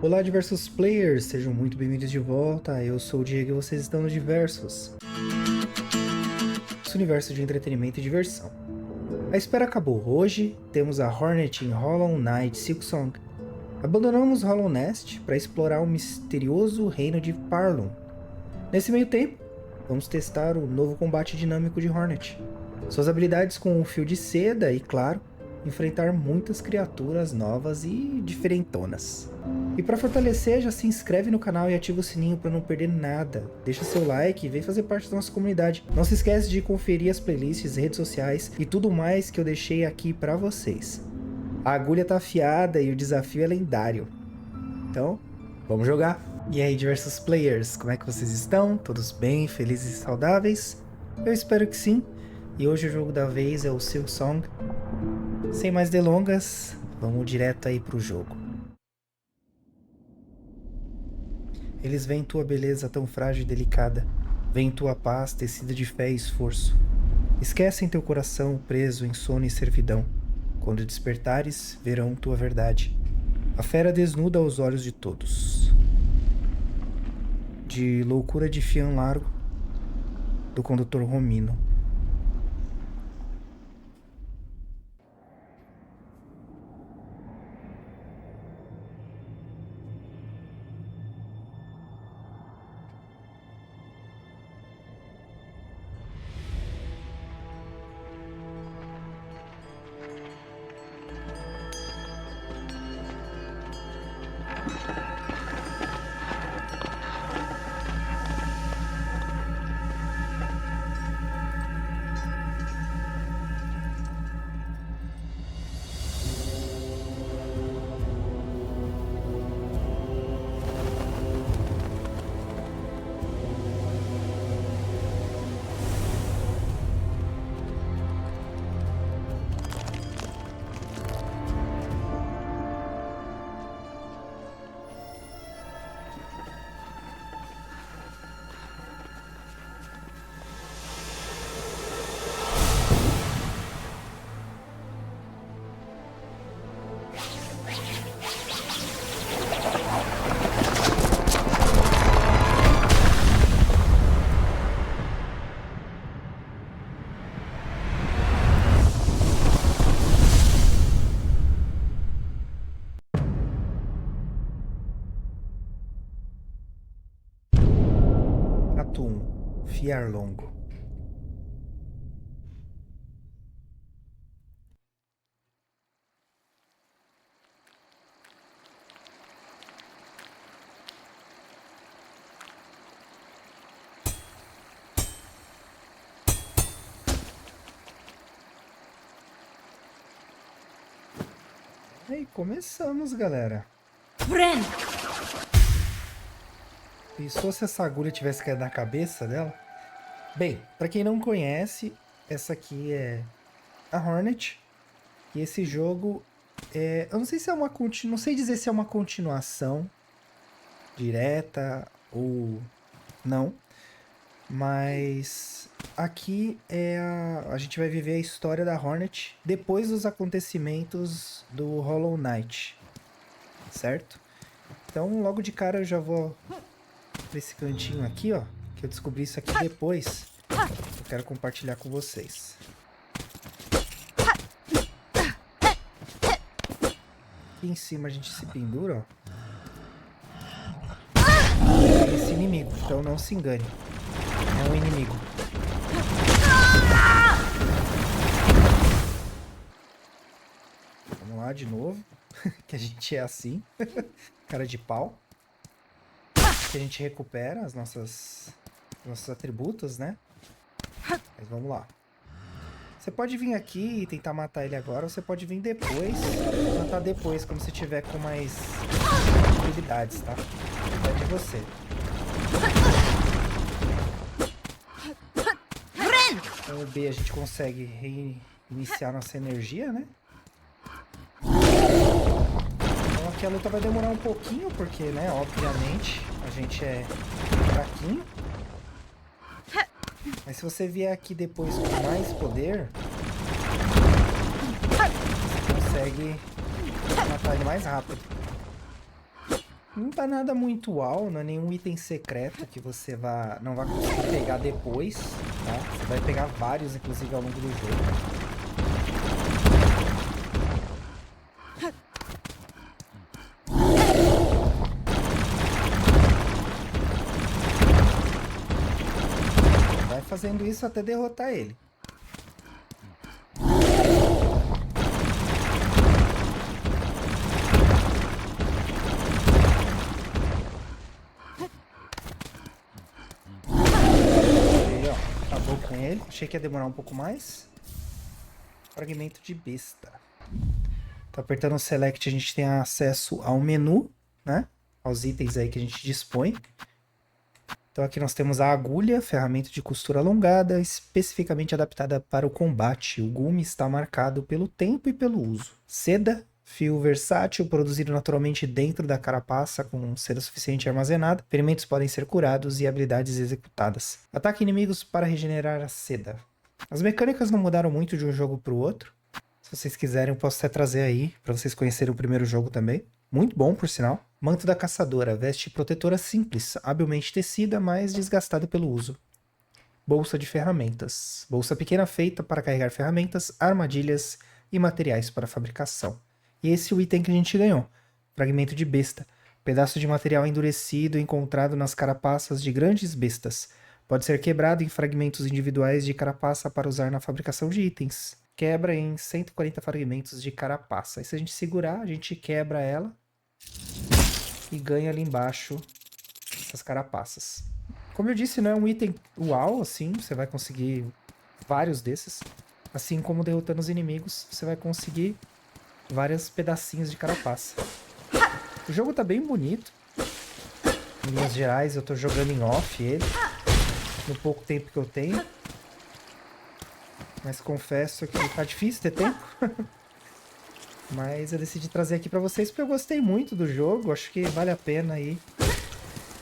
Olá, diversos players, sejam muito bem-vindos de volta. Eu sou o Diego e vocês estão no Diversos, esse universo de entretenimento e diversão. A espera acabou. Hoje temos a Hornet em Hollow Knight Silksong. Abandonamos Hollow Nest para explorar o misterioso reino de Parlum. Nesse meio tempo, vamos testar o novo combate dinâmico de Hornet, suas habilidades com o fio de seda e, claro, enfrentar muitas criaturas novas e diferentonas. E para fortalecer, já se inscreve no canal e ativa o sininho para não perder nada. Deixa seu like e vem fazer parte da nossa comunidade. Não se esquece de conferir as playlists, redes sociais e tudo mais que eu deixei aqui para vocês. A agulha tá afiada e o desafio é lendário. Então, vamos jogar! E aí, diversos players, como é que vocês estão? Todos bem, felizes e saudáveis? Eu espero que sim. E hoje o jogo da vez é o Silksong. Sem mais delongas, vamos direto aí pro jogo. Eles veem tua beleza tão frágil e delicada, veem tua paz tecida de fé e esforço. Esquecem teu coração preso em sono e servidão. Quando despertares, verão tua verdade. A fera desnuda aos olhos de todos. De Loucura de Fian Largo, do condutor Romino. Ato 1. Fiar Longo. E começamos, galera. Bren! Pensou se essa agulha tivesse caído na cabeça dela? Bem, pra quem não conhece, essa aqui é a Hornet. E esse jogo é... eu não sei se é uma não sei dizer se é uma continuação direta ou não. Mas aqui é a gente vai viver a história da Hornet depois dos acontecimentos do Hollow Knight, certo? Então logo de cara eu já vou pra esse cantinho aqui, ó, que eu descobri isso aqui depois. Eu quero compartilhar com vocês. Aqui em cima a gente se pendura, ó. Esse inimigo, então não se engane. É um inimigo. Vamos lá de novo. Que a gente é assim. Cara de pau. Que a gente recupera nossos atributos, né? Mas vamos lá. Você pode vir aqui e tentar matar ele agora, ou você pode vir depois, matar depois, quando você tiver com mais habilidades, tá? Vai de você. Com o B a gente consegue reiniciar nossa energia, né? Então aqui a luta vai demorar um pouquinho, porque, né, obviamente, a gente é fraquinho. Mas se você vier aqui depois com mais poder, você consegue matar ele mais rápido. Não tá nada muito uau, não é nenhum item secreto que você não vai conseguir pegar depois, tá? Você vai pegar vários, inclusive, ao longo do jogo. Vai fazendo isso até derrotar ele. Acabou com ele. Achei que ia demorar um pouco mais. Fragmento de besta. Tá apertando o Select, a gente tem acesso ao menu, né? Aos itens aí que a gente dispõe. Então aqui nós temos a agulha, ferramenta de costura alongada, especificamente adaptada para o combate. O gume está marcado pelo tempo e pelo uso. Seda, fio versátil, produzido naturalmente dentro da carapaça com seda suficiente armazenada. Ferimentos podem ser curados e habilidades executadas. Ataque inimigos para regenerar a seda. As mecânicas não mudaram muito de um jogo para o outro. Se vocês quiserem, eu posso até trazer aí, para vocês conhecerem o primeiro jogo também. Muito bom, por sinal. Manto da caçadora, veste protetora simples, habilmente tecida, mas desgastada pelo uso. Bolsa de ferramentas. Bolsa pequena feita para carregar ferramentas, armadilhas e materiais para fabricação. E esse é o item que a gente ganhou. Fragmento de besta. Pedaço de material endurecido encontrado nas carapaças de grandes bestas. Pode ser quebrado em fragmentos individuais de carapaça para usar na fabricação de itens. Quebra em 140 fragmentos de carapaça. E se a gente segurar, a gente quebra ela e ganha ali embaixo essas carapaças. Como eu disse, não é um item uau, assim, você vai conseguir vários desses. Assim como derrotando os inimigos, você vai conseguir vários pedacinhos de carapaça. O jogo tá bem bonito. Em linhas gerais, eu tô jogando em off ele, no pouco tempo que eu tenho. Mas confesso que tá difícil ter tempo. Mas eu decidi trazer aqui pra vocês porque eu gostei muito do jogo. Acho que vale a pena aí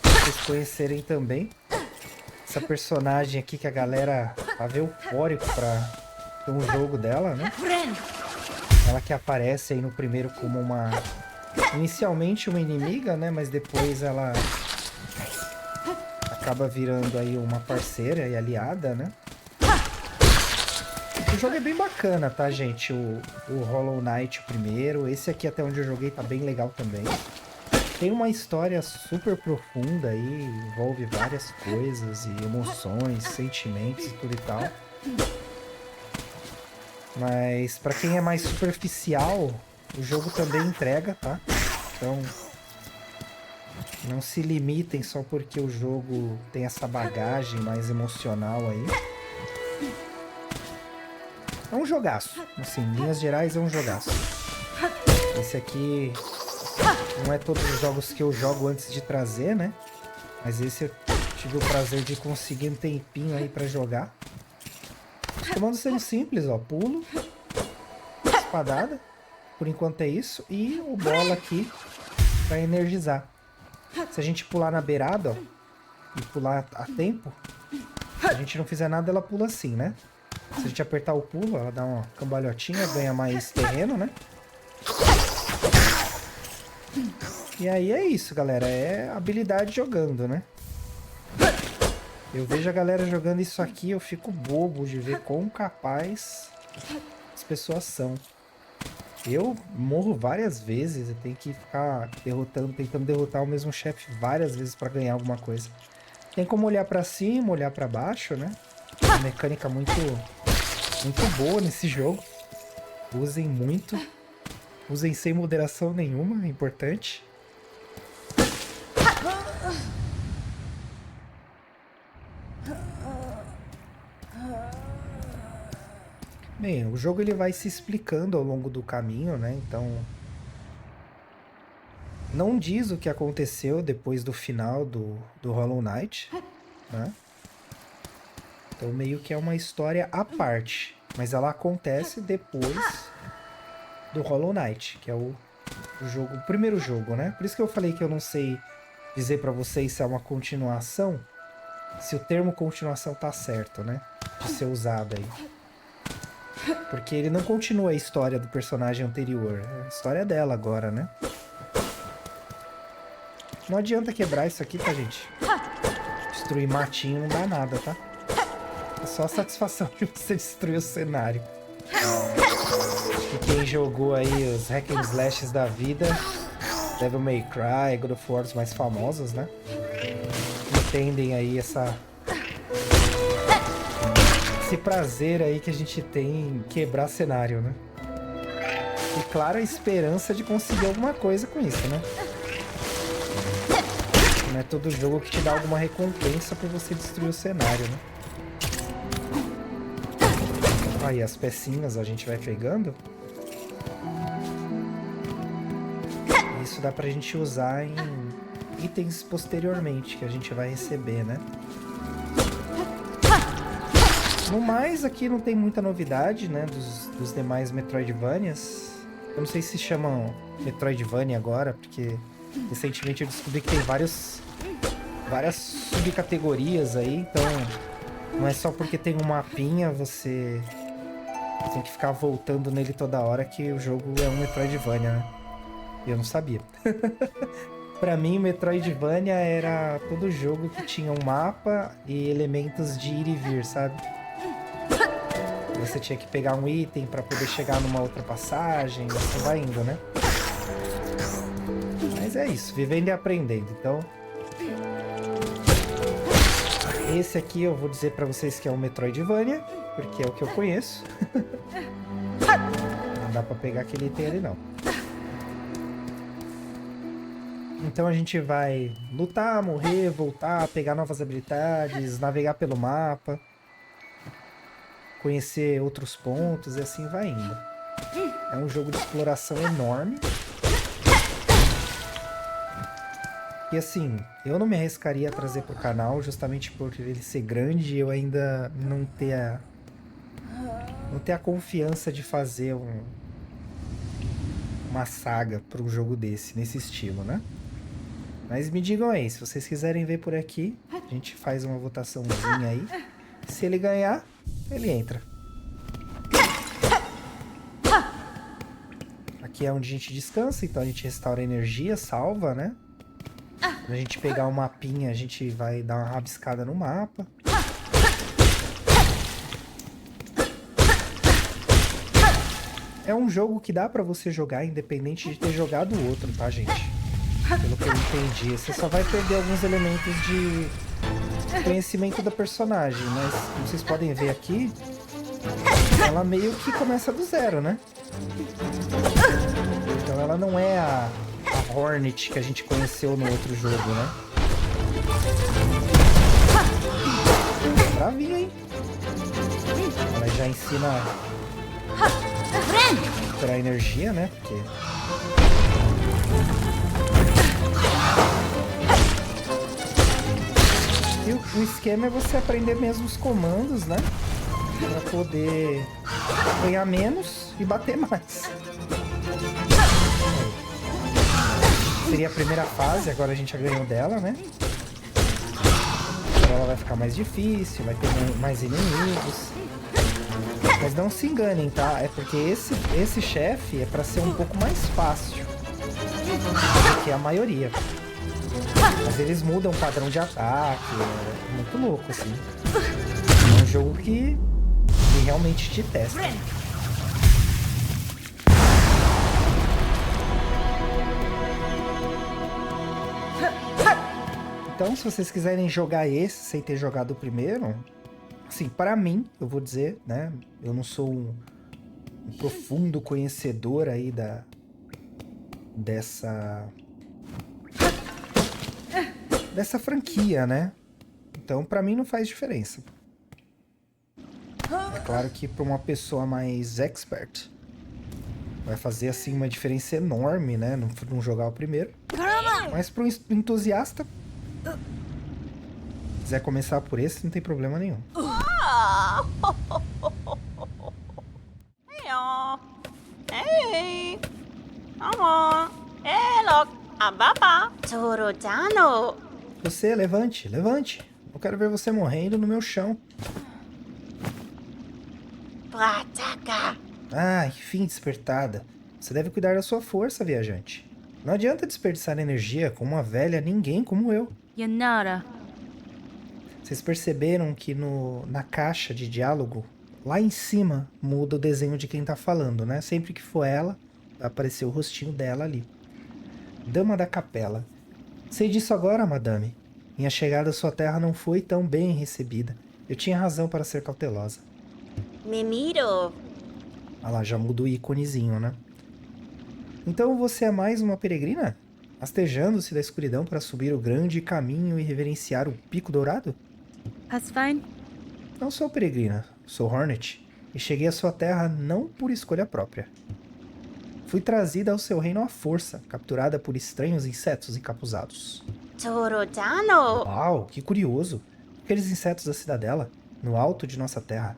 vocês conhecerem também. Essa personagem aqui que a galera tá eufórico pra ter um jogo dela, né? Ela que aparece aí no primeiro como uma... inicialmente uma inimiga, né? Mas depois ela acaba virando aí uma parceira e aliada, né? O jogo é bem bacana, tá, gente? O Hollow Knight, o primeiro. Esse aqui, até onde eu joguei, tá bem legal também. Tem uma história super profunda aí, envolve várias coisas e emoções, sentimentos e tudo e tal. Mas pra quem é mais superficial, o jogo também entrega, tá? Então, não se limitem só porque o jogo tem essa bagagem mais emocional aí. É um jogaço, assim, em linhas gerais é um jogaço. Esse aqui não é todos os jogos que eu jogo antes de trazer, né? Mas esse eu tive o prazer de conseguir um tempinho aí pra jogar. Os comandos são simples, ó, pulo, espadada, por enquanto é isso, e o bola aqui pra energizar. Se a gente pular na beirada, ó, e pular a tempo, se a gente não fizer nada, ela pula assim, né? Se a gente apertar o pulo, ela dá uma cambalhotinha, ganha mais terreno, né? E aí é isso, galera. É habilidade jogando, né? Eu vejo a galera jogando isso aqui, eu fico bobo de ver quão capaz as pessoas são. Eu morro várias vezes e tenho que ficar tentando derrotar o mesmo chefe várias vezes para ganhar alguma coisa. Tem como olhar para cima, olhar para baixo, né? Uma mecânica muito boa nesse jogo. Usem muito. Usem sem moderação nenhuma, é importante. Bem, o jogo ele vai se explicando ao longo do caminho, né? Então, não diz o que aconteceu depois do final do Hollow Knight, né? Então meio que é uma história à parte, mas ela acontece depois do Hollow Knight, que é o primeiro jogo, né? Por isso que eu falei que eu não sei dizer pra vocês se é uma continuação, se o termo continuação tá certo, né? De ser usado aí. Porque ele não continua a história do personagem anterior, é a história dela agora, né? Não adianta quebrar isso aqui, tá, gente? Destruir matinho não dá nada, tá? É só a satisfação de você destruir o cenário. E quem jogou aí os hack and slashes da vida, Devil May Cry, God of War, os mais famosos, né? Entendem aí esse prazer aí que a gente tem em quebrar cenário, né? E claro, a esperança de conseguir alguma coisa com isso, né? Não é todo jogo que te dá alguma recompensa por você destruir o cenário, né? Aí as pecinhas a gente vai pegando. Isso dá pra gente usar em itens posteriormente que a gente vai receber, né? No mais, aqui não tem muita novidade, né? Dos demais Metroidvanias. Eu não sei se chamam Metroidvania agora, porque recentemente eu descobri que tem várias subcategorias aí, então não é só porque tem um mapinha, você tem que ficar voltando nele toda hora que o jogo é um Metroidvania, né? Eu não sabia. Pra mim, Metroidvania era todo jogo que tinha um mapa e elementos de ir e vir, sabe? Você tinha que pegar um item pra poder chegar numa outra passagem, assim vai indo, né? Mas é isso, vivendo e aprendendo. Então, esse aqui eu vou dizer pra vocês que é um Metroidvania, porque é o que eu conheço. Não dá pra pegar aquele item ali, não. Então a gente vai lutar, morrer, voltar, pegar novas habilidades, navegar pelo mapa, conhecer outros pontos e assim vai indo. É um jogo de exploração enorme. E assim, eu não me arriscaria a trazer pro canal justamente por ele ser grande e eu ainda não ter a confiança de fazer uma saga para um jogo nesse estilo, né? Mas me digam aí, se vocês quiserem ver por aqui, a gente faz uma votaçãozinha aí. Se ele ganhar, ele entra. Aqui é onde a gente descansa, então a gente restaura a energia, salva, né? Quando a gente pegar um mapinha, a gente vai dar uma rabiscada no mapa. É um jogo que dá pra você jogar independente de ter jogado o outro, tá, gente? Pelo que eu entendi. Você só vai perder alguns elementos de conhecimento da personagem, mas como vocês podem ver aqui, ela meio que começa do zero, né? Então ela não é a Hornet que a gente conheceu no outro jogo, né? Bravinho, hein? Ela já ensina a recuperar energia, né? Porque e o esquema é você aprender mesmo os comandos, né? Pra poder ganhar menos e bater mais. Seria a primeira fase, agora a gente já ganhou dela, né? Agora ela vai ficar mais difícil, vai ter mais inimigos. Mas não se enganem, tá? É porque esse chefe é pra ser um pouco mais fácil do que a maioria. Mas eles mudam o padrão de ataque, é muito louco, assim. É um jogo que realmente te testa. Então, se vocês quiserem jogar esse sem ter jogado o primeiro, assim, para mim, eu vou dizer, né? Eu não sou um profundo conhecedor aí dessa franquia, né? Então, pra mim não faz diferença. É claro que para uma pessoa mais expert vai fazer assim uma diferença enorme, né? Não jogar o primeiro. Mas para um entusiasta, quiser começar por esse, não tem problema nenhum. Hey, Você, levante, levante. Eu quero ver você morrendo no meu chão. Ah, enfim, despertada. Você deve cuidar da sua força, viajante. Não adianta desperdiçar energia com uma velha ninguém como eu. Yanara. Vocês perceberam que na caixa de diálogo, lá em cima, muda o desenho de quem tá falando, né? Sempre que for ela, vai aparecer o rostinho dela ali. Dama da Capela. Sei disso agora, madame. Minha chegada à sua terra não foi tão bem recebida. Eu tinha razão para ser cautelosa. Me miro. Ah lá, já muda o íconezinho, né? Então você é mais uma peregrina? Rastejando-se da escuridão para subir o grande caminho e reverenciar o Pico Dourado? Pasfine? Não sou peregrina, sou Hornet, e cheguei à sua terra não por escolha própria. Fui trazida ao seu reino à força, capturada por estranhos insetos encapuzados. Torodano. Uau, que curioso! Aqueles insetos da cidadela, no alto de nossa terra.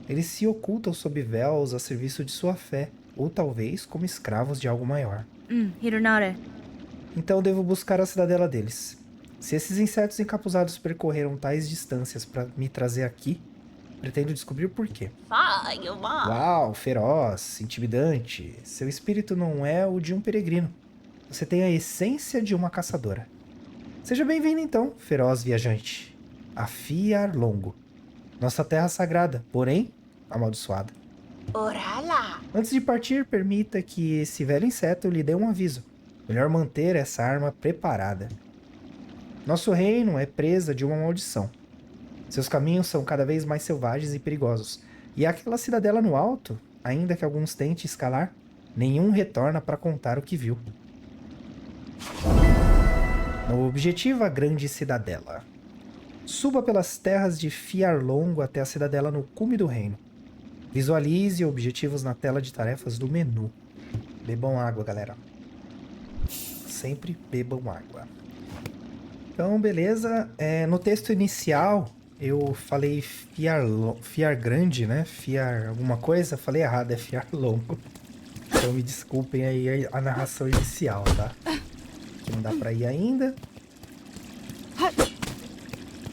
Eles se ocultam sob véus a serviço de sua fé, ou talvez como escravos de algo maior. Hironara. Então devo buscar a cidadela deles. Se esses insetos encapuzados percorreram tais distâncias para me trazer aqui, pretendo descobrir por quê. Vai, uma. Uau, feroz, intimidante. Seu espírito não é o de um peregrino. Você tem a essência de uma caçadora. Seja bem-vindo então, feroz viajante. A Fiar Longo. Nossa terra sagrada, porém amaldiçoada. Orala. Antes de partir, permita que esse velho inseto lhe dê um aviso. Melhor manter essa arma preparada. Nosso reino é presa de uma maldição. Seus caminhos são cada vez mais selvagens e perigosos. E aquela cidadela no alto, ainda que alguns tentem escalar, nenhum retorna para contar o que viu. No objetivo, a grande cidadela. Suba pelas terras de Fiar Longo até a cidadela no cume do reino. Visualize objetivos na tela de tarefas do menu. Bebam água, galera. Sempre bebam água. Então, beleza. No texto inicial, eu falei Fiar Grande, né? Fiar alguma coisa. Falei errado, é Fiar Longo. Então me desculpem aí a narração inicial, tá? Que não dá pra ir ainda.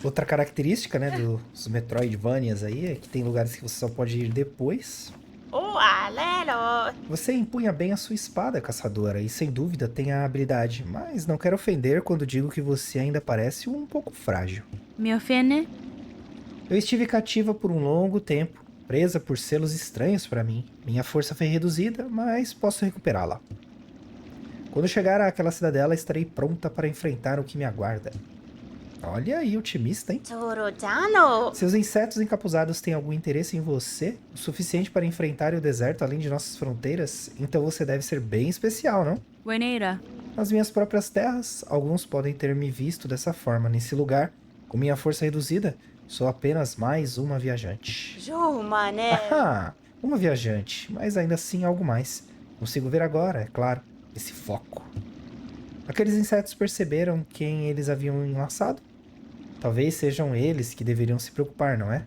Outra característica, né, dos Metroidvanias aí é que tem lugares que você só pode ir depois. O alelo. Você empunha bem a sua espada, caçadora, e sem dúvida tem a habilidade, mas não quero ofender quando digo que você ainda parece um pouco frágil. Me ofende? Eu estive cativa por um longo tempo, presa por selos estranhos para mim. Minha força foi reduzida, mas posso recuperá-la. Quando chegar àquela cidadela, estarei pronta para enfrentar o que me aguarda. Olha aí, otimista, hein? Torodano. Seus insetos encapuzados têm algum interesse em você? O suficiente para enfrentar o deserto além de nossas fronteiras? Então você deve ser bem especial, não? Weneira. Nas minhas próprias terras, alguns podem ter me visto dessa forma. Nesse lugar, com minha força reduzida, sou apenas mais uma viajante. Jumane. Ah, uma viajante, mas ainda assim algo mais. Consigo ver agora, é claro, esse foco. Aqueles insetos perceberam quem eles haviam enlaçado? Talvez sejam eles que deveriam se preocupar, não é?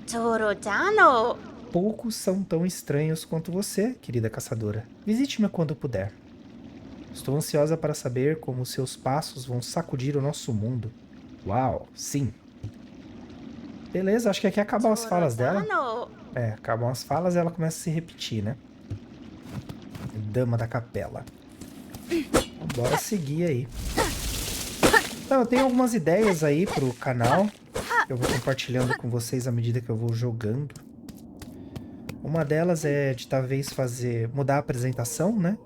Torodano. Poucos são tão estranhos quanto você, querida caçadora. Visite-me quando puder. Estou ansiosa para saber como seus passos vão sacudir o nosso mundo. Uau, sim. Beleza, acho que aqui acabam as falas dela. Acabam as falas e ela começa a se repetir, né? Dama da Capela. Bora seguir aí. Então, eu tenho algumas ideias aí pro canal. Eu vou compartilhando com vocês à medida que eu vou jogando. Uma delas é de talvez mudar a apresentação, né?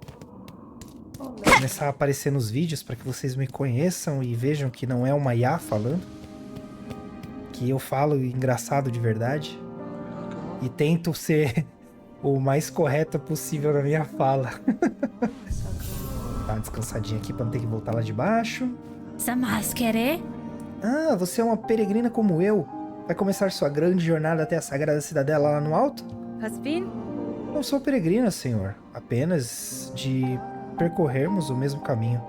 Começar a aparecer nos vídeos para que vocês me conheçam e vejam que não é uma IA falando. Que eu falo engraçado de verdade. E tento ser o mais correto possível na minha fala. Dá uma descansadinha aqui para não ter que voltar lá de baixo. Samasquere? Ah, você é uma peregrina como eu. Vai começar sua grande jornada até a Sagrada Cidadela lá no alto? Pasfin? Não sou peregrina, senhor. Apenas de percorrermos o mesmo caminho.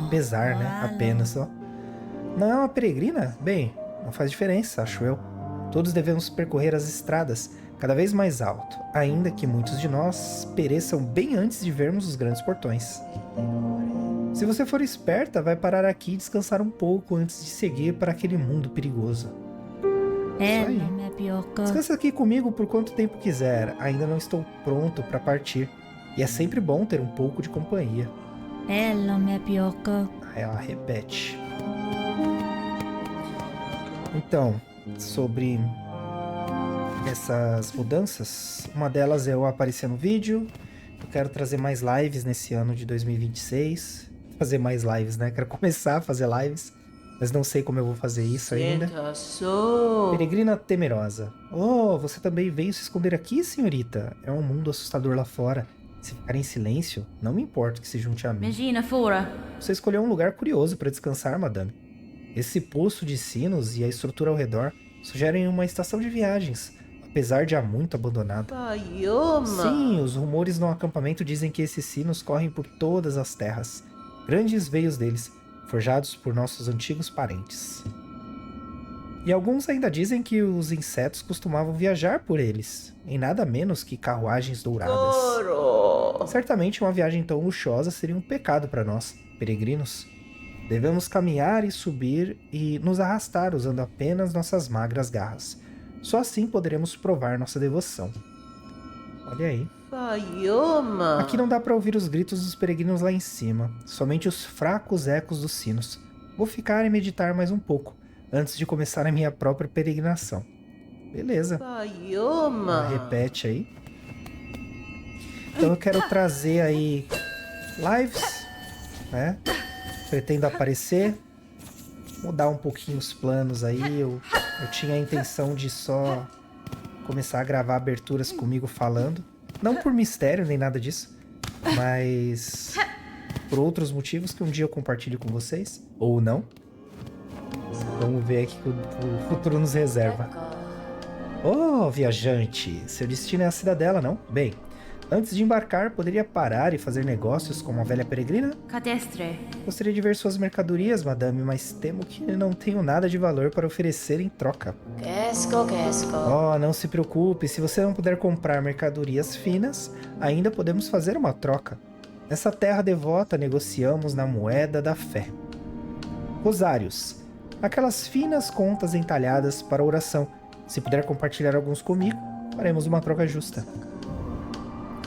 Apesar, né? Apenas, ó. Não é uma peregrina? Bem, não faz diferença, acho eu. Todos devemos percorrer as estradas cada vez mais alto, ainda que muitos de nós pereçam bem antes de vermos os grandes portões. Se você for esperta, vai parar aqui e descansar um pouco antes de seguir para aquele mundo perigoso. Isso aí. Descansa aqui comigo por quanto tempo quiser. Ainda não estou pronto para partir. E é sempre bom ter um pouco de companhia. Bello, mia Pioco. Aí ela repete. Então, sobre essas mudanças, uma delas é eu aparecer no vídeo. Eu quero trazer mais lives nesse ano de 2026. Fazer mais lives, né? Quero começar a fazer lives, mas não sei como eu vou fazer isso ainda. Peregrina temerosa. Oh, você também veio se esconder aqui, senhorita? É um mundo assustador lá fora. Se ficar em silêncio, não me importa que se junte a mim. Imagina fora. Você escolheu um lugar curioso para descansar, madame. Esse poço de sinos e a estrutura ao redor sugerem uma estação de viagens, apesar de há muito abandonada. Sim, os rumores no acampamento dizem que esses sinos correm por todas as terras. Grandes veios deles, forjados por nossos antigos parentes. E alguns ainda dizem que os insetos costumavam viajar por eles, em nada menos que carruagens douradas. Certamente uma viagem tão luxuosa seria um pecado para nós, peregrinos. Devemos caminhar e subir e nos arrastar usando apenas nossas magras garras. Só assim poderemos provar nossa devoção. Olha aí. Aqui não dá para ouvir os gritos dos peregrinos lá em cima, somente os fracos ecos dos sinos. Vou ficar e meditar mais um pouco, antes de começar a minha própria peregrinação. Beleza. Ela repete aí. Então eu quero trazer aí lives, né? Pretendo aparecer, mudar um pouquinho os planos aí. Eu tinha a intenção de só começar a gravar aberturas comigo falando. Não por mistério nem nada disso, mas por outros motivos que um dia eu compartilho com vocês, ou não. Vamos ver aqui que o futuro nos reserva. Oh, viajante, seu destino é a cidadela, não? Bem, antes de embarcar, poderia parar e fazer negócios com uma velha peregrina? Cadestre. Gostaria de ver suas mercadorias, madame, mas temo que não tenho nada de valor para oferecer em troca. Oh, não se preocupe, se você não puder comprar mercadorias finas, ainda podemos fazer uma troca. Nessa terra devota, negociamos na moeda da fé. Rosários. Aquelas finas contas entalhadas para oração. Se puder compartilhar alguns comigo, faremos uma troca justa.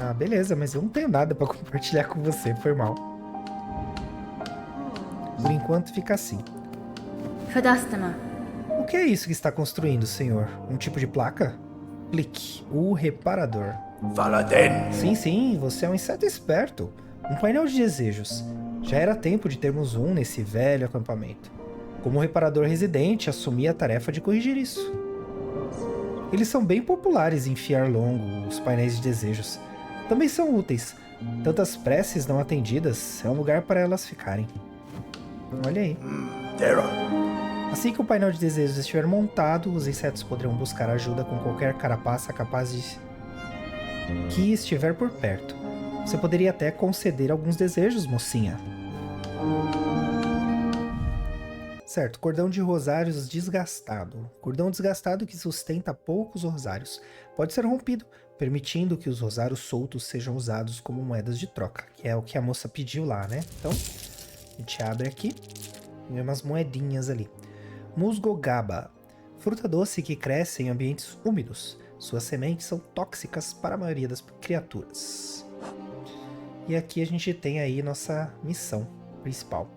Ah, beleza, mas eu não tenho nada para compartilhar com você, foi mal. Por enquanto fica assim. Fadastana. O que é isso que está construindo, senhor? Um tipo de placa? Clique, o reparador. Valaden. Sim, você é um inseto esperto. Um painel de desejos. Já era tempo de termos um nesse velho acampamento. Como reparador residente, assumi a tarefa de corrigir isso. Eles são bem populares em Fiar Longo, os painéis de desejos. Também são úteis. Tantas preces não atendidas, é um lugar para elas ficarem. Olha aí. Assim que o painel de desejos estiver montado, os insetos poderão buscar ajuda com qualquer carapaça capaz de que estiver por perto. Você poderia até conceder alguns desejos, mocinha. Certo, cordão de rosários desgastado. Cordão desgastado que sustenta poucos rosários. Pode ser rompido, permitindo que os rosários soltos sejam usados como moedas de troca, que é o que a moça pediu lá, né? Então, a gente abre aqui e vê umas moedinhas ali. Musgogaba. Fruta doce que cresce em ambientes úmidos. Suas sementes são tóxicas para a maioria das criaturas. E aqui a gente tem aí nossa missão principal.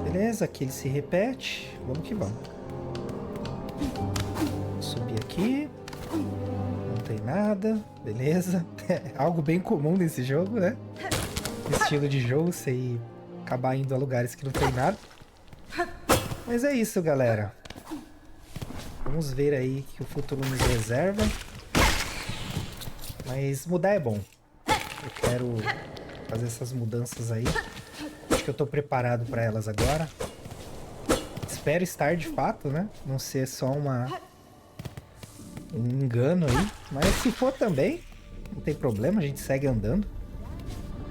Beleza, aqui ele se repete. Vamos que vamos. Vou subir aqui. Não tem nada. Beleza. É algo bem comum nesse jogo, né? Estilo de jogo, você ir acabar indo a lugares que não tem nada. Mas é isso, galera. Vamos ver aí que o futuro nos reserva. Mas mudar é bom. Eu quero fazer essas mudanças aí. Acho que eu tô preparado para elas agora. Espero estar de fato, né? Não ser só um engano aí. Mas se for também, não tem problema, a gente segue andando.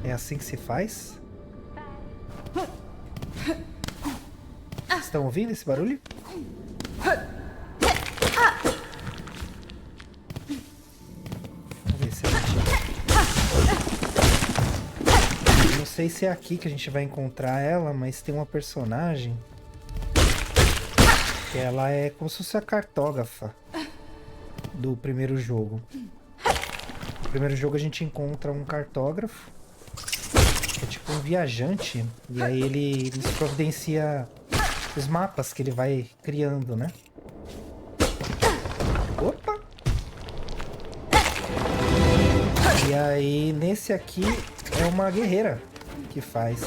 É assim que se faz. Estão ouvindo esse barulho? Vamos ver se a gente... Não sei se é aqui que a gente vai encontrar ela, mas tem uma personagem que ela é como se fosse a cartógrafa do primeiro jogo. primeiro jogo a gente encontra um cartógrafo, que é tipo um viajante, e aí ele providencia os mapas que ele vai criando, né? Opa! E aí, nesse aqui, é uma guerreira que faz.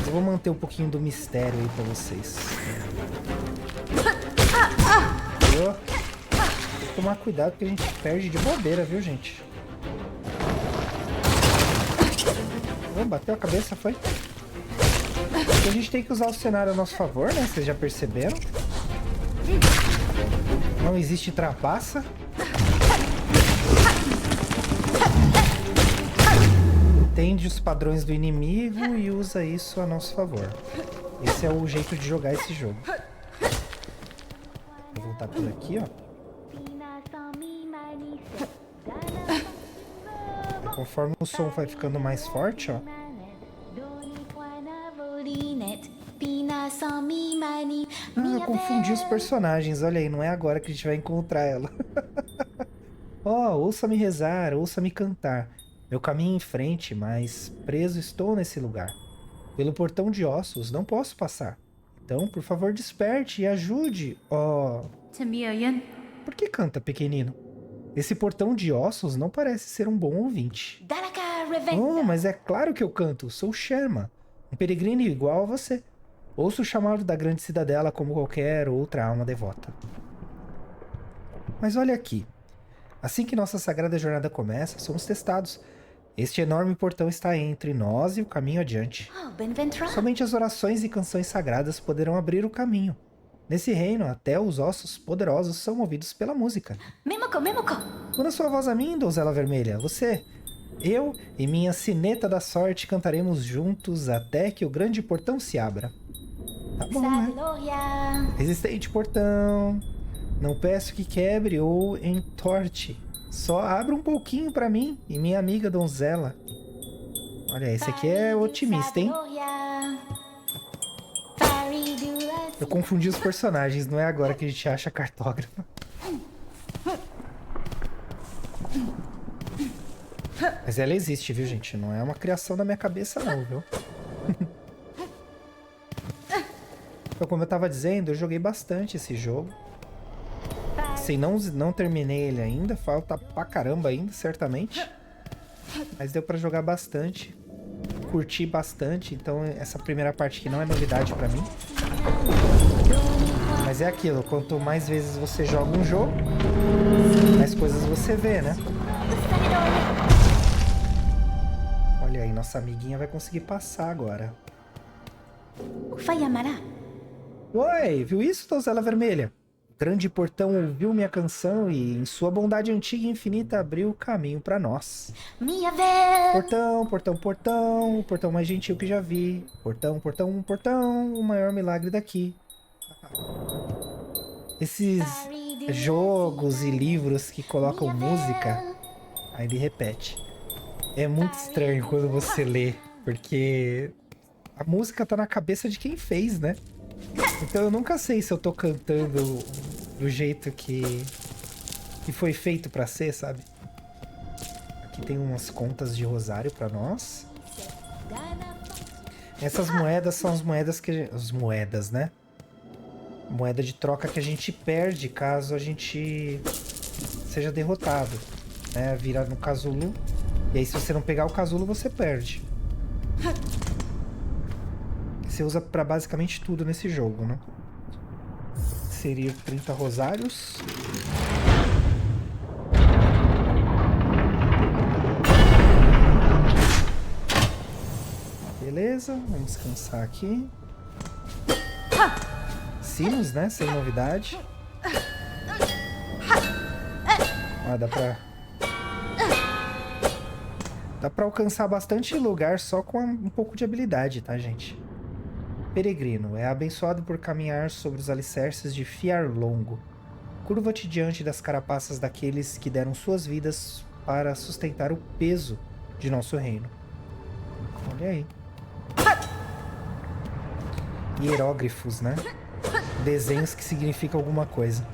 Eu vou manter um pouquinho do mistério aí pra vocês. Viu? Tem que tomar cuidado porque a gente perde de bobeira, viu, gente? Oh, bateu a cabeça, foi? Porque a gente tem que usar o cenário a nosso favor, né? Vocês já perceberam? Não existe trapaça. Entende os padrões do inimigo e usa isso a nosso favor. Esse é o jeito de jogar esse jogo. Vou voltar por aqui, ó. Conforme o som vai ficando mais forte, ó. Ah, eu confundi os personagens. Olha aí, não é agora que a gente vai encontrar ela. Ó, ouça-me rezar, ouça-me cantar. Meu caminho em frente, mas preso estou nesse lugar. Pelo portão de ossos não posso passar. Então, por favor, desperte e ajude. Ó, Tamioyan. por que canta, pequenino? Esse portão de ossos não parece ser um bom ouvinte. Oh, mas é claro que eu canto. Sou Sherma, um peregrino igual a você. Ouço o chamado da grande cidadela como qualquer outra alma devota. Mas olha aqui. Assim que nossa sagrada jornada começa, somos testados. Este enorme portão está entre nós e o caminho adiante. Somente as orações e canções sagradas poderão abrir o caminho. Nesse reino, até os ossos poderosos são movidos pela música. Quando a sua voz a mim, donzela vermelha, você, eu e minha sineta da sorte cantaremos juntos até que o grande portão se abra. Tá bom, né? Resistente portão, não peço que quebre ou entorte. Só abra um pouquinho pra mim e minha amiga donzela. Olha, esse aqui é otimista, hein? Eu confundi os personagens, não é agora que a gente acha a cartógrafa. Mas ela existe, viu, gente? Não é uma criação da minha cabeça, não, viu? Então, como eu tava dizendo, eu joguei bastante esse jogo. Assim, não terminei ele ainda, falta pra caramba ainda, certamente. Mas deu pra jogar bastante. Curti bastante, então essa primeira parte aqui não é novidade pra mim. Mas é aquilo, quanto mais vezes você joga um jogo, mais coisas você vê, né? Olha aí, nossa amiguinha vai conseguir passar agora. Oi, viu isso, donzela vermelha? O grande portão ouviu minha canção e, em sua bondade antiga e infinita, abriu o caminho pra nós. Portão, portão, portão, o portão mais gentil que já vi. Portão, portão, portão, o maior milagre daqui. Esses jogos e livros que colocam música, aí ele repete. É muito estranho quando você lê, porque a música tá na cabeça de quem fez, né? Então eu nunca sei se eu tô cantando do jeito que foi feito pra ser, sabe? Aqui tem umas contas de rosário pra nós. Essas moedas são as moedas que... As moedas, né? Moeda de troca que a gente perde caso a gente seja derrotado, né? Vira no casulo. E aí se você não pegar o casulo, você perde. Você usa pra basicamente tudo nesse jogo, né? Seria 30 rosários. Beleza, vamos descansar aqui. Sinos, né? Sem novidade. Ah, dá pra alcançar bastante lugar só com um pouco de habilidade, tá, gente? Peregrino, é abençoado por caminhar sobre os alicerces de Fiar Longo. Curva-te diante das carapaças daqueles que deram suas vidas para sustentar o peso de nosso reino. Olha aí. Hieróglifos, né? Desenhos que significam alguma coisa.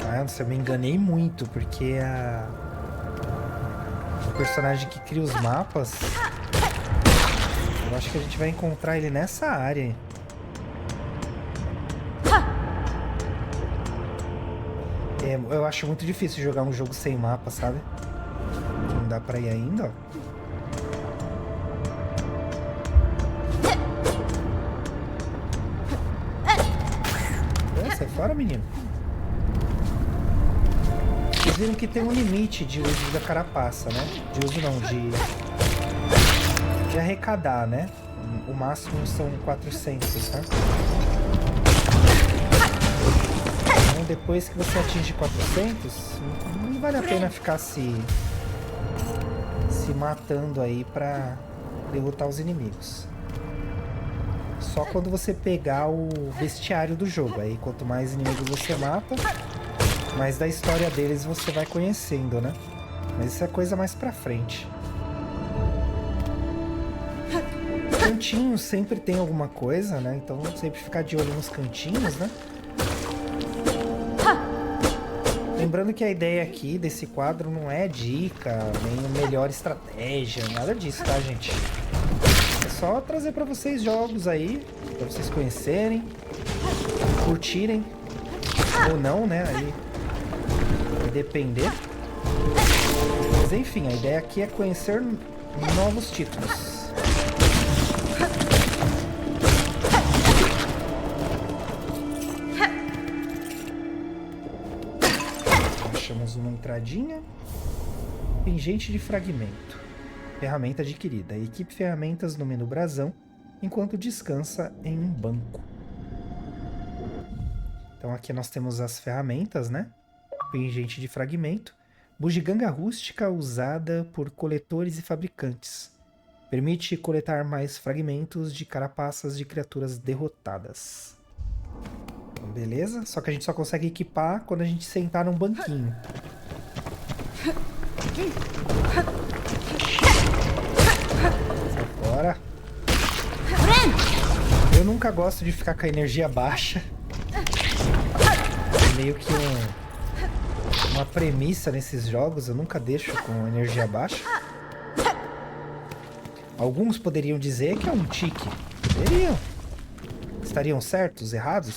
Ah, Nossa, eu me enganei muito, porque o personagem que cria os mapas, eu acho que a gente vai encontrar ele nessa área. Eu acho muito difícil jogar um jogo sem mapa, sabe? Não dá pra ir ainda, ó. Sai fora, menino. Vocês viram que tem um limite de uso da carapaça, né? De uso não, de arrecadar, né? O máximo são 400, né? Então, depois que você atinge 400, não vale a pena ficar se matando aí pra derrotar os inimigos. Só quando você pegar o bestiário do jogo. Aí quanto mais inimigos você mata, mais da história deles você vai conhecendo, né? Mas isso é coisa mais pra frente. Cantinhos sempre tem alguma coisa, né? Então sempre ficar de olho nos cantinhos, né? Lembrando que a ideia aqui desse quadro não é dica, nem a melhor estratégia, nada disso, tá, gente? É só trazer pra vocês jogos aí, pra vocês conhecerem, curtirem, ou não, né? Aí vai depender. Mas enfim, a ideia aqui é conhecer novos títulos. Achamos uma entradinha. Pingente de fragmento. Ferramenta adquirida. Equipe ferramentas no menu brasão, enquanto descansa em um banco. Então aqui nós temos as ferramentas, né? Pingente de fragmento. Bugiganga rústica usada por coletores e fabricantes. Permite coletar mais fragmentos de carapaças de criaturas derrotadas. Então, beleza? Só que a gente só consegue equipar quando a gente sentar num banquinho. Sai fora. Eu nunca gosto de ficar com a energia baixa. É meio que uma premissa nesses jogos. Eu nunca deixo com energia baixa. Alguns poderiam dizer que é um tique. Poderiam. Estariam certos, errados?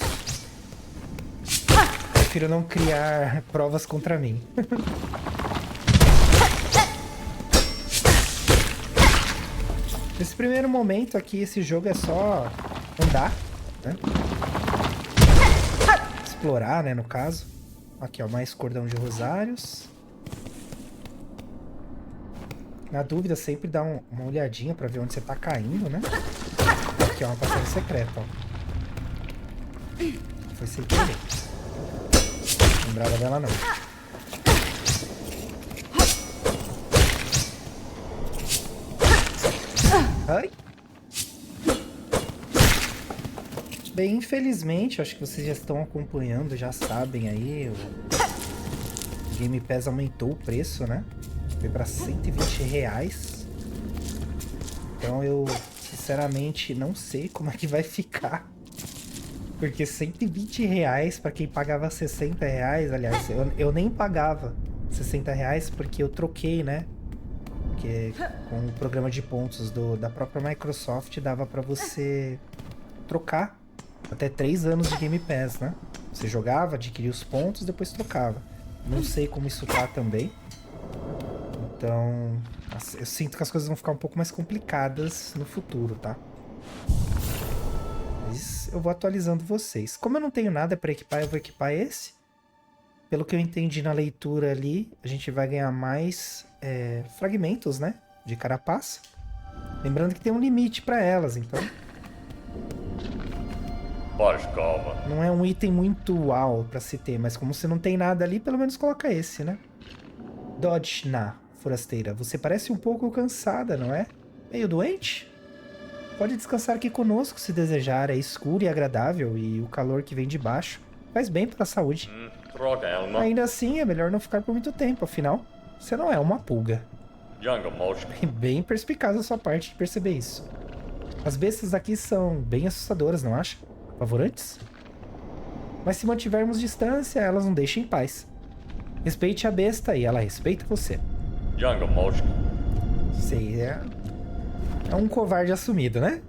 Prefiro não criar provas contra mim. Nesse primeiro momento aqui, esse jogo é só andar, né? Explorar, né, no caso. Aqui, ó, mais cordão de rosários. Na dúvida, sempre dá uma olhadinha pra ver onde você tá caindo, né? Aqui, ó, uma passagem secreta, ó. Foi sem querer. Não lembrava dela, não. Ai. Bem, infelizmente, acho que vocês já estão acompanhando, já sabem aí, o Game Pass aumentou o preço, né? Foi para R$120. Então eu, sinceramente, não sei como é que vai ficar. Porque R$120 para quem pagava R$60, aliás, eu nem pagava R$60 porque eu troquei, né? Porque com o programa de pontos da própria Microsoft dava para você trocar até 3 anos de Game Pass, né? Você jogava, adquiria os pontos, depois trocava. Não sei como isso tá também. Então, eu sinto que as coisas vão ficar um pouco mais complicadas no futuro, tá? Mas eu vou atualizando vocês. Como eu não tenho nada para equipar, eu vou equipar esse. Pelo que eu entendi na leitura ali, a gente vai ganhar mais fragmentos, né? De carapaça. Lembrando que tem um limite para elas, então... Não é um item muito uau pra se ter, mas como você não tem nada ali, pelo menos coloca esse, né? Dodge na forasteira. Você parece um pouco cansada, não é? Meio doente? Pode descansar aqui conosco se desejar. É escuro e agradável e o calor que vem de baixo faz bem para a saúde. Ainda assim, é melhor não ficar por muito tempo, afinal, você não é uma pulga. Bem perspicaz a sua parte de perceber isso. As bestas aqui são bem assustadoras, não acha? Apavorantes? Mas se mantivermos distância, elas não deixam em paz. Respeite a besta e ela respeita você. Jungle Moshka. Você é um covarde assumido, né?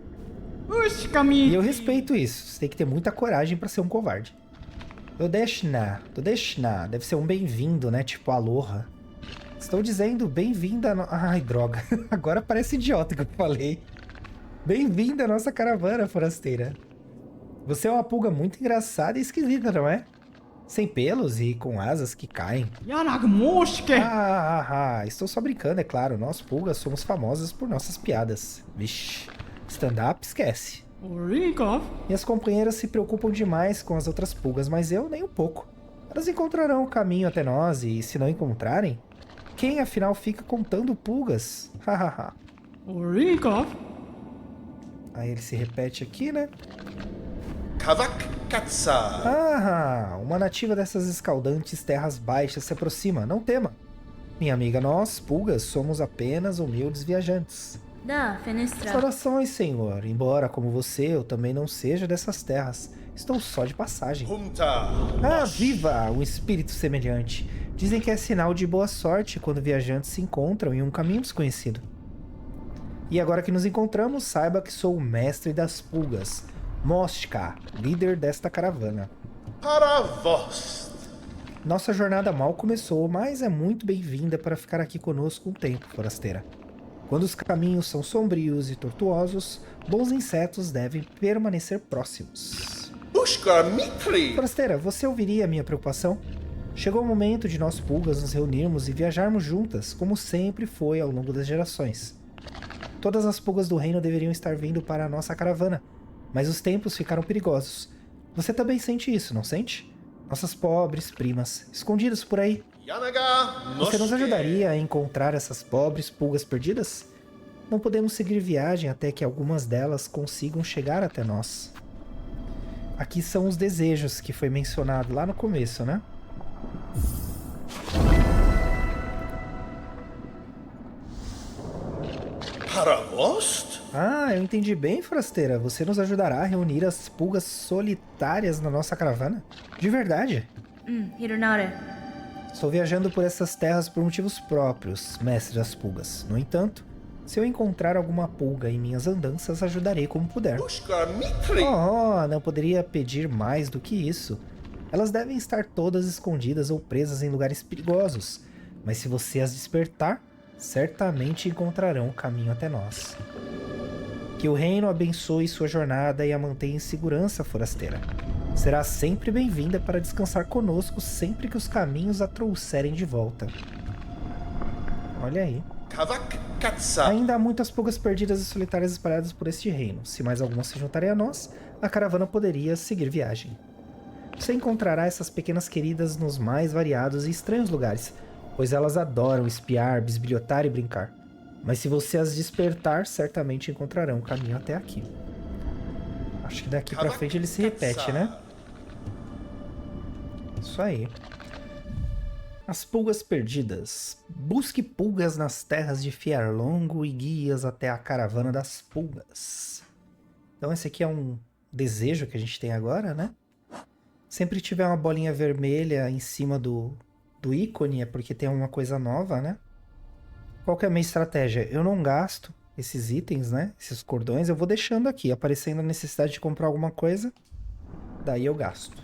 E eu respeito isso. Você tem que ter muita coragem pra ser um covarde. Dodeshna. Deve ser um bem-vindo, né? Tipo aloha. Estou dizendo bem-vinda Ai, droga. Agora parece idiota que eu falei. Bem-vinda à nossa caravana, forasteira. Você é uma pulga muito engraçada e esquisita, não é? Sem pelos e com asas que caem. Estou só brincando, é claro. Nós, pulgas, somos famosas por nossas piadas. Vixe, stand-up, esquece. Minhas companheiras se preocupam demais com as outras pulgas, mas eu nem um pouco. Elas encontrarão o caminho até nós e, se não encontrarem, quem afinal fica contando pulgas? Hahaha. Aí ele se repete aqui, né? Kavak Katsa. Uma nativa dessas escaldantes terras baixas se aproxima. Não tema. Minha amiga, nós, pulgas, somos apenas humildes viajantes. Da, Fenestra. Saudações, senhor. Embora, como você, eu também não seja dessas terras. Estou só de passagem. Humta. Viva! Um espírito semelhante. Dizem que é sinal de boa sorte quando viajantes se encontram em um caminho desconhecido. E agora que nos encontramos, saiba que sou o mestre das pulgas. Moshka, líder desta caravana. Para vós. Nossa jornada mal começou, mas é muito bem-vinda para ficar aqui conosco um tempo, forasteira. Quando os caminhos são sombrios e tortuosos, bons insetos devem permanecer próximos. Bushka Mitri. Forasteira, você ouviria a minha preocupação? Chegou o momento de nós pulgas nos reunirmos e viajarmos juntas, como sempre foi ao longo das gerações. Todas as pulgas do reino deveriam estar vindo para a nossa caravana, mas os tempos ficaram perigosos. Você também sente isso, não sente? Nossas pobres primas, escondidas por aí. Yanaga Você nos Noshke. ajudaria a encontrar essas pobres pulgas perdidas? Não podemos seguir viagem até que algumas delas consigam chegar até nós. Aqui são os desejos que foi mencionado lá no começo, né? Para vós? Eu entendi bem, forasteira. Você nos ajudará a reunir as pulgas solitárias na nossa caravana? De verdade. Hironare. Estou viajando por essas terras por motivos próprios, mestre das pulgas. No entanto, se eu encontrar alguma pulga em minhas andanças, ajudarei como puder. Bushka Mitri. Não poderia pedir mais do que isso. Elas devem estar todas escondidas ou presas em lugares perigosos, mas se você as despertar, certamente encontrarão o caminho até nós. Que o reino abençoe sua jornada e a mantenha em segurança, forasteira. Será sempre bem-vinda para descansar conosco sempre que os caminhos a trouxerem de volta. Olha aí. Kavak Katsa. Ainda há muitas pulgas perdidas e solitárias espalhadas por este reino. Se mais algumas se juntarem a nós, a caravana poderia seguir viagem. Você encontrará essas pequenas queridas nos mais variados e estranhos lugares, pois elas adoram espiar, bisbilhotar e brincar. Mas se você as despertar, certamente encontrarão o caminho até aqui. Acho que daqui pra frente ele se repete, né? Isso aí. As pulgas perdidas. Busque pulgas nas terras de Fiarlongo e guias até a caravana das pulgas. Então esse aqui é um desejo que a gente tem agora, né? Sempre que tiver uma bolinha vermelha em cima do ícone é porque tem alguma coisa nova, né? Qual que é a minha estratégia? Eu não gasto esses itens, né? Esses cordões, eu vou deixando aqui, aparecendo a necessidade de comprar alguma coisa, daí eu gasto.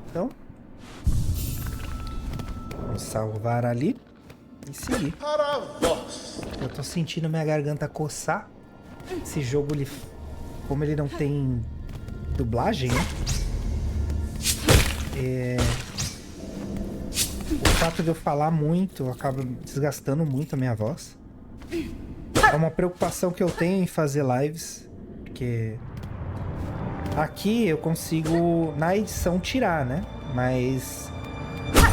Então, vamos salvar ali e seguir. Para vós. Eu tô sentindo minha garganta coçar. Esse jogo, como ele não tem dublagem, né? O fato de eu falar muito acaba desgastando muito a minha voz. É uma preocupação que eu tenho em fazer lives, porque aqui eu consigo na edição tirar, né? Mas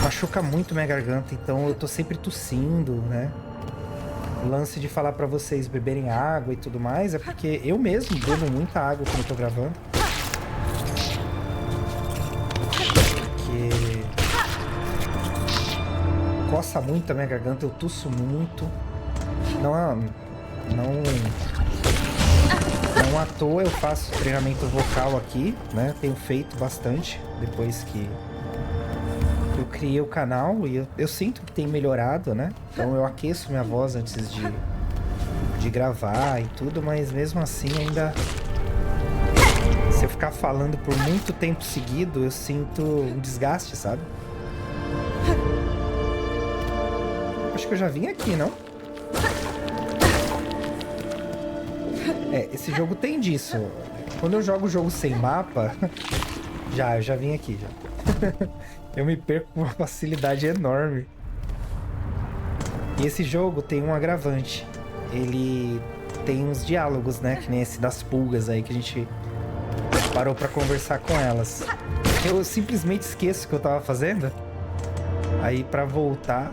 machuca muito minha garganta, então eu tô sempre tossindo, né? O lance de falar pra vocês beberem água e tudo mais é porque eu mesmo bebo muita água quando eu tô gravando. Porque coça muito a minha garganta, eu tuço muito. Não à toa eu faço treinamento vocal aqui, né? Tenho feito bastante depois que o criei o canal e eu sinto que tem melhorado, né? Então eu aqueço minha voz antes de gravar e tudo, mas mesmo assim ainda... Se eu ficar falando por muito tempo seguido, eu sinto um desgaste, sabe? Acho que eu já vim aqui, não? Esse jogo tem disso. Quando eu jogo o jogo sem mapa... eu já vim aqui, já. Eu me perco com uma facilidade enorme. E esse jogo tem um agravante. Ele tem uns diálogos, né? Que nem esse das pulgas aí que a gente parou pra conversar com elas. Eu simplesmente esqueço o que eu tava fazendo. Aí pra voltar...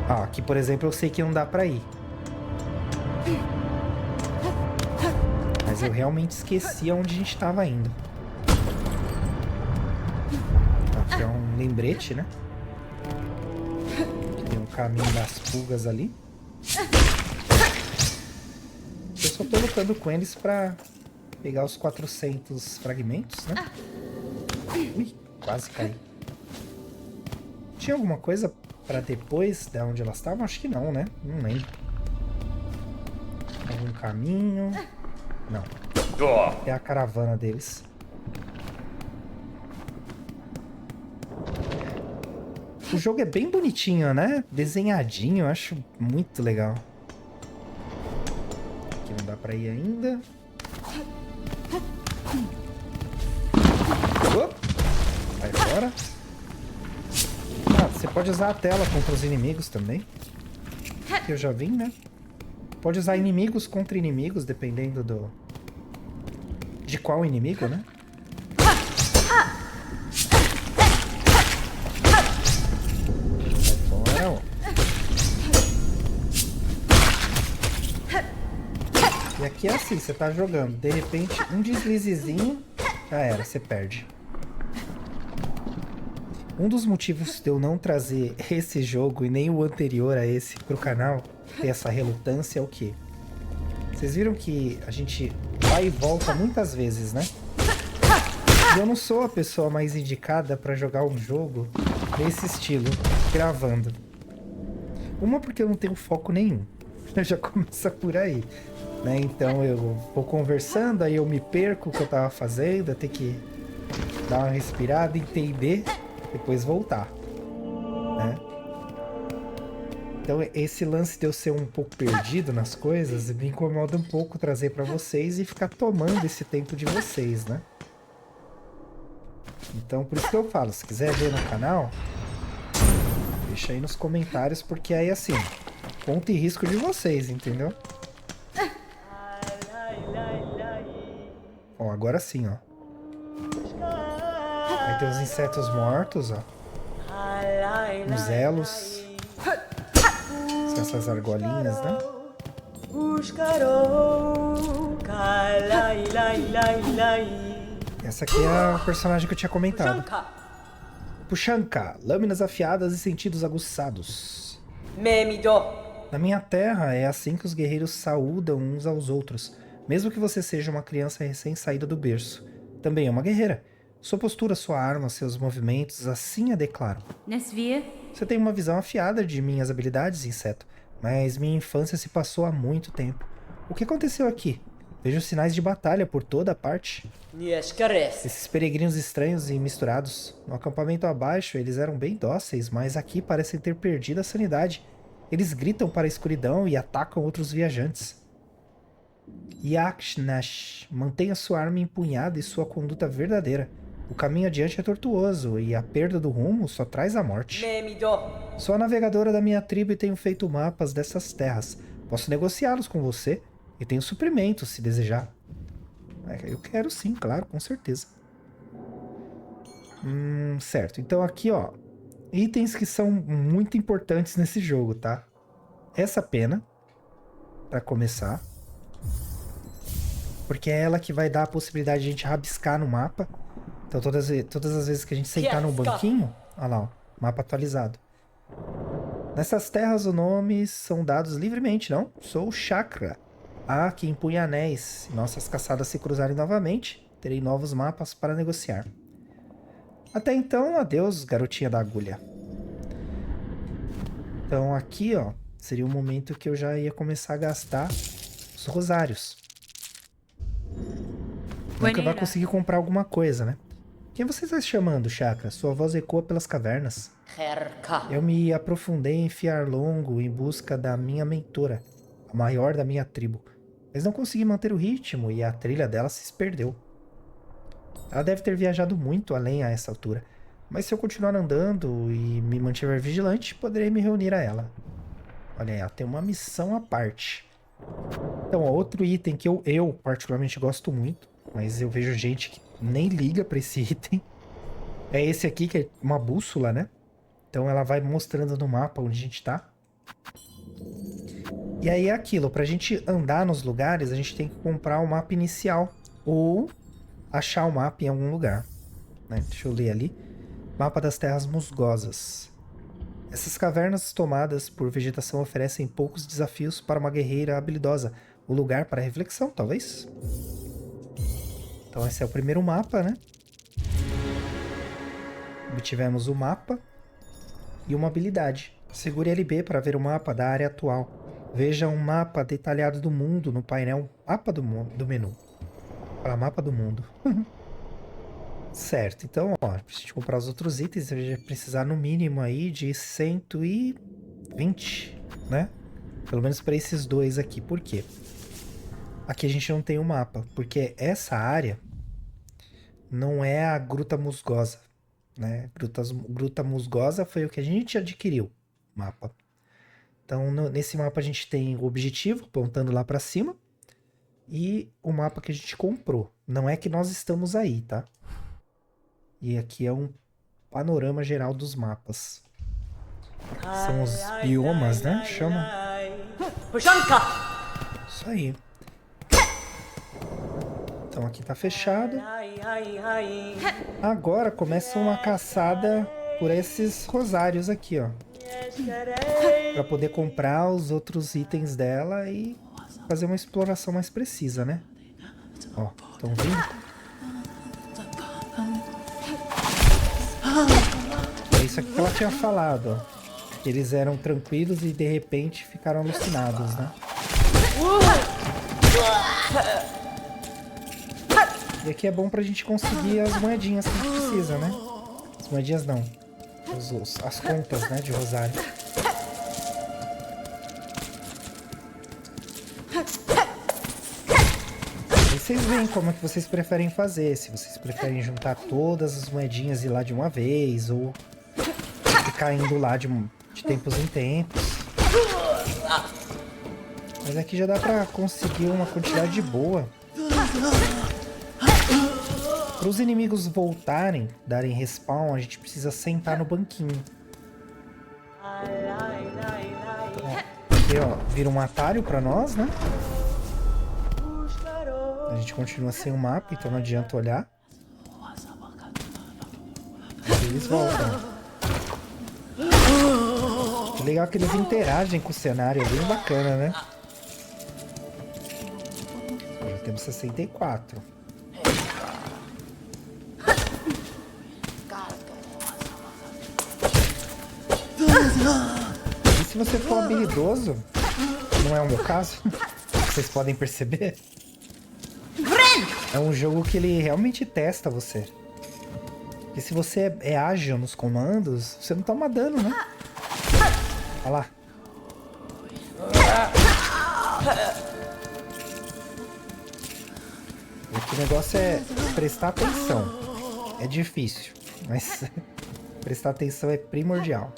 Ó, aqui por exemplo eu sei que não dá pra ir. Mas eu realmente esqueci aonde a gente tava indo. Aqui é um lembrete, né? Tem um caminho das pulgas ali. Eu só tô lutando com eles pra pegar os 400 fragmentos, né? Ui, quase caí. Tinha alguma coisa pra depois de onde elas estavam? Acho que não, né? Não lembro. Algum caminho... Não. É a caravana deles. O jogo é bem bonitinho, né? Desenhadinho, eu acho muito legal. Aqui não dá pra ir ainda. Vai fora. Ah, você pode usar a tela contra os inimigos também. Que eu já vim, né? Pode usar inimigos contra inimigos, dependendo de qual inimigo, né? Vai fora, ó. E aqui é assim, você tá jogando. De repente, um deslizezinho, já era, você perde. Um dos motivos de eu não trazer esse jogo e nem o anterior a esse pro canal, ter essa relutância, é o quê? Vocês viram que a gente vai e volta muitas vezes, né? E eu não sou a pessoa mais indicada pra jogar um jogo desse estilo, gravando. Uma, porque eu não tenho foco nenhum. Já começa por aí, né? Então eu vou conversando, aí eu me perco o que eu tava fazendo, eu tenho que dar uma respirada, entender, depois voltar, né? Então esse lance de eu ser um pouco perdido nas coisas me incomoda um pouco trazer pra vocês e ficar tomando esse tempo de vocês, né? Então por isso que eu falo, se quiser ver no canal, deixa aí nos comentários, porque aí assim, ponto e risco de vocês, entendeu? Ó, agora sim, ó. Aí tem os insetos mortos, ó. Os elos. São essas argolinhas, né? Essa aqui é a personagem que eu tinha comentado. Pushanka, lâminas afiadas e sentidos aguçados. Na minha terra, é assim que os guerreiros saúdam uns aos outros, mesmo que você seja uma criança recém-saída do berço. Também é uma guerreira. Sua postura, sua arma, seus movimentos, assim a declaram. Nesvia? Você tem uma visão afiada de minhas habilidades, inseto, mas minha infância se passou há muito tempo. O que aconteceu aqui? Vejo sinais de batalha por toda a parte. Esses peregrinos estranhos e misturados. No acampamento abaixo, eles eram bem dóceis, mas aqui parecem ter perdido a sanidade. Eles gritam para a escuridão e atacam outros viajantes. Yakshnash, mantenha sua arma empunhada e sua conduta verdadeira. O caminho adiante é tortuoso e a perda do rumo só traz a morte. Sou a navegadora da minha tribo e tenho feito mapas dessas terras. Posso negociá-los com você e tenho suprimentos se desejar. Eu quero sim, claro, com certeza. Certo, então aqui ó, itens que são muito importantes nesse jogo, tá? Essa pena, pra começar. Porque é ela que vai dar a possibilidade de a gente rabiscar no mapa. Então todas as vezes que a gente sentar num banquinho... Olha lá, ó, mapa atualizado. Nessas terras os nomes são dados livremente, não? Sou o Chakra. Ah, que empunha anéis. Se nossas caçadas se cruzarem novamente, terei novos mapas para negociar. Até então, adeus, garotinha da agulha. Então aqui, ó, seria o momento que eu já ia começar a gastar os rosários. Nunca vai conseguir comprar alguma coisa, né? Quem você está chamando, Chakra? Sua voz ecoa pelas cavernas. Eu me aprofundei em Fiar Longo em busca da minha mentora, a maior da minha tribo. Mas não consegui manter o ritmo e a trilha dela se perdeu. Ela deve ter viajado muito além a essa altura. Mas se eu continuar andando e me mantiver vigilante, poderei me reunir a ela. Olha aí, ela tem uma missão à parte. Então, ó, outro item que eu particularmente gosto muito, mas eu vejo gente que nem liga pra esse item, é esse aqui, que é uma bússola, né? Então ela vai mostrando no mapa onde a gente tá. E aí é aquilo, pra gente andar nos lugares, a gente tem que comprar o mapa inicial, ou achar o mapa em algum lugar, né? Deixa eu ler ali. Mapa das Terras Musgosas. Essas cavernas tomadas por vegetação oferecem poucos desafios para uma guerreira habilidosa. O lugar para reflexão, talvez? Então esse é o primeiro mapa, né? Obtivemos o mapa e uma habilidade. Segure LB para ver o mapa da área atual. Veja um mapa detalhado do mundo no painel Mapa do menu. Para mapa do mundo. Certo, então, ó, pra gente comprar os outros itens, a gente vai precisar no mínimo aí de 120, né? Pelo menos para esses dois aqui. Por quê? Aqui a gente não tem o mapa, porque essa área não é a Gruta Musgosa, né? Gruta Musgosa foi o que a gente adquiriu, mapa. Então, nesse mapa a gente tem o objetivo, apontando lá para cima, e o mapa que a gente comprou. Não é que nós estamos aí, tá? E aqui é um panorama geral dos mapas. São os biomas, né? Chama. Isso aí. Então aqui tá fechado. Agora começa uma caçada por esses rosários aqui, ó. Pra poder comprar os outros itens dela e fazer uma exploração mais precisa, né? Ó, estão vindo? É isso aqui que ela tinha falado, ó. Que eles eram tranquilos e de repente ficaram alucinados, né? E aqui é bom pra gente conseguir as moedinhas que a gente precisa, né? As moedinhas não. As contas, né, de rosário. E vocês veem como é que vocês preferem fazer. Se vocês preferem juntar todas as moedinhas e ir lá de uma vez, ou ficar indo lá de tempos em tempos. Mas aqui já dá pra conseguir uma quantidade boa. Para os inimigos voltarem, darem respawn, a gente precisa sentar no banquinho. Aqui, ó, vira um atalho pra nós, né? A gente continua sem o mapa, então não adianta olhar. Mas eles voltam. É legal que eles interagem com o cenário, é bem bacana, né? Já temos 64. E se você for habilidoso, não é o meu caso, vocês podem perceber, é um jogo que ele realmente testa você. E se você é ágil nos comandos, você não toma dano, né? Olha lá. O negócio é prestar atenção. É difícil, mas prestar atenção é primordial.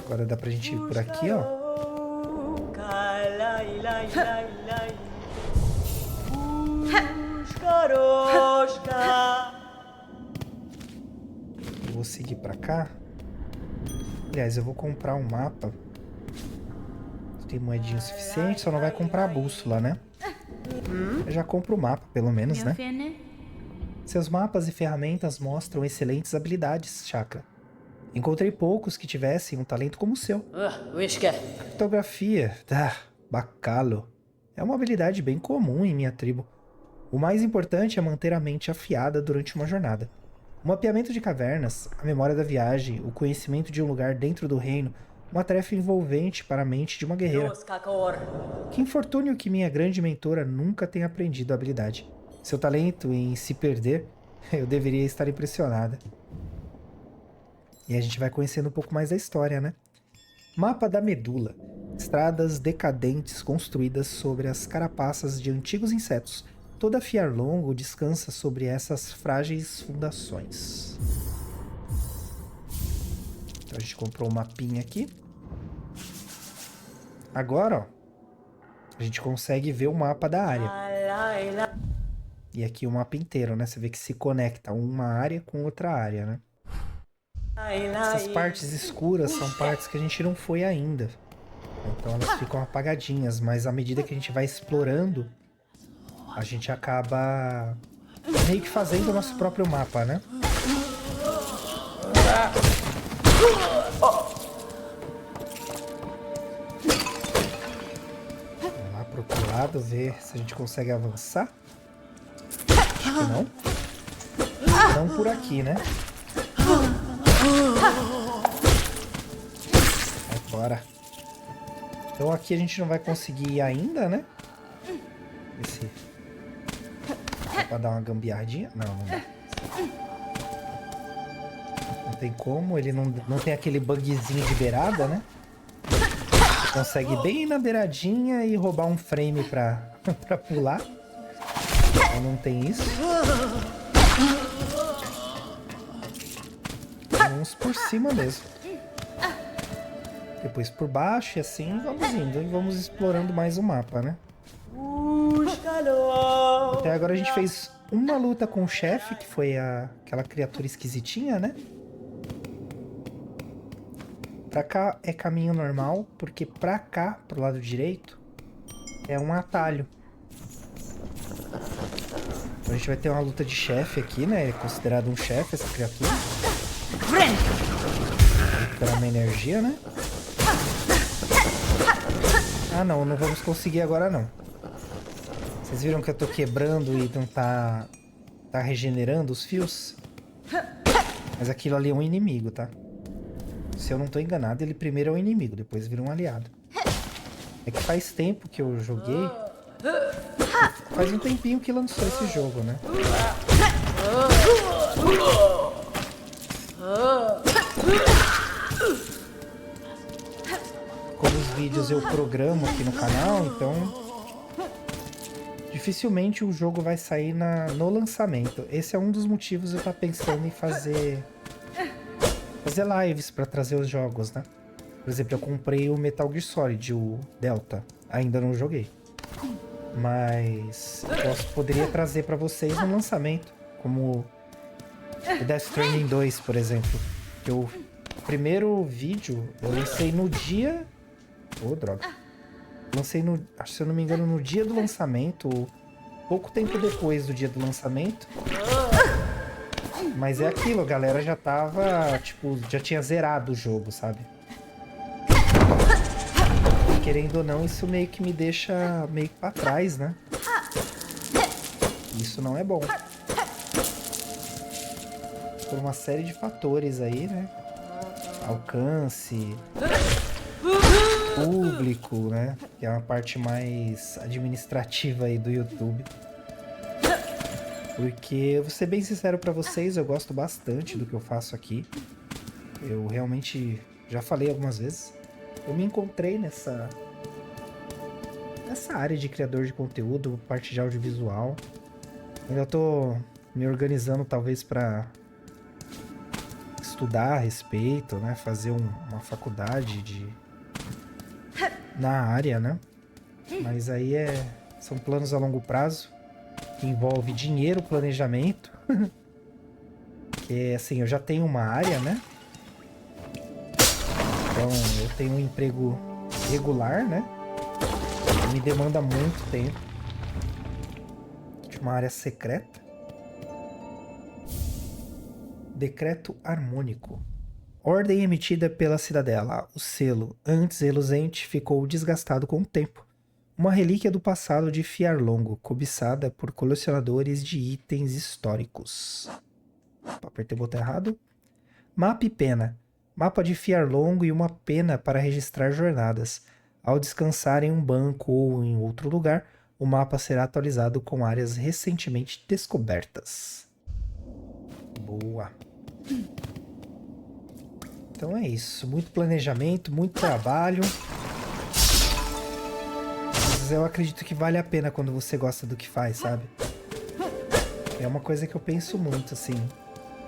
Agora dá pra gente ir por aqui, ó. Eu vou seguir pra cá. Aliás, eu vou comprar um mapa. Tem moedinha suficiente, só não vai comprar a bússola, né? Eu já compro o mapa, pelo menos, né? Seus mapas e ferramentas mostram excelentes habilidades, Chakra. Encontrei poucos que tivessem um talento como o seu. Fotografia, bacalo. É uma habilidade bem comum em minha tribo. O mais importante é manter a mente afiada durante uma jornada. O mapeamento de cavernas, a memória da viagem, o conhecimento de um lugar dentro do reino, uma tarefa envolvente para a mente de uma guerreira. Que infortúnio que minha grande mentora nunca tenha aprendido a habilidade. Seu talento em se perder, eu deveria estar impressionada. E a gente vai conhecendo um pouco mais da história, né? Mapa da Medula. Estradas decadentes construídas sobre as carapaças de antigos insetos. Toda fiar longo descansa sobre essas frágeis fundações. Então a gente comprou um mapinha aqui. Agora, ó, a gente consegue ver o mapa da área. E aqui o mapa inteiro, né? Você vê que se conecta uma área com outra área, né? Essas partes escuras são partes que a gente não foi ainda. Então elas ficam apagadinhas, mas à medida que a gente vai explorando, a gente acaba meio que fazendo o nosso próprio mapa, né? Vamos lá pro outro lado, ver se a gente consegue avançar. Acho que não. Não por aqui, né? Vai fora. Então aqui a gente não vai conseguir ir ainda, né? Esse... Dá pra dar uma gambiarradinha? Não, não dá. Não tem como, ele não tem aquele bugzinho de beirada, né? Você consegue ir bem na beiradinha e roubar um frame pra pular. Então não tem isso. Vamos por cima mesmo. Depois por baixo e assim vamos indo. E vamos explorando mais o mapa, né? Até agora a gente fez uma luta com o chefe, que foi aquela criatura esquisitinha, né? Pra cá é caminho normal, porque pra cá, pro lado direito, é um atalho. Então a gente vai ter uma luta de chefe aqui, né? É considerado um chefe essa criatura. Recuperar uma energia, né? Ah não, não vamos conseguir agora não. Vocês viram que eu tô quebrando e não tá regenerando os fios? Mas aquilo ali é um inimigo, tá? Se eu não tô enganado, ele primeiro é um inimigo, depois vira um aliado. É que faz tempo que eu joguei. Faz um tempinho que lançou esse jogo, né? Como os vídeos eu programo aqui no canal, então dificilmente o jogo vai sair no lançamento. Esse é um dos motivos eu estar pensando em fazer lives para trazer os jogos, né? Por exemplo, eu comprei o Metal Gear Solid, o Delta. Ainda não joguei. Mas eu poderia trazer para vocês no lançamento. Como o Death Stranding 2, por exemplo. O primeiro vídeo eu lancei no dia... Oh, droga. Lancei no... Acho, se eu não me engano, no dia do lançamento. Ou pouco tempo depois do dia do lançamento. Mas é aquilo, a galera já tava, tipo, já tinha zerado o jogo, sabe? E, querendo ou não, isso meio que me deixa meio que pra trás, né? Isso não é bom. Por uma série de fatores aí, né? Alcance, público, né? Que é uma parte mais administrativa aí do YouTube. Porque, vou ser bem sincero pra vocês, eu gosto bastante do que eu faço aqui. Eu realmente, já falei algumas vezes, eu me encontrei nessa área de criador de conteúdo, parte de audiovisual. Ainda tô me organizando talvez pra estudar a respeito, né? Fazer uma faculdade na área, né? Mas aí são planos a longo prazo. Que envolve dinheiro, planejamento. Que assim, eu já tenho uma área, né? Então eu tenho um emprego regular, né? Me demanda muito tempo. De uma área secreta. Decreto harmônico. Ordem emitida pela cidadela. O selo, antes reluzente, ficou desgastado com o tempo. Uma relíquia do passado de Fiarlongo, cobiçada por colecionadores de itens históricos. Apertei o botão errado. Mapa e pena. Mapa de Fiarlongo e uma pena para registrar jornadas. Ao descansar em um banco ou em outro lugar, o mapa será atualizado com áreas recentemente descobertas. Boa. Então é isso. Muito planejamento, muito trabalho. Mas eu acredito que vale a pena quando você gosta do que faz, sabe? É uma coisa que eu penso muito, assim.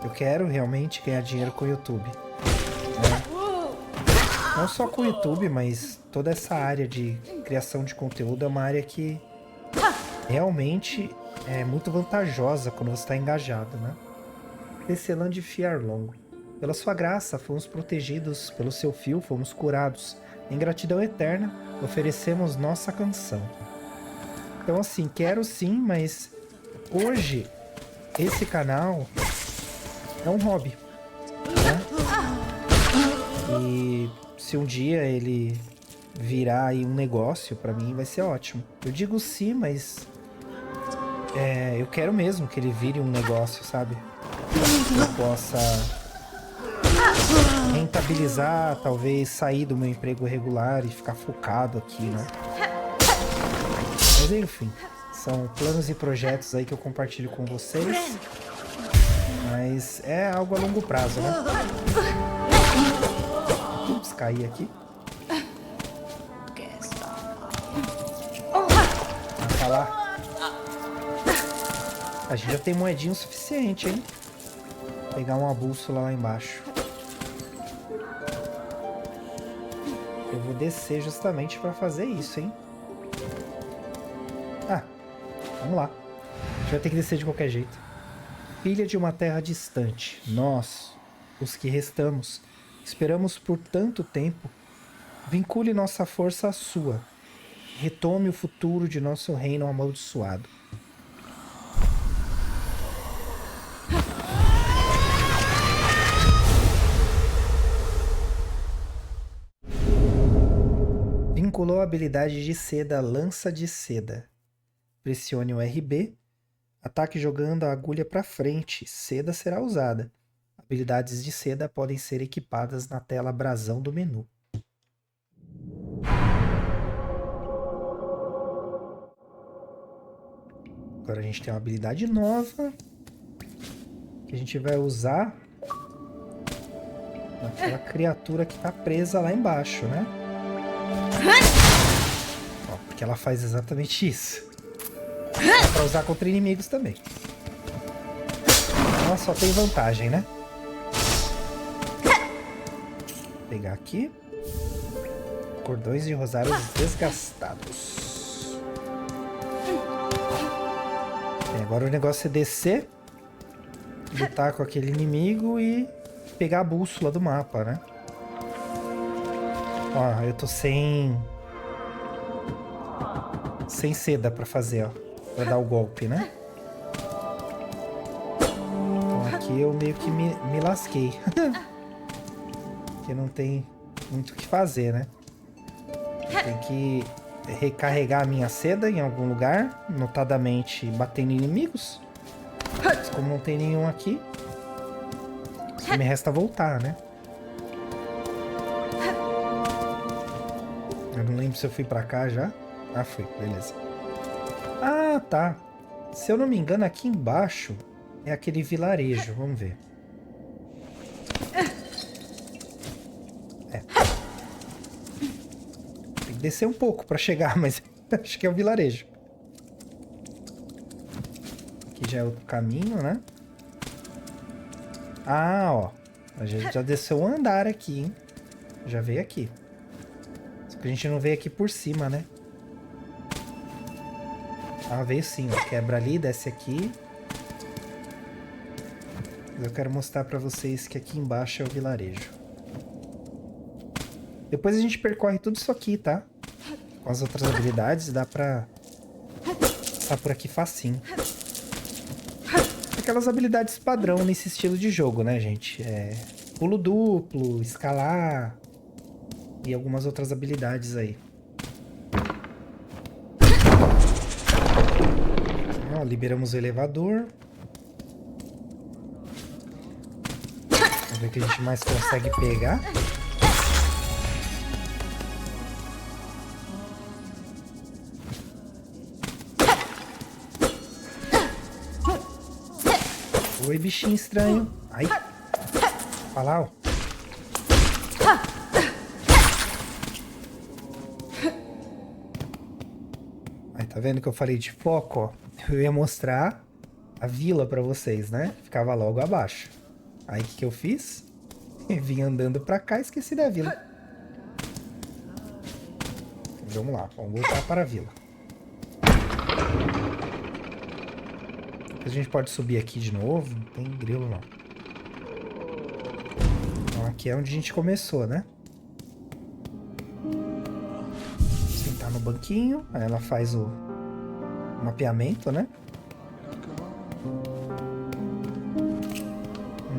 Eu quero realmente ganhar dinheiro com o YouTube. Não só com o YouTube, mas toda essa área de criação de conteúdo é uma área que realmente é muito vantajosa quando você está engajado, né? Tecelã de Fiarlongo. Pela sua graça, fomos protegidos, pelo seu fio, fomos curados. Em gratidão eterna, oferecemos nossa canção. Então assim, quero sim, mas hoje esse canal é um hobby, né? E se um dia ele virar aí um negócio, pra mim vai ser ótimo. Eu digo sim, mas eu quero mesmo que ele vire um negócio, sabe? Que eu possa rentabilizar, talvez sair do meu emprego regular e ficar focado aqui, né? Mas enfim, são planos e projetos aí que eu compartilho com vocês. Mas é algo a longo prazo, né? Ups, caí aqui. Vai falar. A gente já tem moedinha o suficiente, hein? Vou pegar uma bússola lá embaixo. Eu vou descer justamente para fazer isso, hein? Ah, vamos lá. A gente vai ter que descer de qualquer jeito. Filha de uma terra distante, nós, os que restamos, esperamos por tanto tempo. Vincule nossa força à sua. Retome o futuro de nosso reino amaldiçoado. Vinculou a habilidade de seda Lança de Seda. Pressione o RB. Ataque jogando a agulha para frente. Seda será usada. Habilidades de seda podem ser equipadas na tela brasão do menu. Agora a gente tem uma habilidade nova que a gente vai usar naquela criatura que está presa lá embaixo, né? Ó, porque ela faz exatamente isso. Dá pra usar contra inimigos também. Ela só tem vantagem, né? Vou pegar aqui. Cordões de rosários desgastados. Agora o negócio é descer, lutar com aquele inimigo e pegar a bússola do mapa, né? Ó, eu tô sem seda pra fazer, ó. Pra dar o golpe, né? Então aqui eu meio que me lasquei. Porque não tem muito o que fazer, né? Tem que recarregar a minha seda em algum lugar, notadamente batendo em inimigos. Mas como não tem nenhum aqui, só me resta voltar, né? Eu não lembro se eu fui pra cá já. Ah, fui, beleza. Ah, tá. Se eu não me engano, aqui embaixo é aquele vilarejo. Vamos ver. Tem que descer um pouco pra chegar, mas acho que é o vilarejo. Aqui já é outro caminho, né? Ah, ó. A gente já desceu um andar aqui, hein? Já veio aqui. Só que a gente não veio aqui por cima, né? Ah, veio sim, ó. Quebra ali, desce aqui. Mas eu quero mostrar pra vocês que aqui embaixo é o vilarejo. Depois a gente percorre tudo isso aqui, tá? Com as outras habilidades dá pra passar por aqui facinho. Aquelas habilidades padrão nesse estilo de jogo, né, gente? Pulo duplo, escalar e algumas outras habilidades aí. liberamos o elevador. Vamos ver o que a gente mais consegue pegar. Oi, bichinho estranho. Ai. Olha lá, ó. Aí, tá vendo que eu falei de foco, ó? Eu ia mostrar a vila pra vocês, né? Ficava logo abaixo. Aí, o que que eu fiz? Vim andando pra cá e esqueci da vila. Vamos lá, vamos voltar para a vila. A gente pode subir aqui de novo. Não tem grilo, não. Então, aqui é onde a gente começou, né? Sentar no banquinho. Aí ela faz o mapeamento, né?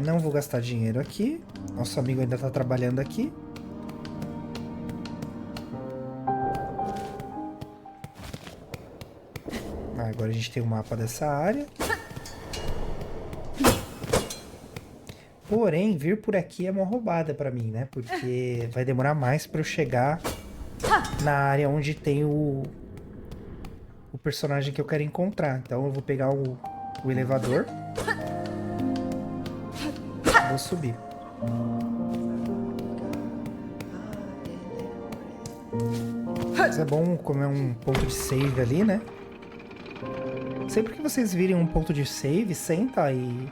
Não vou gastar dinheiro aqui. Nosso amigo ainda tá trabalhando aqui. Agora a gente tem o mapa dessa área. Porém, vir por aqui é uma roubada pra mim, né? Porque vai demorar mais pra eu chegar na área onde tem o personagem que eu quero encontrar. Então eu vou pegar o elevador. Vou subir. Mas é bom comer um ponto de save ali, né? Sempre que vocês virem um ponto de save, senta e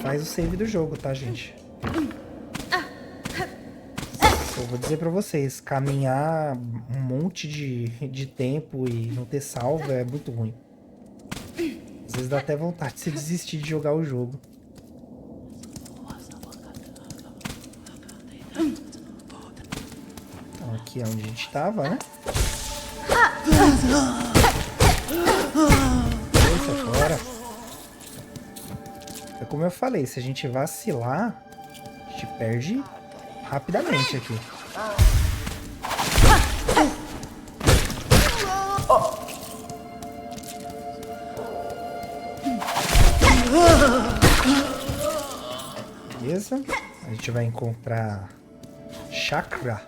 faz o save do jogo, tá, gente? Eu vou dizer pra vocês, caminhar um monte de tempo e não ter salvo é muito ruim. Às vezes dá até vontade de se desistir de jogar o jogo. Então, aqui é onde a gente tava, né? Sai fora. É como eu falei, se a gente vacilar, a gente perde rapidamente aqui. Beleza? A gente vai encontrar chakra.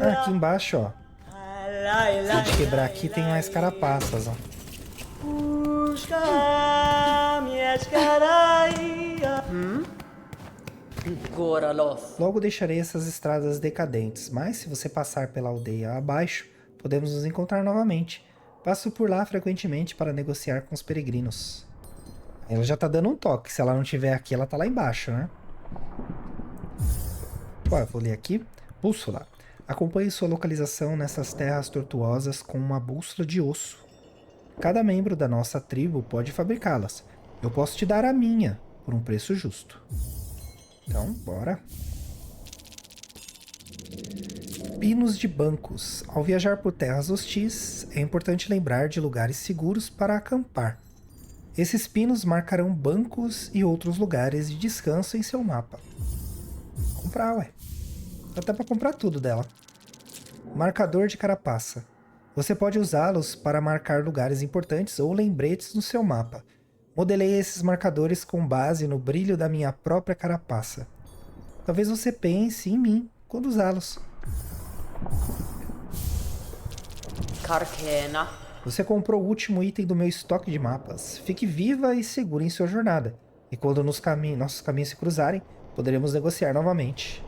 Aqui embaixo, ó. Se a gente quebrar aqui, tem mais carapaças, ó. Logo deixarei essas estradas decadentes, mas se você passar pela aldeia abaixo, podemos nos encontrar novamente. Passo por lá frequentemente para negociar com os peregrinos. Ela já tá dando um toque, se ela não estiver aqui, ela tá lá embaixo, né? Ó, eu vou ler aqui. Bússola. Acompanhe sua localização nessas terras tortuosas com uma bússola de osso. Cada membro da nossa tribo pode fabricá-las. Eu posso te dar a minha, por um preço justo. Então, bora. Pinos de bancos. Ao viajar por terras hostis, é importante lembrar de lugares seguros para acampar. Esses pinos marcarão bancos e outros lugares de descanso em seu mapa. Vou comprar, ué. Dá até pra comprar tudo dela. Marcador de carapaça. Você pode usá-los para marcar lugares importantes ou lembretes no seu mapa. Modelei esses marcadores com base no brilho da minha própria carapaça. Talvez você pense em mim quando usá-los. Carquena. Você comprou o último item do meu estoque de mapas. Fique viva e segura em sua jornada. E quando nossos caminhos se cruzarem, poderemos negociar novamente.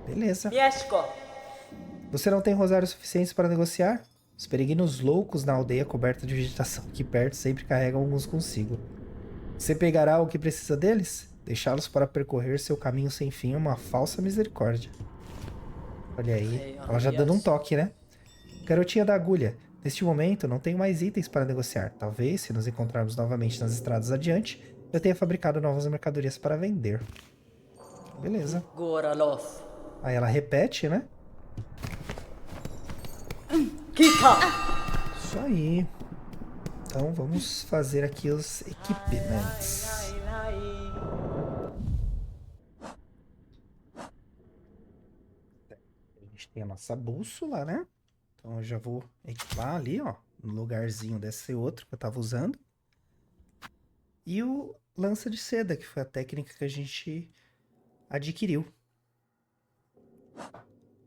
Beleza. Yeshko. Você não tem rosários suficientes para negociar? Os peregrinos loucos na aldeia coberta de vegetação aqui perto sempre carregam alguns consigo. Você pegará o que precisa deles? Deixá-los para percorrer seu caminho sem fim é uma falsa misericórdia. Olha aí, ela já dando um toque, né? Garotinha da agulha. Neste momento, não tenho mais itens para negociar. Talvez, se nos encontrarmos novamente nas estradas adiante, eu tenha fabricado novas mercadorias para vender. Beleza. Goralov. Aí ela repete, né? Kika. Isso aí. Então vamos fazer aqui os equipamentos. Tem a nossa bússola, né? Então eu já vou equipar ali, ó, no lugarzinho desse outro que eu tava usando. E o lança de seda, que foi a técnica que a gente adquiriu.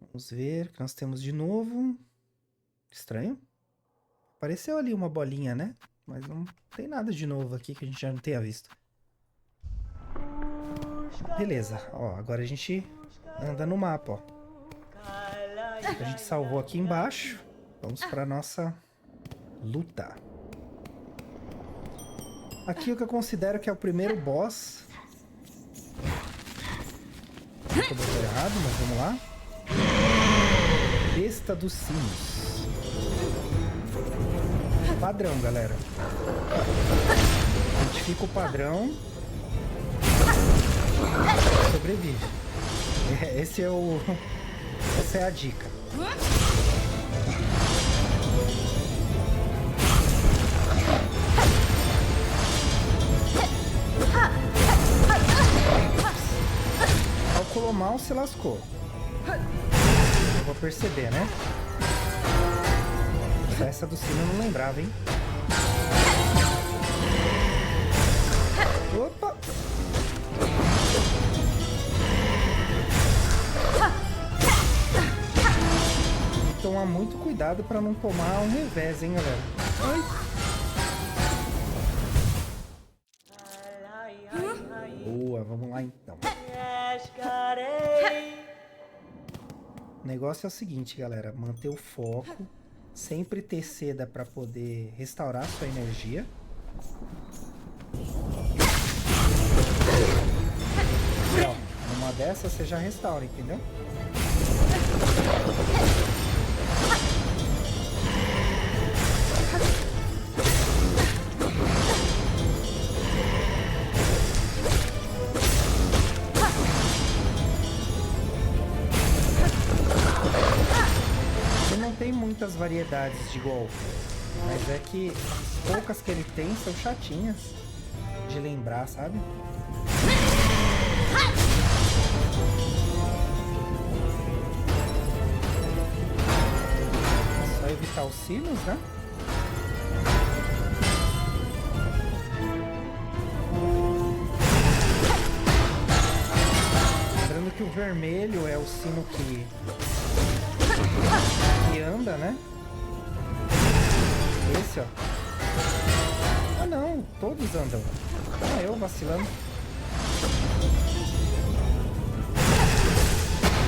Vamos ver o que nós temos de novo. Estranho. Apareceu ali uma bolinha, né? Mas não tem nada de novo aqui que a gente já não tenha visto. Beleza, ó, agora a gente anda no mapa, ó. A gente salvou aqui embaixo. Vamos para nossa luta. Aqui o que eu considero que é o primeiro boss. Eu botei errado, mas vamos lá. Besta dos Sinos. Padrão, galera. Identifica o padrão. Sobrevive. Essa é a dica. Calculou mal, se lascou. Eu vou perceber, né? Essa do sino eu não lembrava, hein? Opa! Tem que tomar muito cuidado para não tomar um revés, hein, galera? Ai. Boa, vamos lá então. O negócio é o seguinte, galera. Manter o foco. Sempre ter seda para poder restaurar sua energia. E, ó, numa dessas você já restaura, entendeu? Tem muitas variedades de golfe, mas é que as poucas que ele tem são chatinhas de lembrar, sabe? É só evitar os sinos, né? Lembrando que o vermelho é o sino que anda, né? Esse, ó. Ah, não. Todos andam. Ah, eu vacilando.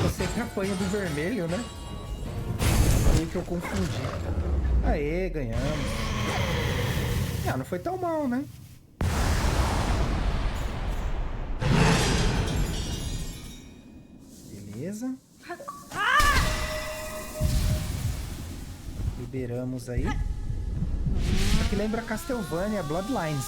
Eu sempre apanho do vermelho, né? Meio que eu confundi. Aê, ganhamos. Ah, não foi tão mal, né? Beleza. Liberamos aí. Aqui lembra Castlevania Bloodlines.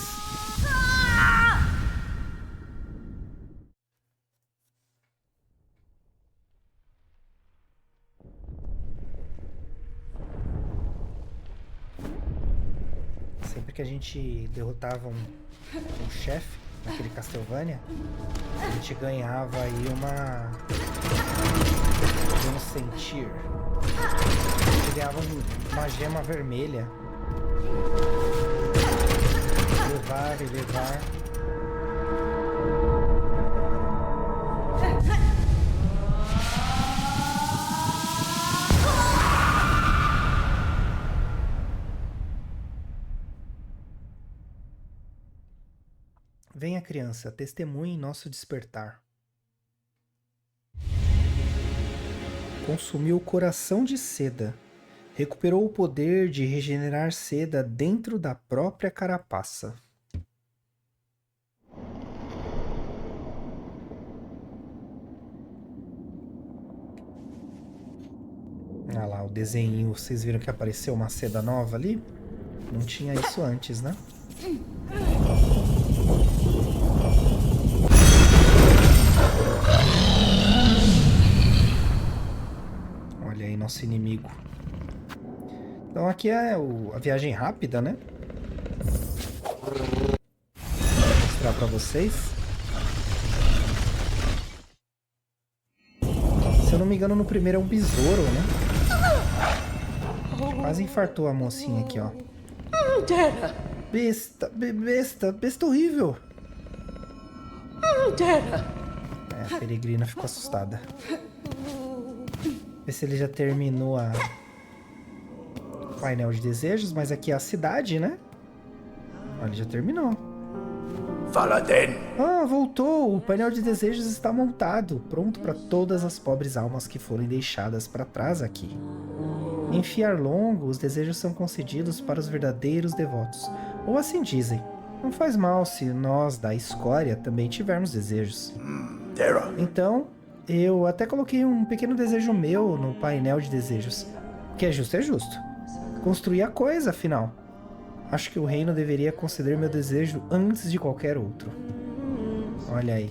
Sempre que a gente derrotava um chefe naquele Castlevania, a gente ganhava aí vamos sentir. Ganhava uma gema vermelha. Levar e levar. Venha, criança, testemunhe nosso despertar. Consumiu o coração de seda. Recuperou o poder de regenerar seda dentro da própria carapaça. Olha lá o desenho. Vocês viram que apareceu uma seda nova ali? Não tinha isso antes, né? Olha aí nosso inimigo. Então aqui é a viagem rápida, né? Vou mostrar pra vocês. Se eu não me engano, no primeiro é um besouro, né? Quase infartou a mocinha aqui, ó. Besta horrível. É, a peregrina ficou assustada. Vê se ele já terminou o painel de desejos, mas aqui é a cidade, né? Olha, ele já terminou. Valaden. Ah, voltou! O painel de desejos está montado, pronto para todas as pobres almas que forem deixadas para trás aqui. Em Fiarlongo, os desejos são concedidos para os verdadeiros devotos, ou assim dizem. Não faz mal se nós, da escória, também tivermos desejos. Terra. Então, eu até coloquei um pequeno desejo meu no painel de desejos. O que é justo. Construir a coisa, afinal. Acho que o reino deveria conceder meu desejo antes de qualquer outro. Olha aí.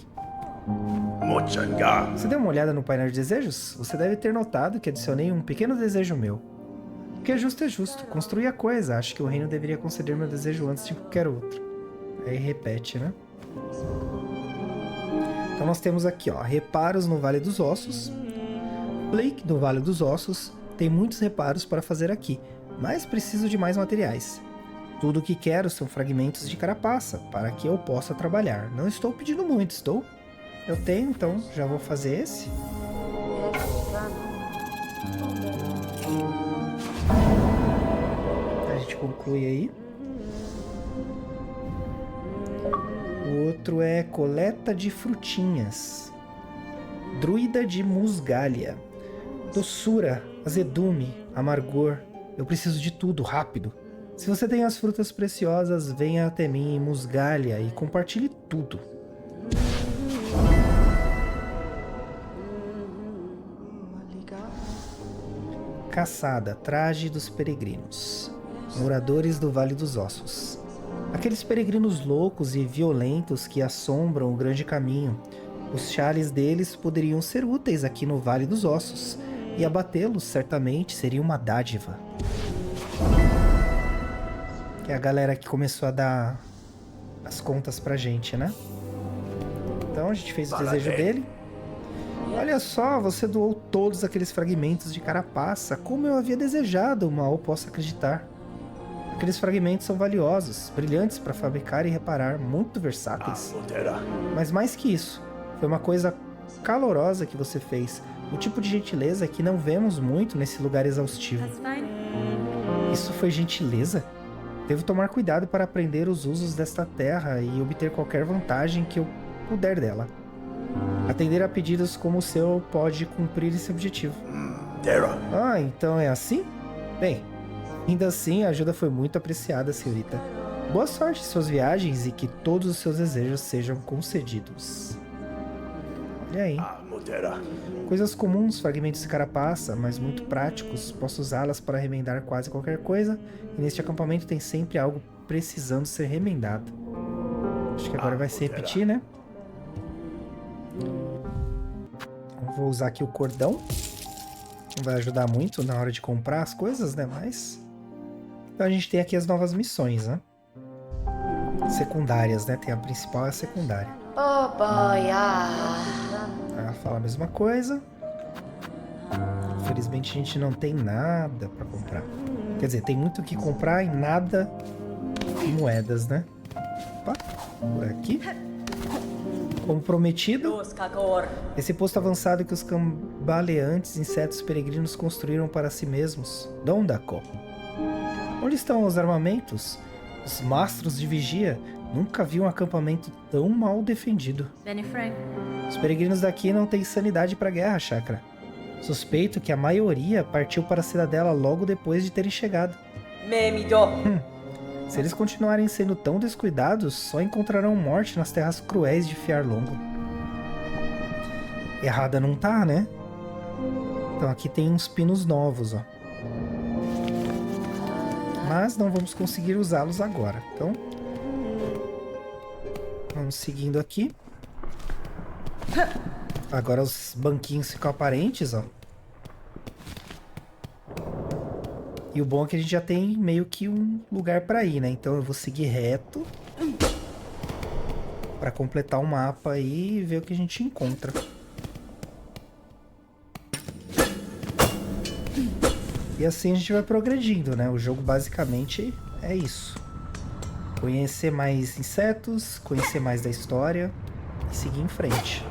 Mochanga. Você deu uma olhada no painel de desejos? Você deve ter notado que adicionei um pequeno desejo meu. O que é justo. Construir a coisa. Acho que o reino deveria conceder meu desejo antes de qualquer outro. Aí repete, né? Então nós temos aqui, ó, reparos no Vale dos Ossos. Blake, do Vale dos Ossos, tem muitos reparos para fazer aqui, mas preciso de mais materiais. Tudo o que quero são fragmentos de carapaça, para que eu possa trabalhar. Não estou pedindo muito, estou? Eu tenho, então já vou fazer esse. A gente conclui aí. O outro é coleta de frutinhas. Druida de musgalha. Doçura, azedume, amargor. Eu preciso de tudo, rápido. Se você tem as frutas preciosas, venha até mim em musgalha e compartilhe tudo. Caçada, traje dos peregrinos. Moradores do Vale dos Ossos. Aqueles peregrinos loucos e violentos que assombram o grande caminho. Os chales deles poderiam ser úteis aqui no Vale dos Ossos, e abatê-los certamente seria uma dádiva. Que é a galera que começou a dar as contas pra gente, né? Então a gente fez o desejo dele. Olha só, você doou todos aqueles fragmentos de carapaça, como eu havia desejado, mal posso acreditar. Aqueles fragmentos são valiosos, brilhantes para fabricar e reparar, muito versáteis. Mas mais que isso, foi uma coisa calorosa que você fez. O tipo de gentileza que não vemos muito nesse lugar exaustivo. That's fine. Isso foi gentileza? Devo tomar cuidado para aprender os usos desta terra e obter qualquer vantagem que eu puder dela. Atender a pedidos como o seu pode cumprir esse objetivo. Terra. Ah, então é assim? Bem, ainda assim a ajuda foi muito apreciada, senhorita. Boa sorte em suas viagens e que todos os seus desejos sejam concedidos. Olha aí. Coisas comuns, fragmentos de carapaça, mas muito práticos. Posso usá-las para remendar quase qualquer coisa. E neste acampamento tem sempre algo precisando ser remendado. Acho que agora vai se repetir, né? Vou usar aqui o cordão. Não vai ajudar muito na hora de comprar as coisas, né? Mas... Então a gente tem aqui as novas missões, né? Secundárias, né? Tem a principal e a secundária. Oh boy, Ela fala a mesma coisa. Infelizmente a gente não tem nada pra comprar. Quer dizer, tem muito o que comprar e nada em moedas, né? Opa, por aqui. Como prometido, esse posto avançado que os cambaleantes insetos peregrinos construíram para si mesmos. Dondako. Onde estão os armamentos? Os mastros de vigia? Nunca vi um acampamento tão mal defendido. Benny Frank. Os peregrinos daqui não têm sanidade para guerra, Chakra. Suspeito que a maioria partiu para a cidadela logo depois de terem chegado. Se eles continuarem sendo tão descuidados, só encontrarão morte nas terras cruéis de Fiarlongo. Errada não tá, né? Então aqui tem uns pinos novos, ó. Mas não vamos conseguir usá-los agora. Então, vamos seguindo aqui. Agora os banquinhos ficam aparentes, ó. E o bom é que a gente já tem meio que um lugar pra ir, né? Então eu vou seguir reto pra completar o mapa aí e ver o que a gente encontra. E assim a gente vai progredindo, né? O jogo basicamente é isso. Conhecer mais insetos, conhecer mais da história e seguir em frente.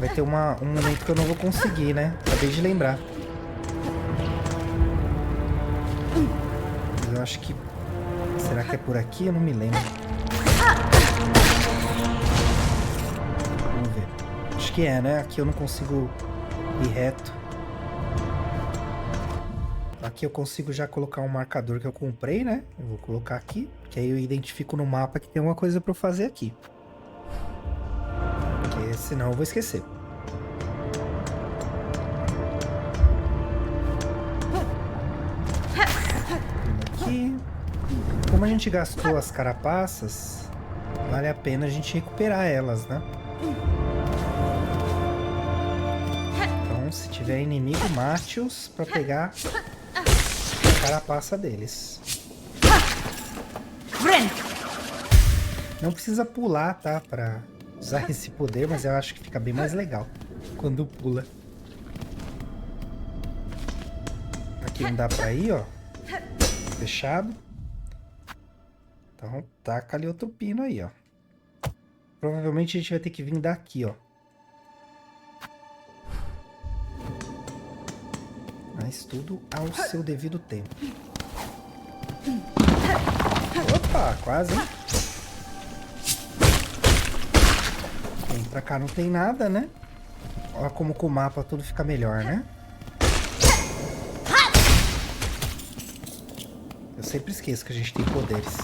Vai ter um momento que eu não vou conseguir, né? Acabei de lembrar. Mas eu acho que... Será que é por aqui? Eu não me lembro. Vamos ver. Acho que é, né? Aqui eu não consigo ir reto. Aqui eu consigo já colocar um marcador que eu comprei, né? Eu vou colocar aqui, que aí eu identifico no mapa que tem uma coisa pra eu fazer aqui. Porque senão eu vou esquecer. Aqui. Como a gente gastou as carapaças, vale a pena a gente recuperar elas, né? Então, se tiver inimigo, mate-os pra pegar a carapaça deles. Não precisa pular, tá? Pra usar esse poder, mas eu acho que fica bem mais legal quando pula. Aqui não dá pra ir, ó. Fechado. Então, taca ali outro pino aí, ó. Provavelmente a gente vai ter que vir daqui, ó. Mas tudo ao seu devido tempo. Opa, quase, hein? Vem pra cá, não tem nada, né? Olha como com o mapa tudo fica melhor, né? Eu sempre esqueço que a gente tem poderes.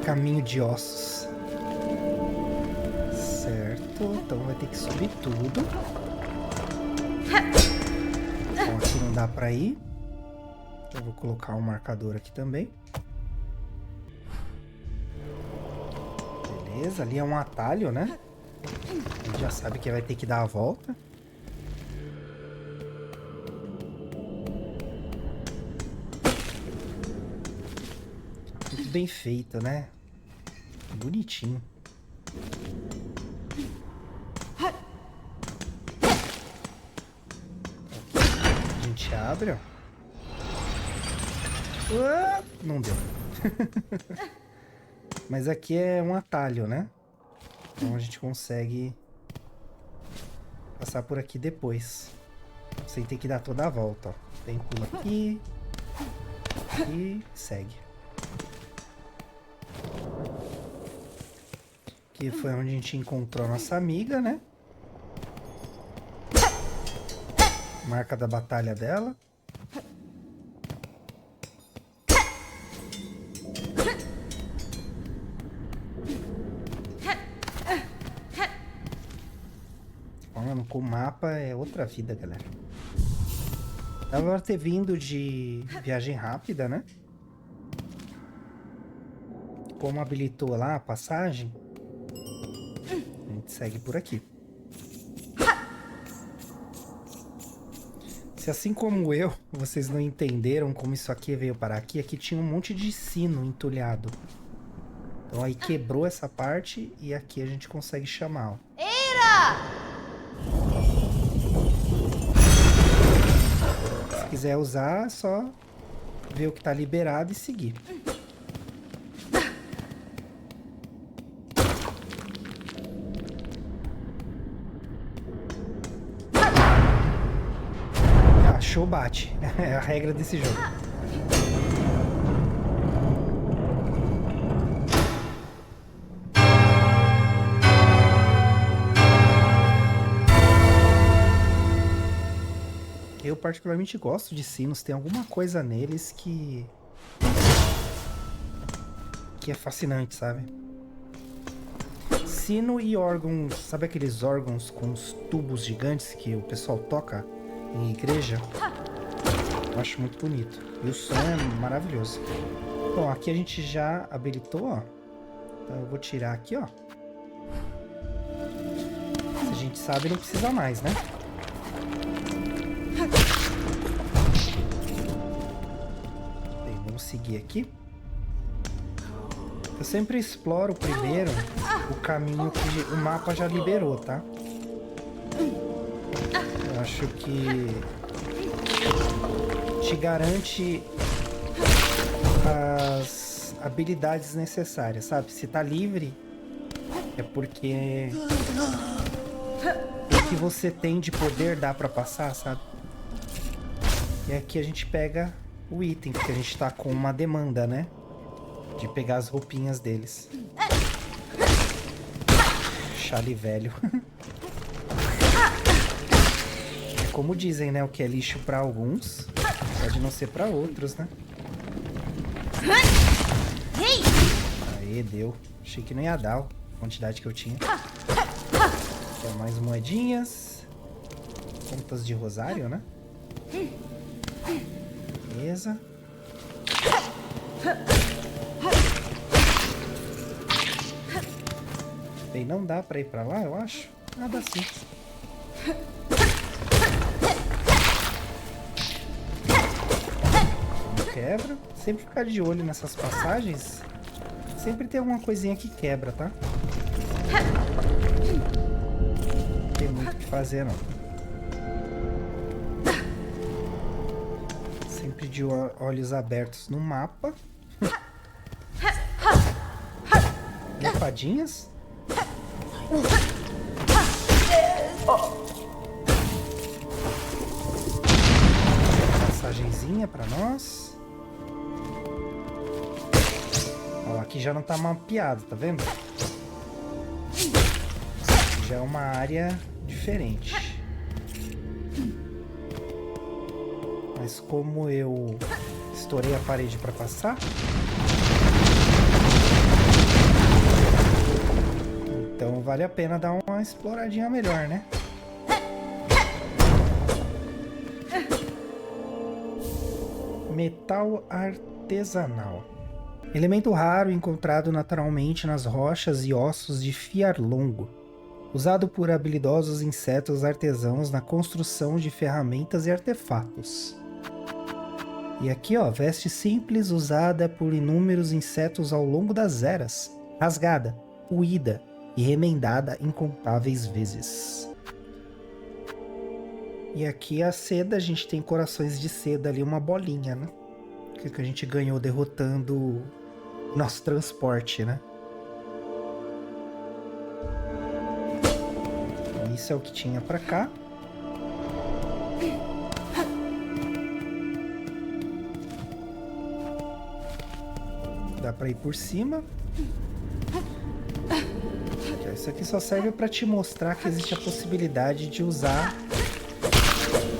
Caminho de ossos. Certo. Então vai ter que subir tudo. Bom, aqui não dá pra ir. Eu vou colocar um marcador aqui também. Beleza, ali é um atalho, né? A gente já sabe que vai ter que dar a volta. Muito bem feito, né? Bonitinho. A gente abre, ó. Não deu. Mas aqui é um atalho, né? Então a gente consegue passar por aqui depois. Sem ter que dar toda a volta, ó. Vem, pula aqui. E segue. Aqui foi onde a gente encontrou a nossa amiga, né? Marca da batalha dela. Falando com o mapa é outra vida, galera. Dava ter vindo de viagem rápida, né? Como habilitou lá a passagem, a gente segue por aqui. Se assim como eu, vocês não entenderam como isso aqui veio parar aqui, aqui tinha um monte de sino entulhado. Então aí quebrou essa parte e aqui a gente consegue chamar, ó. Se quiser usar, é só ver o que tá liberado e seguir. Achou, bate. É a regra desse jogo. Eu particularmente gosto de sinos, tem alguma coisa neles que é fascinante, sabe? Sino e órgãos, sabe aqueles órgãos com os tubos gigantes que o pessoal toca em igreja? Eu acho muito bonito. E o som é maravilhoso. Bom, aqui a gente já habilitou, ó. Então eu vou tirar aqui, ó. Se a gente sabe, não precisa mais, né? Bem, vamos seguir aqui. Eu sempre exploro primeiro o caminho que o mapa já liberou, tá? Eu acho que te garante as habilidades necessárias, sabe? Se tá livre, é porque o que você tem de poder dá pra passar, sabe? E aqui a gente pega o item, porque a gente tá com uma demanda, né? De pegar as roupinhas deles. Chale velho. É como dizem, né? O que é lixo pra alguns pode não ser pra outros, né? Aê, deu. Achei que não ia dar a quantidade que eu tinha. Aqui, ó, mais moedinhas. Contas de rosário, né? Beleza. Bem, não dá pra ir pra lá, eu acho. Nada assim. Não quebra. Sempre ficar de olho nessas passagens. Sempre tem alguma coisinha que quebra, tá? Não tem muito o que fazer, não. Sempre de olhos abertos no mapa. Fadinhas. Passagenzinha pra nós. Ó, aqui já não tá mapeado, tá vendo? Já é uma área diferente. Mas como eu estourei a parede pra passar, então vale a pena dar uma exploradinha melhor, né? Metal artesanal. Elemento raro encontrado naturalmente nas rochas e ossos de fiarlongo. Usado por habilidosos insetos artesãos na construção de ferramentas e artefatos. E aqui, ó, veste simples usada por inúmeros insetos ao longo das eras. Rasgada, puída e remendada incontáveis vezes. E aqui a seda, a gente tem corações de seda ali, uma bolinha, né? Que a gente ganhou derrotando nosso transporte, né? Então isso é o que tinha pra cá. Dá pra ir por cima. Isso aqui só serve pra te mostrar que existe a possibilidade de usar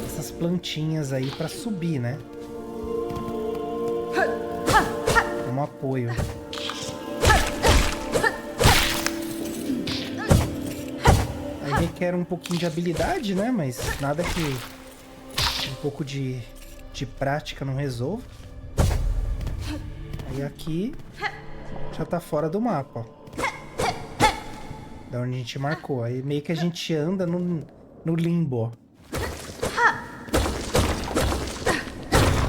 essas plantinhas aí pra subir, né? Como apoio. Aí requer um pouquinho de habilidade, né? Mas nada que um pouco de prática não resolva. Aí aqui já tá fora do mapa, ó. Da onde a gente marcou. Aí meio que a gente anda no limbo, ó.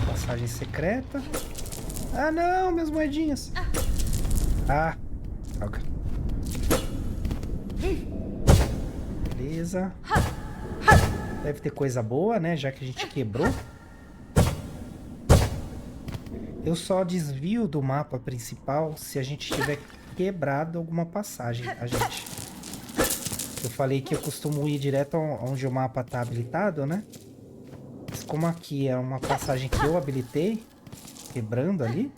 Passagem secreta. Ah, não, minhas moedinhas. Ah, droga. Beleza. Deve ter coisa boa, né? Já que a gente quebrou. Eu só desvio do mapa principal se a gente tiver quebrado alguma passagem, tá, gente? Eu falei que eu costumo ir direto onde o mapa tá habilitado, né? Mas como aqui é uma passagem que eu habilitei, quebrando ali,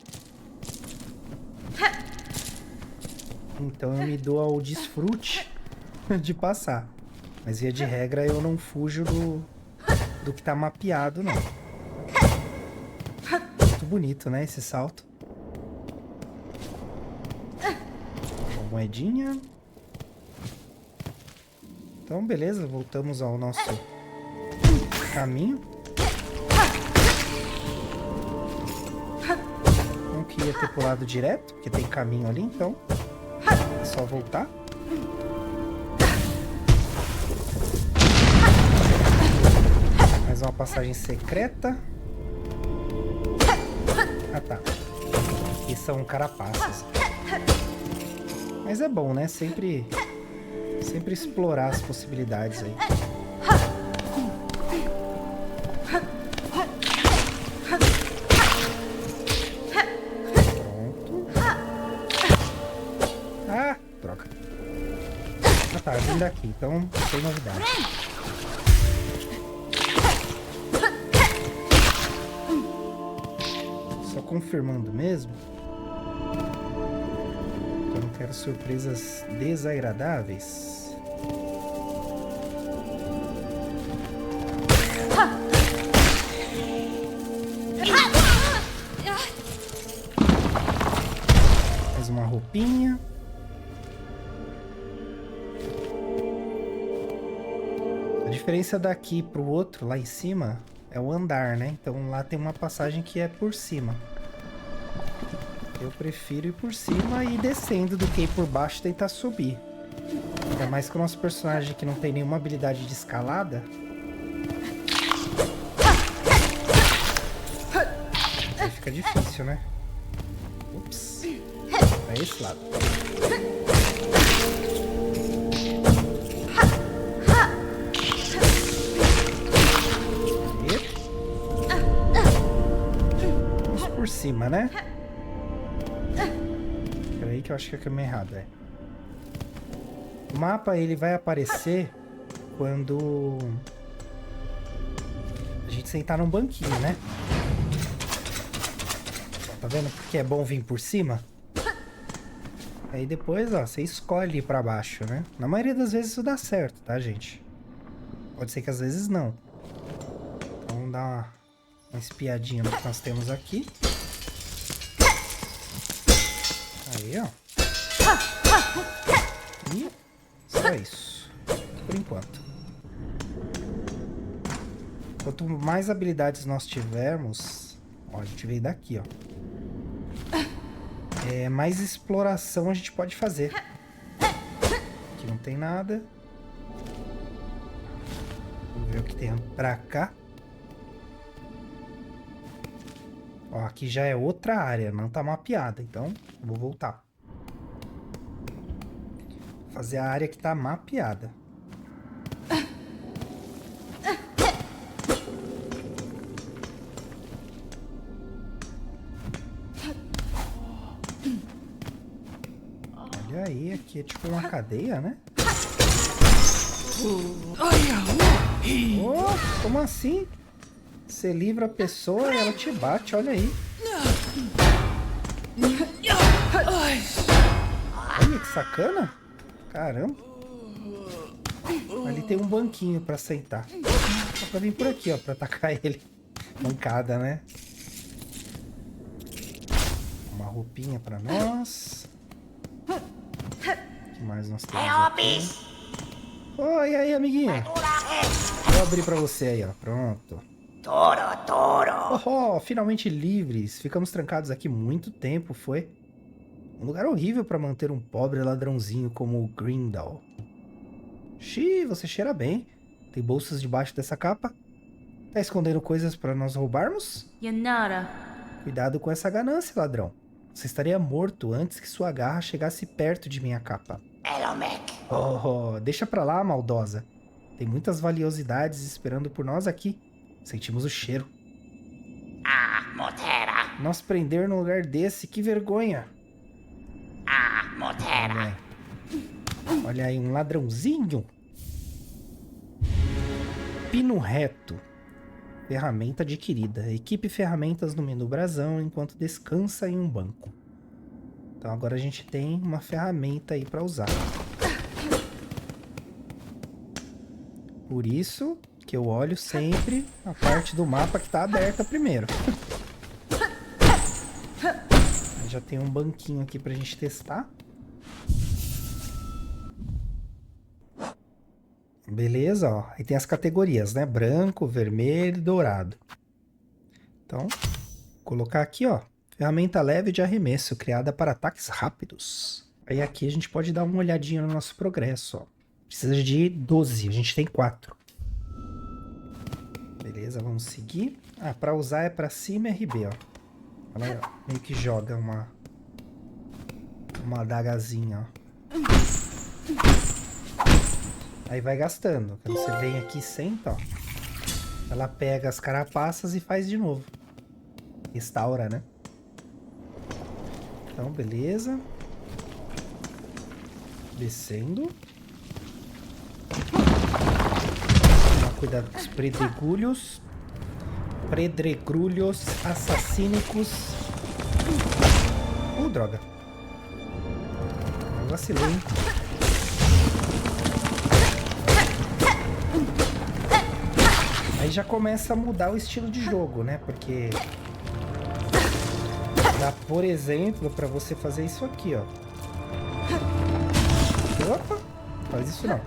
então eu me dou ao desfrute de passar. Mas via de regra eu não fujo do que tá mapeado, não. Muito bonito, né, esse salto. Uma moedinha. Então, beleza, voltamos ao nosso caminho. Não queria ter pulado direto, porque tem caminho ali, então é só voltar. Mais uma passagem secreta. Ah, tá. E são carapaças. Mas é bom, né? Sempre explorar as possibilidades aí. Pronto. Ah, droga. Ah tá, vim daqui, então tem novidade. Só confirmando mesmo. Eu não quero surpresas desagradáveis. Mais uma roupinha. A diferença daqui pro outro, lá em cima, é o andar, né? Então lá tem uma passagem que é por cima. Eu prefiro ir por cima e ir descendo do que ir por baixo e tentar subir. Ainda mais que o nosso personagem que não tem nenhuma habilidade de escalada. Aí fica difícil, né? Ups. Pra esse lado. Vamos por cima, né? Peraí que eu acho que é o caminho errado, é. O mapa, ele vai aparecer quando a gente sentar num banquinho, né? Tá vendo porque é bom vir por cima? Aí depois, ó, você escolhe ir pra baixo, né? Na maioria das vezes isso dá certo, tá, gente? Pode ser que às vezes não. Então vamos dar uma espiadinha no que nós temos aqui. Aí, ó. E só isso. Por enquanto. Quanto mais habilidades nós tivermos... Ó, a gente veio daqui, ó. Mais exploração a gente pode fazer. Aqui não tem nada. Vamos ver o que tem pra cá. Ó, aqui já é outra área, não tá mapeada, então vou voltar. Fazer a área que tá mapeada. Olha aí, aqui é tipo uma cadeia, né? Oh, como assim? Você livra a pessoa e ela te bate, olha aí. Olha que sacana. Caramba. Ali tem um banquinho pra sentar. Só pra vir por aqui, ó, pra atacar ele. Mancada, né? Uma roupinha pra nós. O que mais nós temos aqui? Oi, e aí, amiguinha? Vou abrir pra você aí, ó. Pronto. Oh, finalmente livres. Ficamos trancados aqui muito tempo, foi? Um lugar horrível para manter um pobre ladrãozinho como o Grindal. Xiii, você cheira bem. Tem bolsas debaixo dessa capa? Tá escondendo coisas para nós roubarmos? Yanara. Cuidado com essa ganância, ladrão. Você estaria morto antes que sua garra chegasse perto de minha capa. Oh, deixa pra lá, maldosa. Tem muitas valiosidades esperando por nós aqui. Sentimos o cheiro. Nós prender num lugar desse, que vergonha. Olha aí, um ladrãozinho. Pino reto. Ferramenta adquirida. Equipe ferramentas no menu brasão enquanto descansa em um banco. Então agora a gente tem uma ferramenta aí para usar. Por isso que eu olho sempre a parte do mapa que está aberta primeiro. Já tem um banquinho aqui pra gente testar. Beleza, ó. Aí tem as categorias, né? Branco, vermelho e dourado. Então, vou colocar aqui, ó. Ferramenta leve de arremesso, criada para ataques rápidos. Aí aqui a gente pode dar uma olhadinha no nosso progresso, ó. Precisa de 12, a gente tem 4. Beleza, vamos seguir. Ah, pra usar é pra cima e RB, ó. Ela meio que joga Uma adagazinha, ó. Aí vai gastando. Quando você vem aqui e senta, ó. Ela pega as carapaças e faz de novo. Restaura, né? Então, beleza. Descendo. Tomar cuidado com os predegulhos. Predregrulhos assassínicos. Droga. Eu vacilei, hein? Aí já começa a mudar o estilo de jogo, né? Porque dá, por exemplo, pra você fazer isso aqui, ó. Opa! Faz isso não.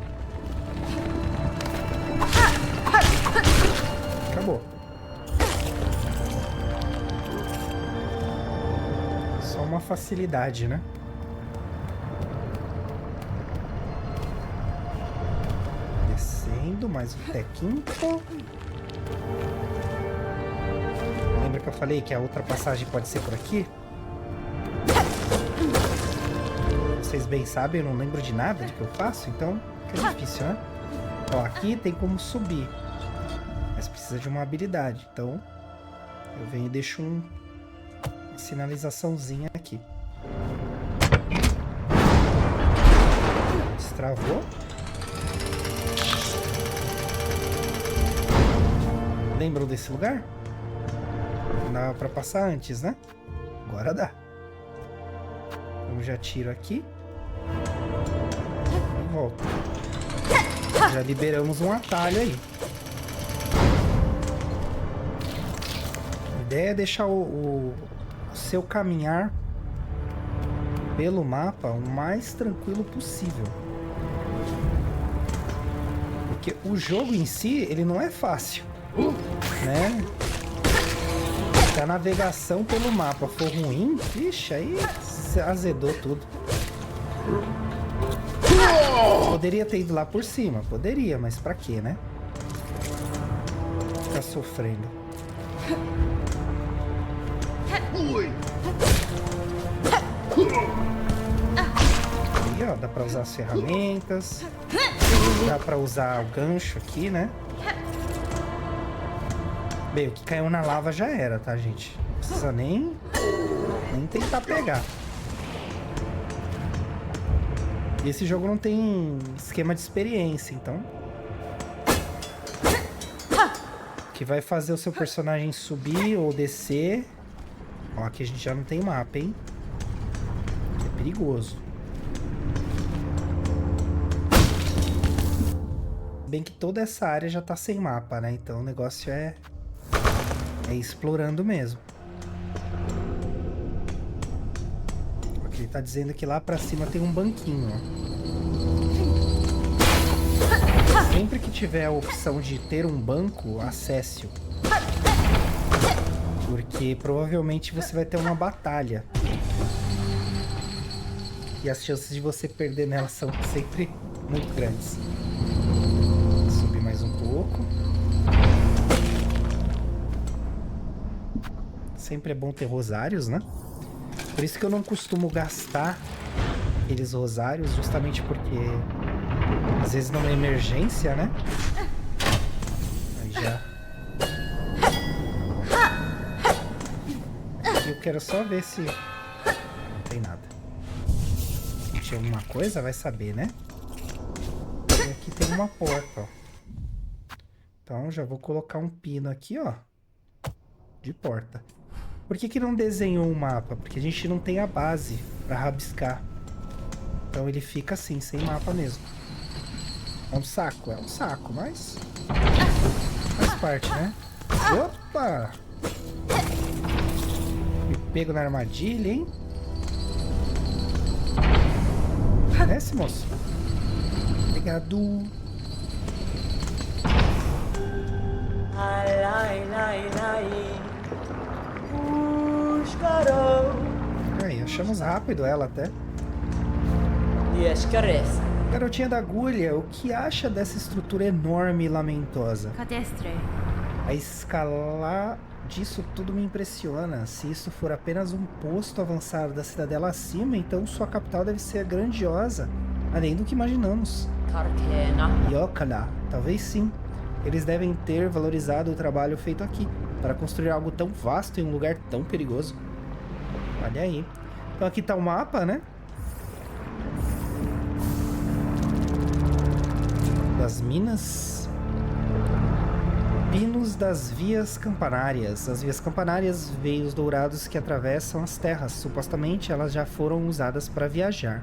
Acabou. Só uma facilidade, né? Descendo, mais um tequinho. Lembra que eu falei que a outra passagem pode ser por aqui? Vocês bem sabem, eu não lembro de nada de que eu faço, então fica difícil, né? Ó, aqui tem como subir, mas precisa de uma habilidade, então eu venho e deixo uma sinalizaçãozinha aqui. Destravou. Lembram desse lugar? Não dava pra passar antes, né? Agora dá. Eu já tiro aqui. E volto. Já liberamos um atalho aí. A ideia é deixar o seu caminhar pelo mapa o mais tranquilo possível. Porque o jogo em si, ele não é fácil, né? Se a navegação pelo mapa for ruim, vixe, aí azedou tudo. Poderia ter ido lá por cima, poderia, mas pra quê, né? Ficar sofrendo. Aí, ó, dá pra usar as ferramentas. Dá pra usar o gancho aqui, né? Bem, o que caiu na lava já era, tá, gente? Não precisa nem tentar pegar. Esse jogo não tem esquema de experiência, então... O que vai fazer o seu personagem subir ou descer... Ó, aqui a gente já não tem mapa, hein? É perigoso. Bem que toda essa área já tá sem mapa, né? Então o negócio é explorando mesmo. Aqui ele tá dizendo que lá pra cima tem um banquinho, ó. Sempre que tiver a opção de ter um banco, acesse-o. Porque provavelmente você vai ter uma batalha. E as chances de você perder nela são sempre muito grandes. Vou subir mais um pouco. Sempre é bom ter rosários, né? Por isso que eu não costumo gastar aqueles rosários, justamente porque às vezes numa emergência, né? Aí já... Eu quero só ver se... Não tem nada. Se tinha alguma coisa, vai saber, né? E aqui tem uma porta, ó. Então já vou colocar um pino aqui, ó. De porta. Por que não desenhou um mapa? Porque a gente não tem a base pra rabiscar. Então ele fica assim, sem mapa mesmo. É um saco, mas... faz parte, né? Opa! Me pego na armadilha, hein? Desce, moço. Obrigado. Ai, ai, ai, ai. Aí, achamos rápido ela até. Esclarece. Garotinha da agulha, o que acha dessa estrutura enorme e lamentosa? Cadastre. A escalar disso tudo me impressiona. Se isso for apenas um posto avançado da cidadela acima, então sua capital deve ser grandiosa, além do que imaginamos. Yokala, talvez sim. Eles devem ter valorizado o trabalho feito aqui, para construir algo tão vasto em um lugar tão perigoso. Olha aí. Então aqui tá o mapa, né? Das minas. Pinos das vias campanárias. As vias campanárias, veios dourados que atravessam as terras. Supostamente elas já foram usadas para viajar.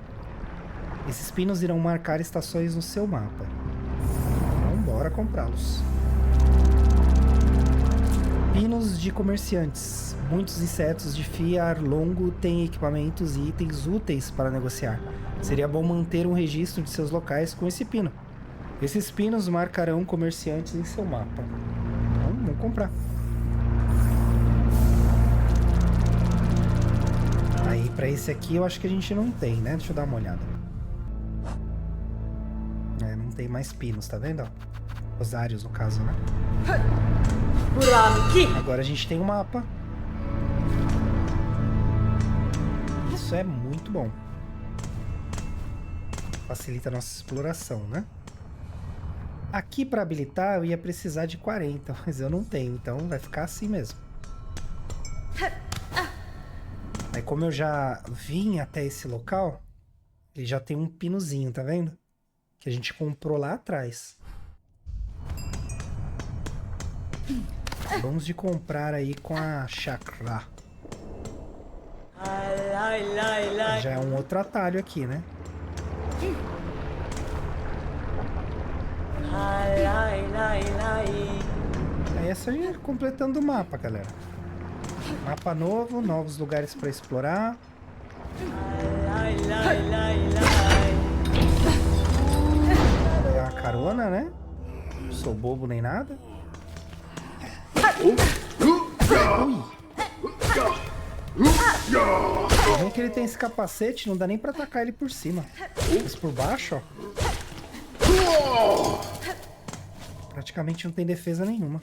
Esses pinos irão marcar estações no seu mapa. Então bora comprá-los. Pinos de comerciantes. Muitos insetos de fiar longo têm equipamentos e itens úteis para negociar. Seria bom manter um registro de seus locais com esse pino. Esses pinos marcarão comerciantes em seu mapa. Então, vamos comprar. Aí, para esse aqui, eu acho que a gente não tem, né? Deixa eu dar uma olhada. Não tem mais pinos, tá vendo? Rosários, no caso, né? Agora a gente tem um mapa. Isso é muito bom. Facilita a nossa exploração, né? Aqui para habilitar eu ia precisar de 40, mas eu não tenho, então vai ficar assim mesmo. Aí como eu já vim até esse local, ele já tem um pinozinho, tá vendo? Que a gente comprou lá atrás. Vamos de comprar aí com a chakra. Já é um outro atalho aqui, né? Aí é só ir completando o mapa, galera. Mapa novo, novos lugares para explorar. É uma carona, né? Não sou bobo nem nada. Ui. Vem que ele tem esse capacete, não dá nem pra atacar ele por cima. Mas por baixo, ó. Praticamente não tem defesa nenhuma.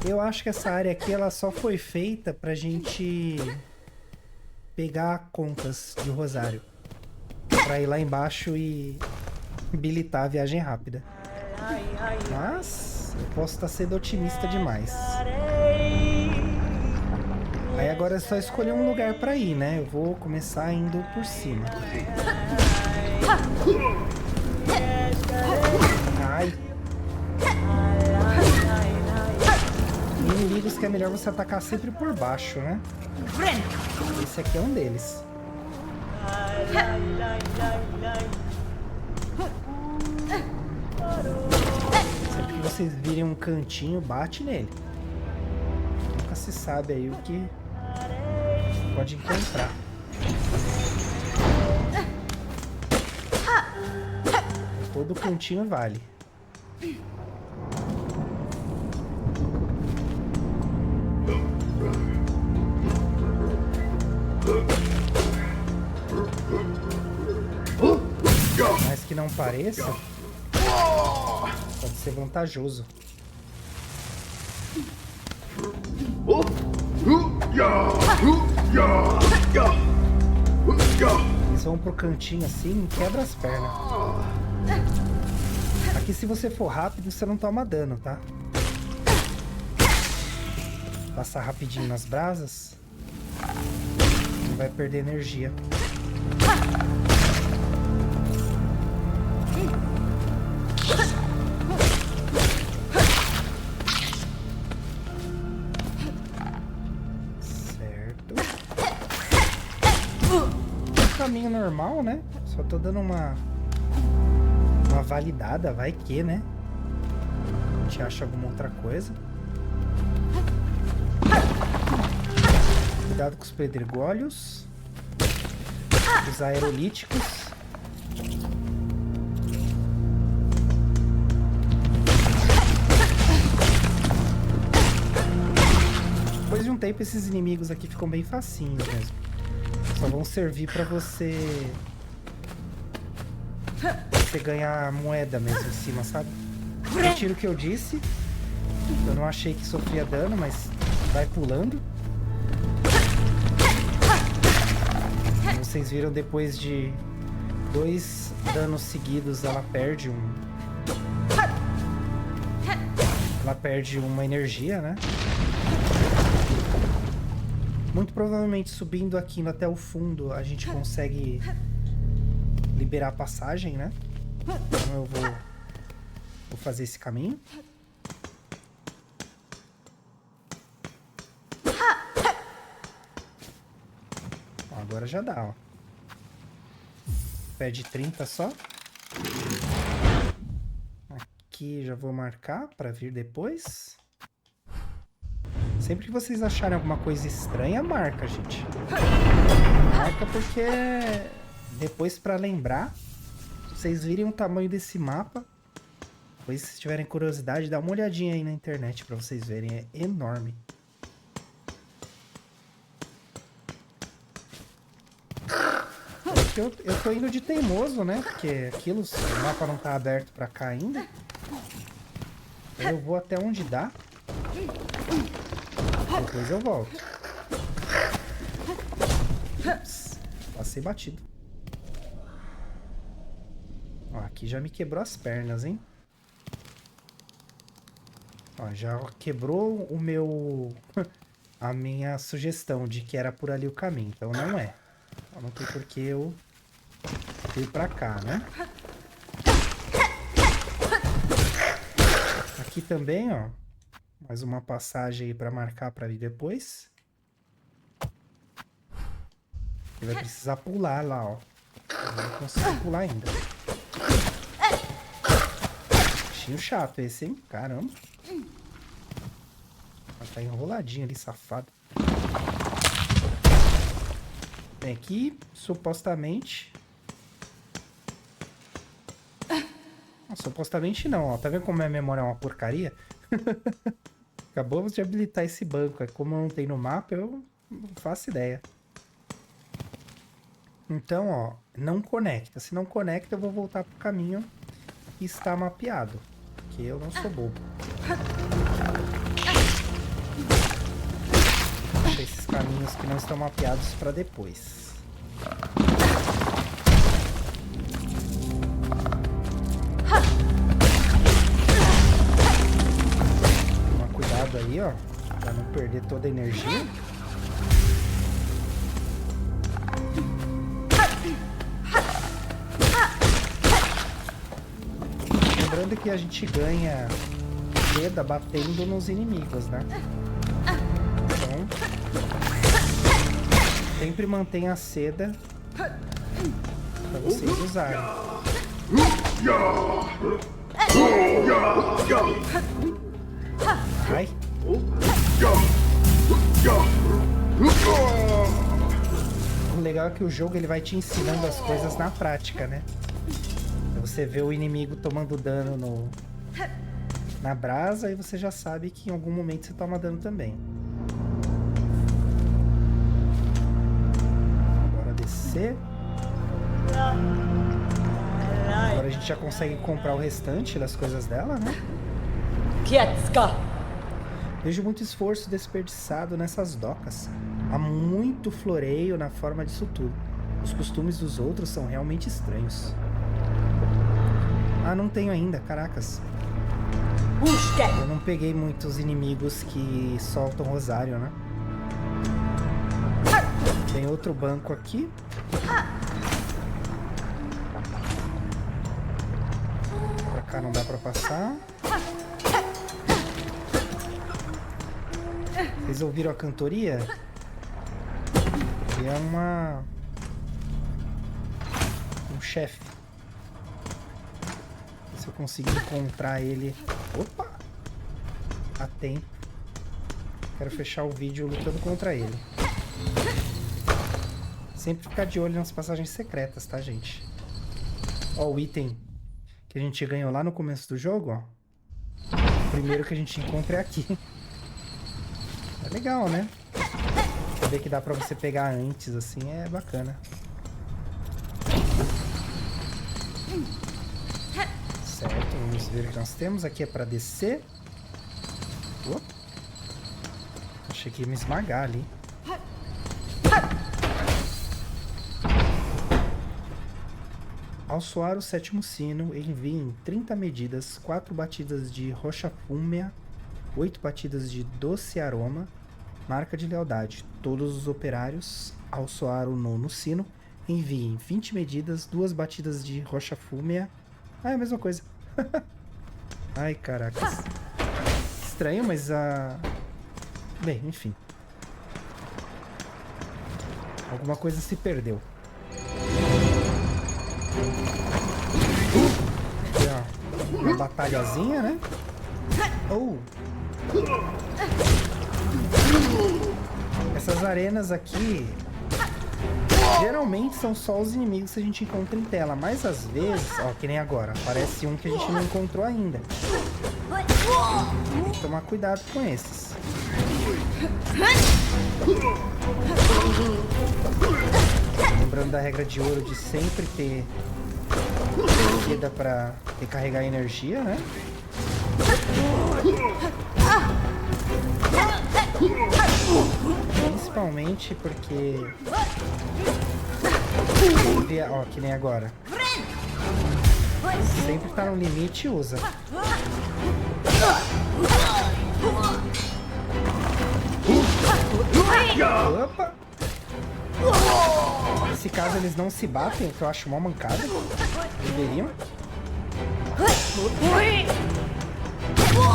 Eu acho que essa área aqui ela só foi feita pra gente pegar contas de Rosário. Pra ir lá embaixo e habilitar a viagem rápida. Mas eu posso estar sendo otimista demais. Aí agora é só escolher um lugar pra ir, né? Eu vou começar indo por cima. Ai. Inimigos que é melhor você atacar sempre por baixo, né? Esse aqui é um deles. Sempre que vocês virem um cantinho, bate nele. Nunca se sabe aí o que pode encontrar. Todo cantinho vale. Mas que não pareça, pode ser vantajoso. Eles vão pro cantinho assim e quebra as pernas. Aqui se você for rápido, você não toma dano, tá? Passar rapidinho nas brasas, não vai perder energia. Certo. Caminho normal, né? Só tô dando uma validada, vai que, né? A gente acha alguma outra coisa. Cuidado com os pedregulhos. Os aerolíticos. Depois de um tempo, esses inimigos aqui ficam bem facinhos mesmo. Só vão servir pra você ganhar moeda mesmo em cima, sabe? Retiro o que eu disse. Eu não achei que sofria dano, mas vai pulando. Como vocês viram, depois de 2 danos seguidos, ela perde uma energia, né? Muito provavelmente subindo aqui até o fundo a gente consegue liberar a passagem, né? Então eu vou fazer esse caminho. Ó, agora já dá, ó. Pede 30 só. Aqui já vou marcar para vir depois. Sempre que vocês acharem alguma coisa estranha, marca, gente. Marca porque depois, para lembrar, vocês virem o tamanho desse mapa. Depois, se tiverem curiosidade, dá uma olhadinha aí na internet para vocês verem. É enorme. Eu tô indo de teimoso, né? Porque aquilo, o mapa não tá aberto pra cá ainda. Então eu vou até onde dá. Depois eu volto. Ups, passei batido. Ó, aqui já me quebrou as pernas, hein? Ó, já quebrou o meu... a minha sugestão de que era por ali o caminho. Então não é. Não tem por que eu ir pra cá, né? Aqui também, ó. Mais uma passagem aí pra marcar pra vir depois. Ele vai precisar pular lá, ó. Eu não consigo pular ainda. Bichinho chato esse, hein? Caramba. Tá enroladinho ali, safado. Bem, aqui, supostamente... supostamente não, ó. Tá vendo como a minha memória é uma porcaria? Acabamos de habilitar esse banco. Como não tem no mapa, eu não faço ideia. Então, ó, não conecta. Se não conecta, eu vou voltar pro caminho que está mapeado. Porque eu não sou bobo. Deixa esses caminhos que não estão mapeados para depois. Toma cuidado aí, ó, para não perder toda a energia. Lembrando que a gente ganha vida batendo nos inimigos, né? Então, sempre mantenha a seda para vocês usarem. Ai. O legal é que o jogo ele vai te ensinando as coisas na prática, né? Você vê o inimigo tomando dano na brasa e você já sabe que em algum momento você toma dano também. Bora descer. Agora a gente já consegue comprar o restante das coisas dela, né? Kietska! Vejo muito esforço desperdiçado nessas docas. Há muito floreio na forma disso tudo. Os costumes dos outros são realmente estranhos. Ah, não tenho ainda, caracas. Eu não peguei muitos inimigos que soltam rosário, né? Tem outro banco aqui. Pra cá não dá pra passar. Vocês ouviram a cantoria? E é um chefe. Se eu conseguir encontrar ele... Opa! A tempo. Quero fechar o vídeo lutando contra ele. Sempre ficar de olho nas passagens secretas, tá, gente? Ó, o item que a gente ganhou lá no começo do jogo, ó. O primeiro que a gente encontra é aqui. É legal, né? Saber que dá pra você pegar antes, assim, é bacana. Certo, vamos ver o que nós temos. Aqui é pra descer. Opa. Achei que ia me esmagar ali. Ao soar o sétimo sino, enviem 30 medidas, 4 batidas de rocha fúmea, 8 batidas de doce aroma, marca de lealdade. Todos os operários, ao soar o nono sino, enviem 20 medidas, 2 batidas de rocha fúmea. Ah, é a mesma coisa. Ai, caracas. Estranho, mas bem, enfim. Alguma coisa se perdeu. Aqui, ó, uma batalhazinha, né? Oh! Essas arenas aqui geralmente são só os inimigos que a gente encontra em tela, mas às vezes, ó, que nem agora, aparece um que a gente não encontrou ainda. Tem que tomar cuidado com esses. Lembrando da regra de ouro de sempre ter vida pra recarregar energia, né? Principalmente porque... Ó, que nem agora. Sempre tá no limite e usa. Opa! Nesse caso eles não se batem, o que eu acho uma mancada. Deveriam.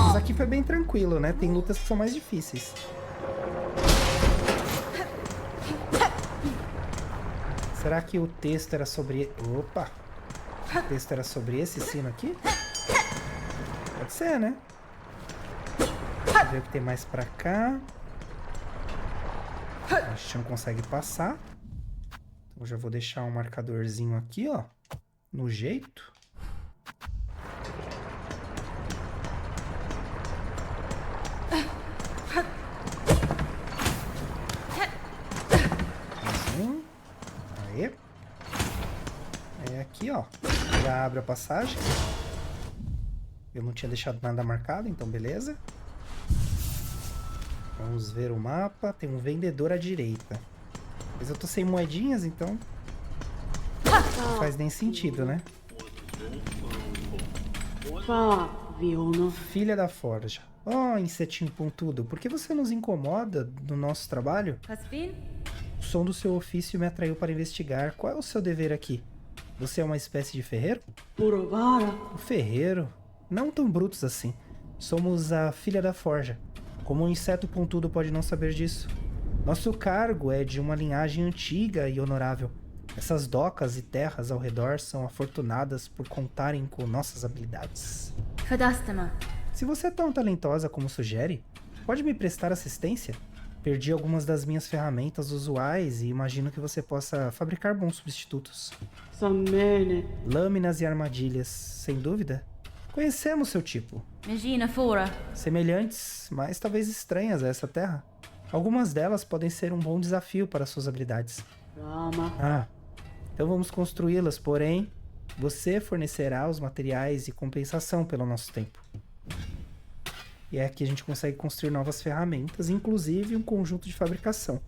Mas aqui foi bem tranquilo, né? Tem lutas que são mais difíceis. Será que o texto era sobre... Opa! O texto era sobre esse sino aqui? Pode ser, né? Vamos ver o que tem mais pra cá. A gente não consegue passar. Então eu já vou deixar um marcadorzinho aqui, ó. No jeito. Assim. Aí. É aqui, ó. Já abre a passagem. Eu não tinha deixado nada marcado, então beleza. Vamos ver o mapa. Tem um vendedor à direita. Mas eu tô sem moedinhas, então não faz nem sentido, né? Filha da Forja. Oh, insetinho pontudo, por que você nos incomoda no nosso trabalho? Hasbin? O som do seu ofício me atraiu para investigar. Qual é o seu dever aqui? Você é uma espécie de ferreiro? O ferreiro? Não tão brutos assim. Somos a Filha da Forja. Como um inseto pontudo pode não saber disso? Nosso cargo é de uma linhagem antiga e honorável. Essas docas e terras ao redor são afortunadas por contarem com nossas habilidades. Fadastama. Se você é tão talentosa como sugere, pode me prestar assistência? Perdi algumas das minhas ferramentas usuais e imagino que você possa fabricar bons substitutos. Lâminas e armadilhas, sem dúvida. Conhecemos seu tipo. Megina Fora. Semelhantes, mas talvez estranhas a essa terra. Algumas delas podem ser um bom desafio para suas habilidades. Ah, então vamos construí-las, porém, você fornecerá os materiais e compensação pelo nosso tempo. E é aqui a gente consegue construir novas ferramentas, inclusive um conjunto de fabricação.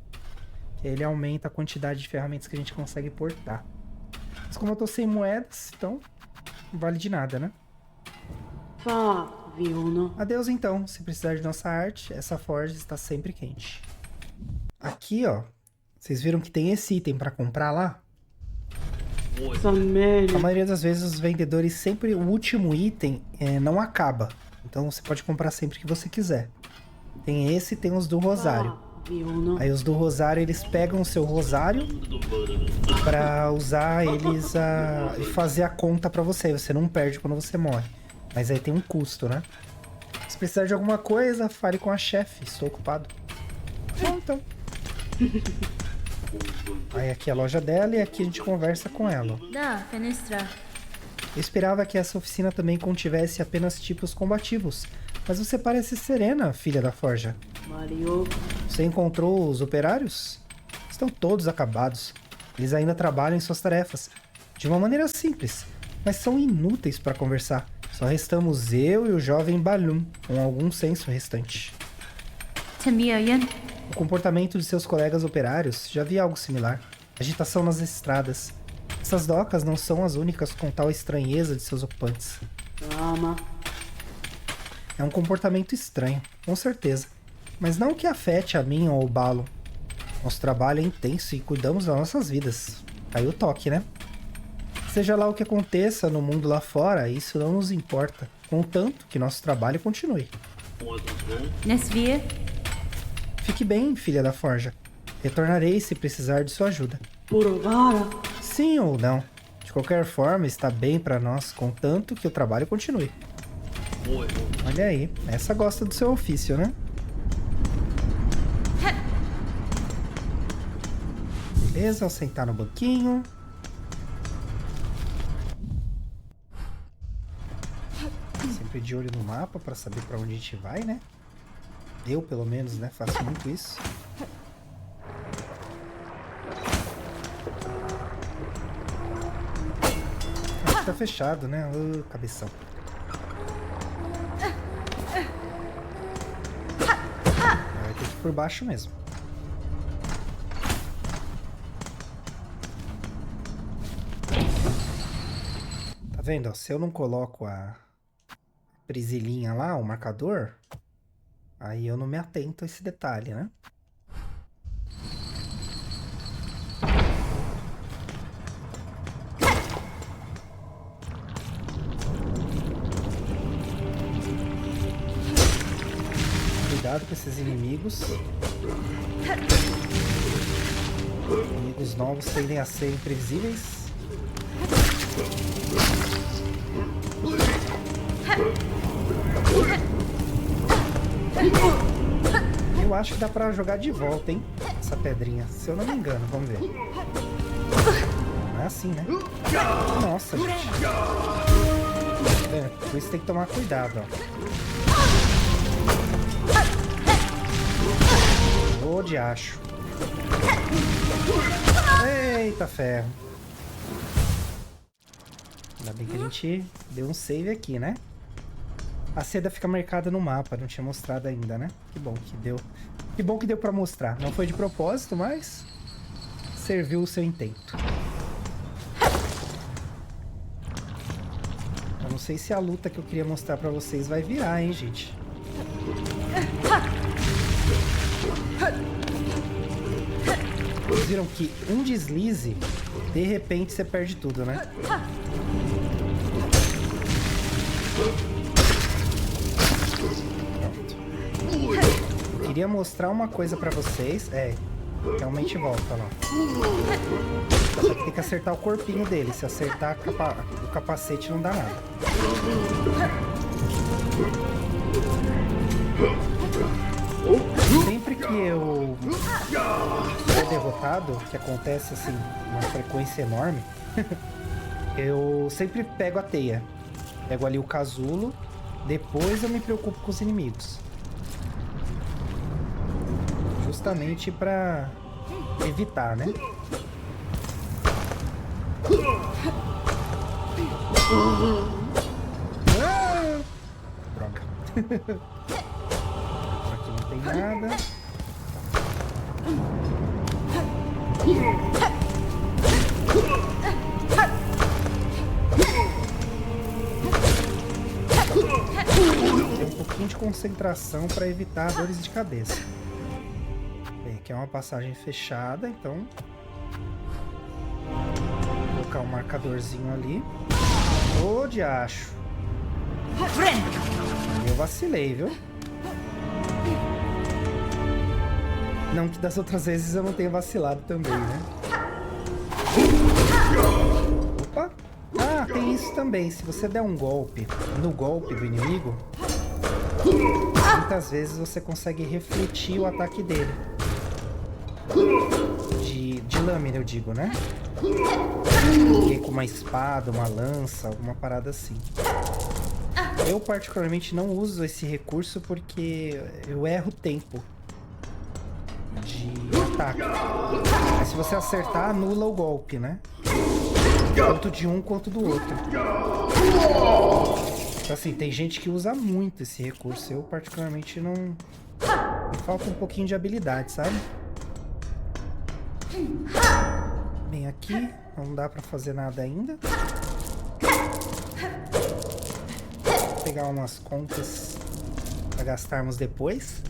Que aí ele aumenta a quantidade de ferramentas que a gente consegue portar. Mas como eu tô sem moedas, então não vale de nada, né? Adeus então, se precisar de nossa arte, essa forja está sempre quente. Aqui, ó, vocês viram que tem esse item para comprar lá? A maioria das vezes os vendedores sempre, o último item não acaba. Então você pode comprar sempre que você quiser. Tem esse e tem os do Rosário. Aí os do Rosário, eles pegam o seu Rosário para usar eles e fazer a conta para você. Você não perde quando você morre. Mas aí tem um custo, né? Se precisar de alguma coisa, fale com a chefe. Estou ocupado. Bom, então. Aí aqui é a loja dela e aqui a gente conversa com ela. Da, Fenestra. Eu esperava que essa oficina também contivesse apenas tipos combativos. Mas você parece serena, filha da Forja. Você encontrou os operários? Estão todos acabados. Eles ainda trabalham em suas tarefas. De uma maneira simples. mas são inúteis para conversar. Só restamos eu e o jovem Balum, com algum senso restante. Tamiyan. O comportamento de seus colegas operários já havia algo similar. Agitação nas estradas. Essas docas não são as únicas com tal estranheza de seus ocupantes. É um comportamento estranho, com certeza. Mas não que afete a mim ou o Balo. Nosso trabalho é intenso e cuidamos das nossas vidas. Aí o toque, né? Seja lá o que aconteça no mundo lá fora, isso não nos importa. Contanto que nosso trabalho continue. Nesvir. Fique bem, filha da forja. Retornarei se precisar de sua ajuda. Sim ou não. De qualquer forma, está bem para nós, contanto que o trabalho continue. Olha aí, essa gosta do seu ofício, né? Beleza, ao sentar no banquinho. Sempre de olho no mapa para saber para onde a gente vai, né? Eu, pelo menos, né? Faço muito isso. Acho que tá fechado, né? Cabeção. Vai ter que ir por baixo mesmo. Tá vendo? Ó, se eu não coloco a presilhinha lá, o marcador, aí eu não me atento a esse detalhe, né? Cuidado com esses inimigos. Inimigos novos tendem a ser imprevisíveis. Eu acho que dá pra jogar de volta, hein? Essa pedrinha, se eu não me engano. Vamos ver. Não é assim, né? Nossa, gente. Por isso tem que tomar cuidado, ó. Ô, diacho. Eita ferro. Ainda bem que a gente deu um save aqui, né? A seda fica marcada no mapa, não tinha mostrado ainda, né? Que bom que deu. Que bom que deu pra mostrar. Não foi de propósito, mas serviu o seu intento. Eu não sei se a luta que eu queria mostrar pra vocês vai virar, hein, gente? Vocês viram que um deslize, de repente você perde tudo, né? Eu queria mostrar uma coisa pra vocês. Realmente volta lá. Só que tem que acertar o corpinho dele. Se acertar o capacete não dá nada. Sempre que eu sou derrotado, que acontece assim, uma frequência enorme, eu sempre pego a teia. Pego ali o casulo, depois eu me preocupo com os inimigos. Justamente pra evitar, né? Ah! Droga. Aqui não tem nada. Tem um pouquinho de concentração para evitar dores de cabeça. Bem, aqui é uma passagem fechada, então vou colocar um marcadorzinho ali. Ô, diacho! Eu vacilei, viu? Não que das outras vezes eu não tenha vacilado também, né? Opa! Ah, tem isso também. Se você der um golpe no golpe do inimigo, muitas vezes você consegue refletir o ataque dele. De lâmina, eu digo, né? E com uma espada, uma lança, alguma parada assim. Eu particularmente não uso esse recurso porque eu erro o tempo de ataque. Mas se você acertar, anula o golpe, né? tanto de um quanto do outro. Então, assim, tem gente que usa muito esse recurso. Eu, particularmente, não... Me falta um pouquinho de habilidade, sabe? Bem, aqui não dá pra fazer nada ainda. Vou pegar umas contas pra gastarmos depois.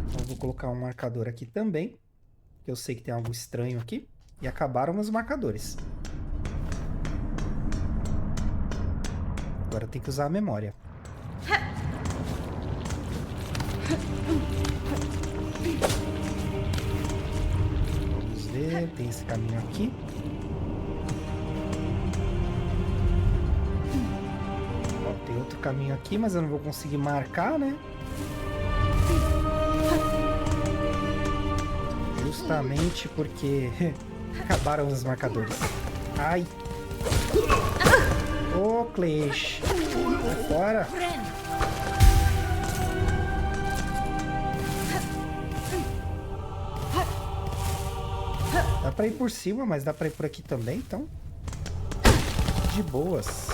Então, vou colocar um marcador aqui também. Eu sei que tem algo estranho aqui. E acabaram meus marcadores. Agora tem que usar a memória. Vamos ver, tem esse caminho aqui. Ó, tem outro caminho aqui, mas eu não vou conseguir marcar, né? Justamente porque acabaram os marcadores. Ai! Ô, Clash! Vai fora! Dá pra ir por cima, mas dá pra ir por aqui também, então... De boas.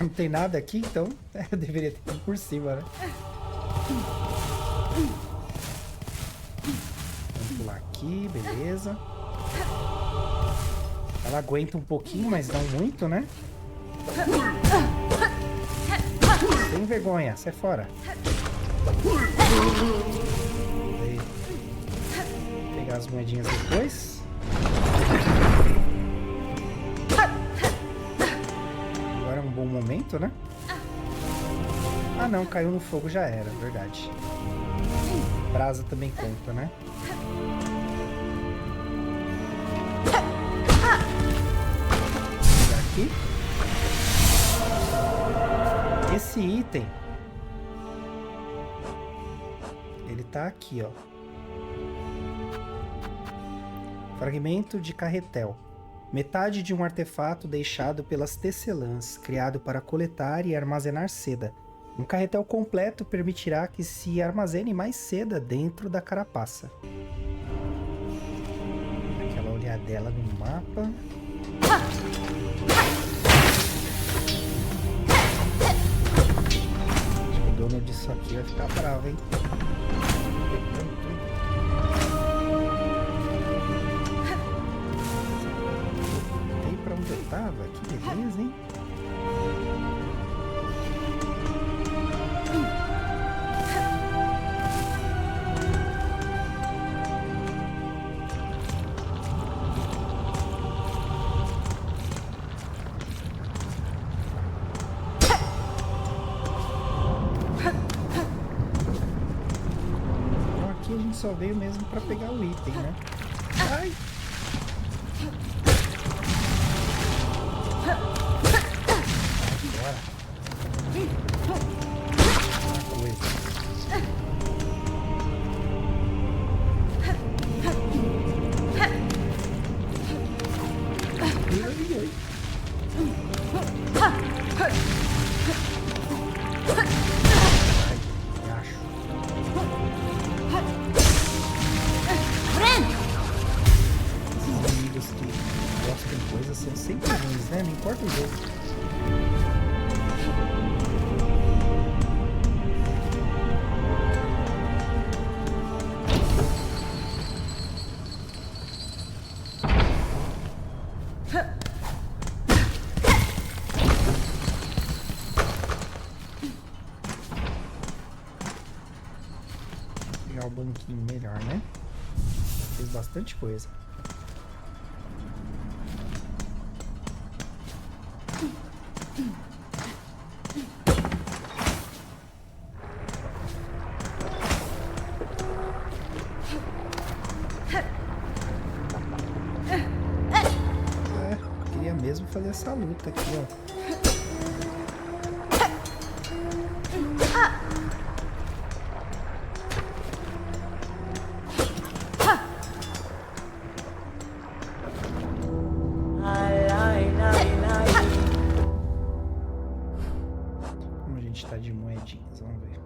Não tem nada aqui, então... Eu deveria ter ido por cima, né? Vamos pular aqui, beleza. Ela aguenta um pouquinho, mas não muito, né? Sem vergonha, sai fora. Aí. Pegar as moedinhas depois. Agora é um bom momento, né? Ah não, caiu no fogo, já era, verdade. Brasa também conta, né? Aqui. Esse item, ele tá aqui, ó. Fragmento de carretel. Metade de um artefato deixado pelas tecelãs, criado para coletar e armazenar seda. Um carretel completo permitirá que se armazene mais seda dentro da carapaça. Aquela olhadela no mapa. Acho que o dono disso aqui vai ficar bravo, hein? Voltei pra onde eu tava? Que beleza, hein? A gente só veio mesmo pra pegar o item, né? Ai! Agora. Coisa. São sempre ruins, né? Não importa o jogo. Vou pegar o banquinho melhor, né? Fez bastante coisa. Mesmo fazer essa luta aqui, ó. Como a gente tá de moedinhas, vamos ver.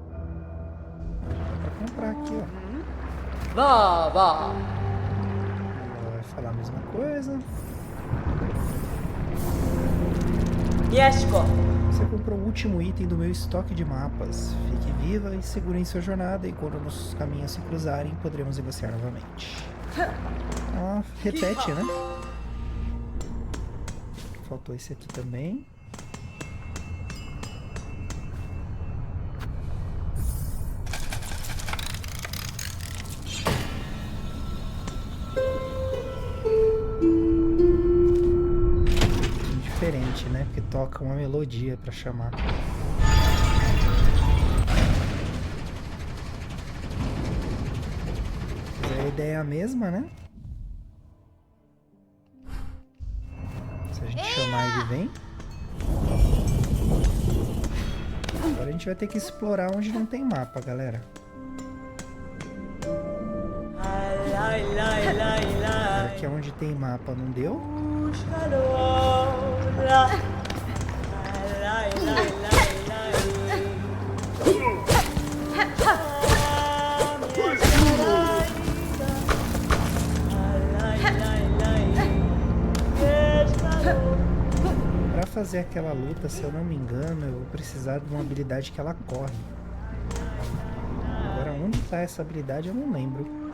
Dá pra comprar aqui, ó. Va, va. Ela vai falar a mesma coisa. Yeshko. Você comprou o último item do meu estoque de mapas. Fique viva e segura em sua jornada, e quando nossos caminhos se cruzarem, poderemos negociar novamente. Ah, repete, né? Faltou esse aqui também. Diferente, né? Porque toca uma melodia pra chamar. Mas a ideia é a mesma, né? Se a gente chamar, ele vem. Agora a gente vai ter que explorar onde não tem mapa, galera. Aqui é onde tem mapa, não deu? Pra fazer aquela luta, se eu não me engano, eu vou precisar de uma habilidade que ela corre. Agora, onde tá essa habilidade eu não lembro.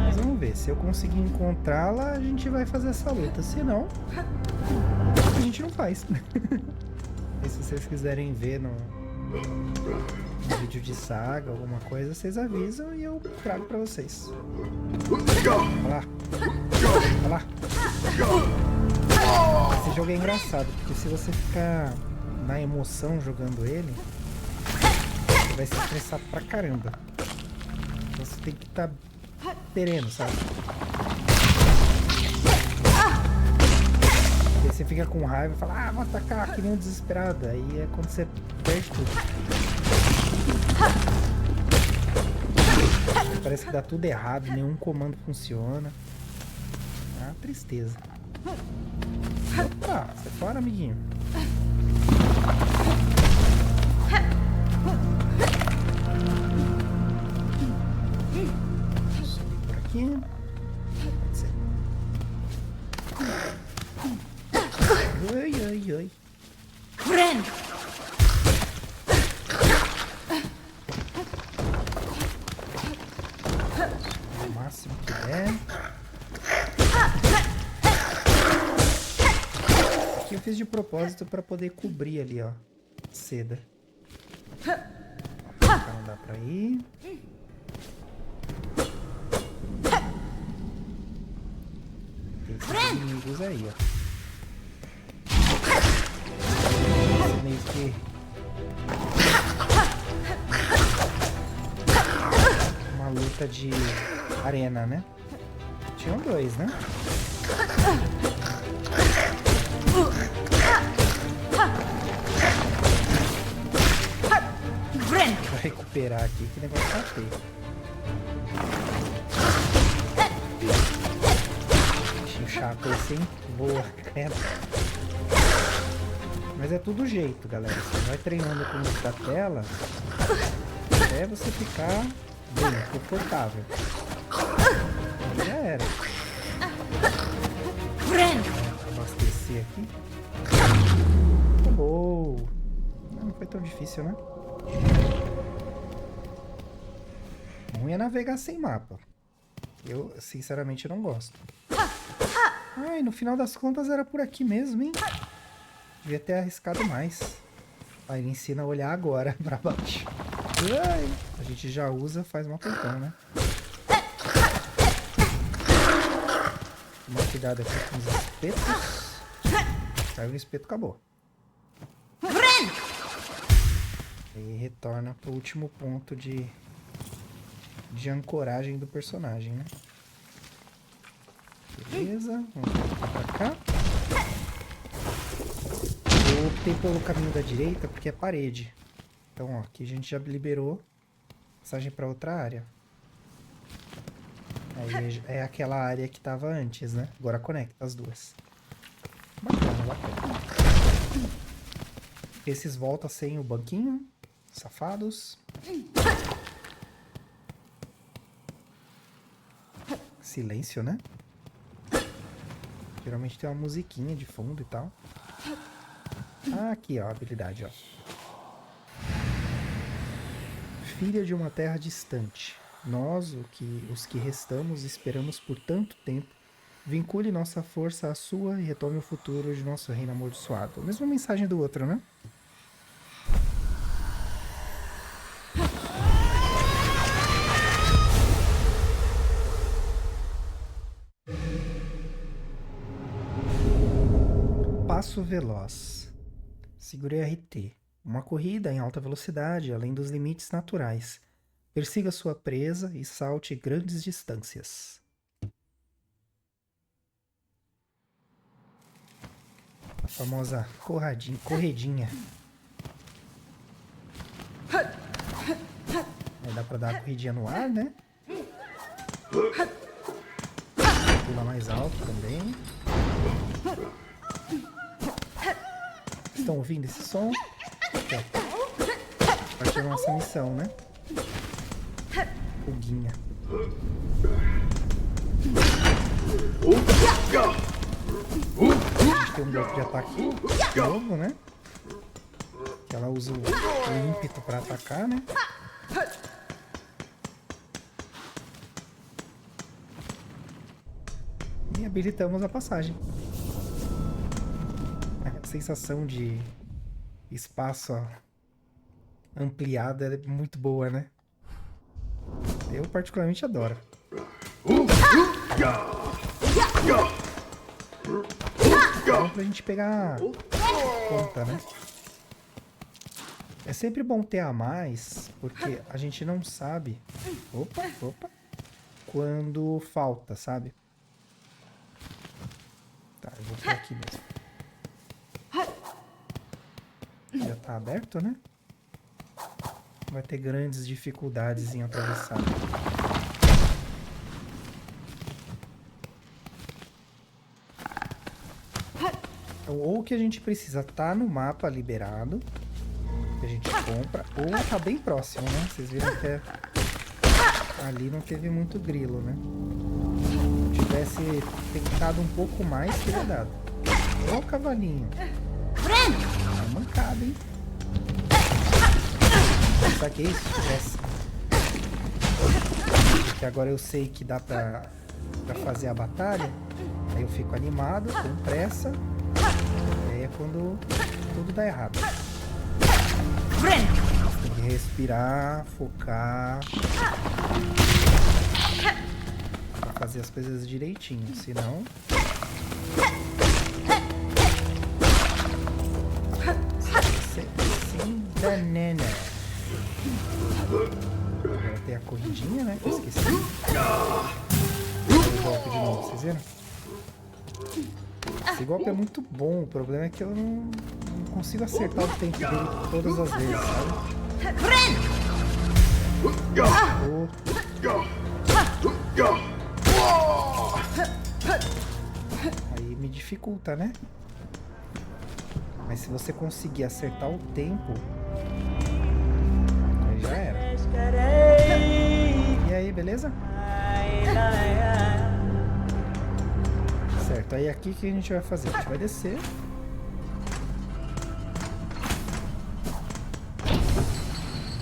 Mas vamos ver, se eu conseguir encontrá-la, a gente vai fazer essa luta. Se não, a gente não faz. E se vocês quiserem ver no vídeo de saga, alguma coisa, vocês avisam e eu trago pra vocês. Olha lá. Olha lá. Esse jogo é engraçado, porque se você ficar na emoção jogando ele, você vai se estressar pra caramba. Então você tem que estar sereno, sabe? Porque você fica com raiva e fala, vou atacar, que nem um desesperado. Aí é quando você perde tudo. Parece que dá tudo errado, nenhum comando funciona. Ah, tristeza. Opa, sai fora, amiguinho. Subir por aqui. Pode ser. Ai, ai, ai. O máximo que der. Aqui eu fiz de propósito para poder cobrir ali, ó. Seda. Não dá pra ir. Tem esses inimigos aí, ó. Esse meio que uma luta de arena, né? Tinham dois, né? Vou recuperar aqui, que negócio tá feio. Bichinho chato esse, hein? Boa, credo. Mas é tudo jeito, galera. Você vai treinando com isso da tela até você ficar bem, confortável. Já era. Abastecer aqui. Acabou. Não foi tão difícil, né? Ruim é navegar sem mapa. Eu, sinceramente, não gosto. Ai, no final das contas era por aqui mesmo, hein? Devia ter arriscado mais. Aí ele ensina a olhar agora pra baixo. Ai, a gente já usa faz uma portão, né? Tomar cuidado aqui com os espetos. Caiu no espeto, acabou. E retorna pro último ponto de ancoragem do personagem, né? Beleza, vamos pra cá. Eu optei pelo caminho da direita porque é parede. Então, ó, aqui a gente já liberou passagem para outra área. Aí é aquela área que tava antes, né? Agora conecta as duas. Bacana, bacana. Esses voltam sem o banquinho. Safados. Silêncio, né? Geralmente tem uma musiquinha de fundo e tal. Ah, aqui, ó, a habilidade, ó. Filha de uma terra distante. Nós, os que restamos, esperamos por tanto tempo. Vincule nossa força à sua e retome o futuro de nosso reino amaldiçoado. Mesma mensagem do outro, né? Passo veloz. Segure RT. Uma corrida em alta velocidade, além dos limites naturais. Persiga sua presa e salte grandes distâncias. A famosa corredinha. Aí dá pra dar uma corridinha no ar, né? Pula mais alto também. Estão ouvindo esse som? Aqui, ó. Vai ter a nossa missão, né? Foguinha. A gente tem um golpe de ataque novo, né? Que ela usa o ímpeto para atacar, né? E habilitamos a passagem. A sensação de espaço ampliado é muito boa, né? Eu particularmente adoro. Bom pra gente pegar conta, né? É sempre bom ter a mais, porque a gente não sabe... Opa! Quando falta, sabe? Tá, eu vou por aqui mesmo. Já tá aberto, né? Vai ter grandes dificuldades em atravessar. Então, ou o que a gente precisa tá no mapa liberado, que a gente compra, ou tá bem próximo, né? Vocês viram que ali não teve muito grilo, né? Se tivesse tentado um pouco mais, teria dado. Ô, cavalinho! Tá mancado, hein? Sabe que é isso? Tivesse. Porque agora eu sei que dá pra fazer a batalha. Aí eu fico animado, com pressa. E aí é quando tudo dá errado. Tem que respirar, focar. Pra fazer as coisas direitinho. Senão... Sim, banana. Agora tem a corridinha, né? Que eu esqueci. O golpe de novo, vocês viram? Esse golpe é muito bom. O problema é que eu não consigo acertar o tempo dele todas as vezes, sabe? Aí me dificulta, né? Mas se você conseguir acertar o tempo, aí já era. E aí, beleza? Certo, aí aqui o que a gente vai fazer? A gente vai descer.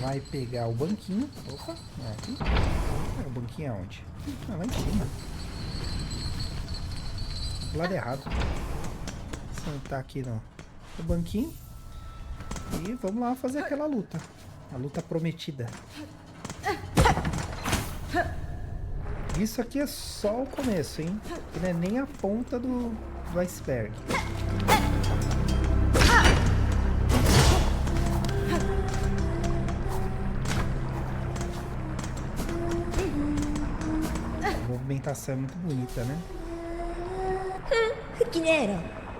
Vai pegar o banquinho. Opa, é aqui. O banquinho é onde? Ah, lá em cima. Do lado errado. Sentar aqui no banquinho. E vamos lá fazer aquela luta. A luta prometida. Isso aqui é só o começo, hein? Que não é nem a ponta do iceberg. A movimentação é muito bonita, né?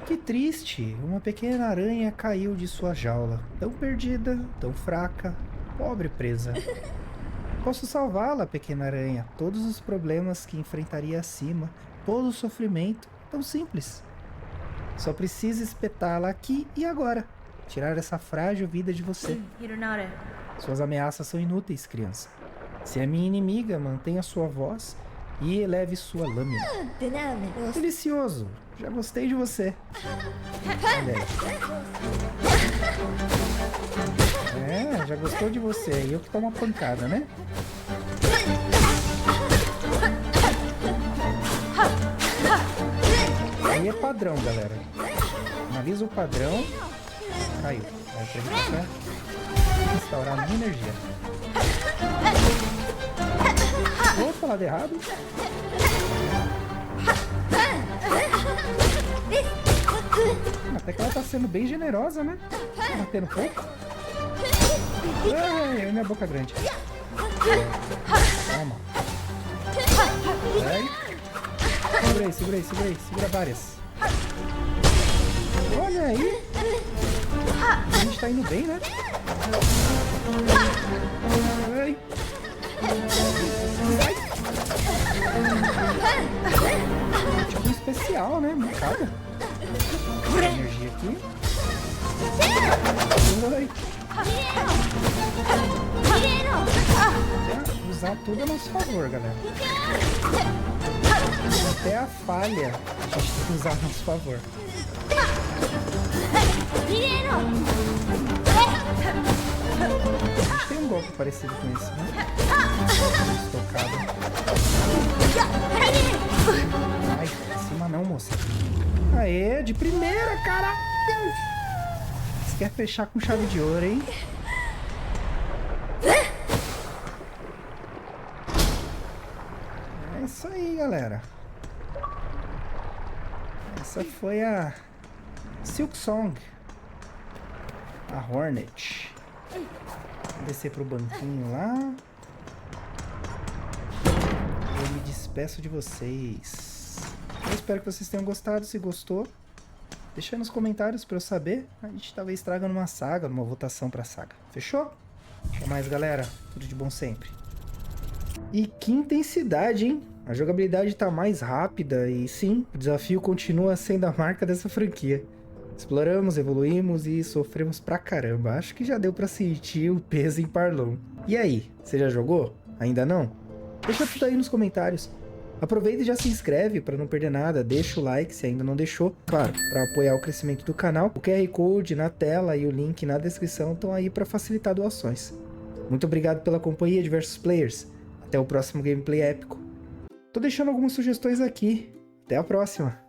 Que triste! Uma pequena aranha caiu de sua jaula. Tão perdida, tão fraca, pobre presa. Posso salvá-la, pequena aranha. Todos os problemas que enfrentaria acima, todo o sofrimento, tão simples. Só preciso espetá-la aqui e agora. Tirar essa frágil vida de você. Hironara, Suas ameaças são inúteis, criança. Se é minha inimiga, mantenha sua voz e eleve sua lâmina. Delicioso! Já gostei de você. Olha aí. É, já gostou de você. E eu que tomo uma pancada, né? Aí é padrão, galera. Analisa o padrão. Caiu. Vai pra gente instaurar a minha energia. Vou falar de errado. Até que ela tá sendo bem generosa, né? Batendo pouco. Ai, minha boca grande. Toma. Vai. Segura aí, segura aí, segura aí. Segura várias. Olha aí. A gente tá indo bem, né? Ai. Tipo um especial, né? Mancada. Energia aqui. Ai. Usar tudo a nosso favor, galera. Até a falha a gente tem que usar a nosso favor. A gente tem um golpe parecido com esse, né? Estocado. Ai, em cima não, moça. Aê, de primeira, caraca! Você quer fechar com chave de ouro, hein? É isso aí, galera. Essa foi a Silk Song. A Hornet. Vou descer pro banquinho lá. Eu me despeço de vocês. Eu espero que vocês tenham gostado. Se gostou, deixa aí nos comentários pra eu saber. A gente talvez traga numa saga, numa votação pra saga. Fechou? Até mais, galera. Tudo de bom sempre. E que intensidade, hein? A jogabilidade tá mais rápida e sim, o desafio continua sendo a marca dessa franquia. Exploramos, evoluímos e sofremos pra caramba. Acho que já deu pra sentir o peso em Parlon. E aí, você já jogou? Ainda não? Deixa tudo aí nos comentários. Aproveita e já se inscreve para não perder nada. Deixa o like se ainda não deixou. Claro, para apoiar o crescimento do canal. O QR Code na tela e o link na descrição estão aí para facilitar doações. Muito obrigado pela companhia, diversos players. Até o próximo gameplay épico. Tô deixando algumas sugestões aqui. Até a próxima!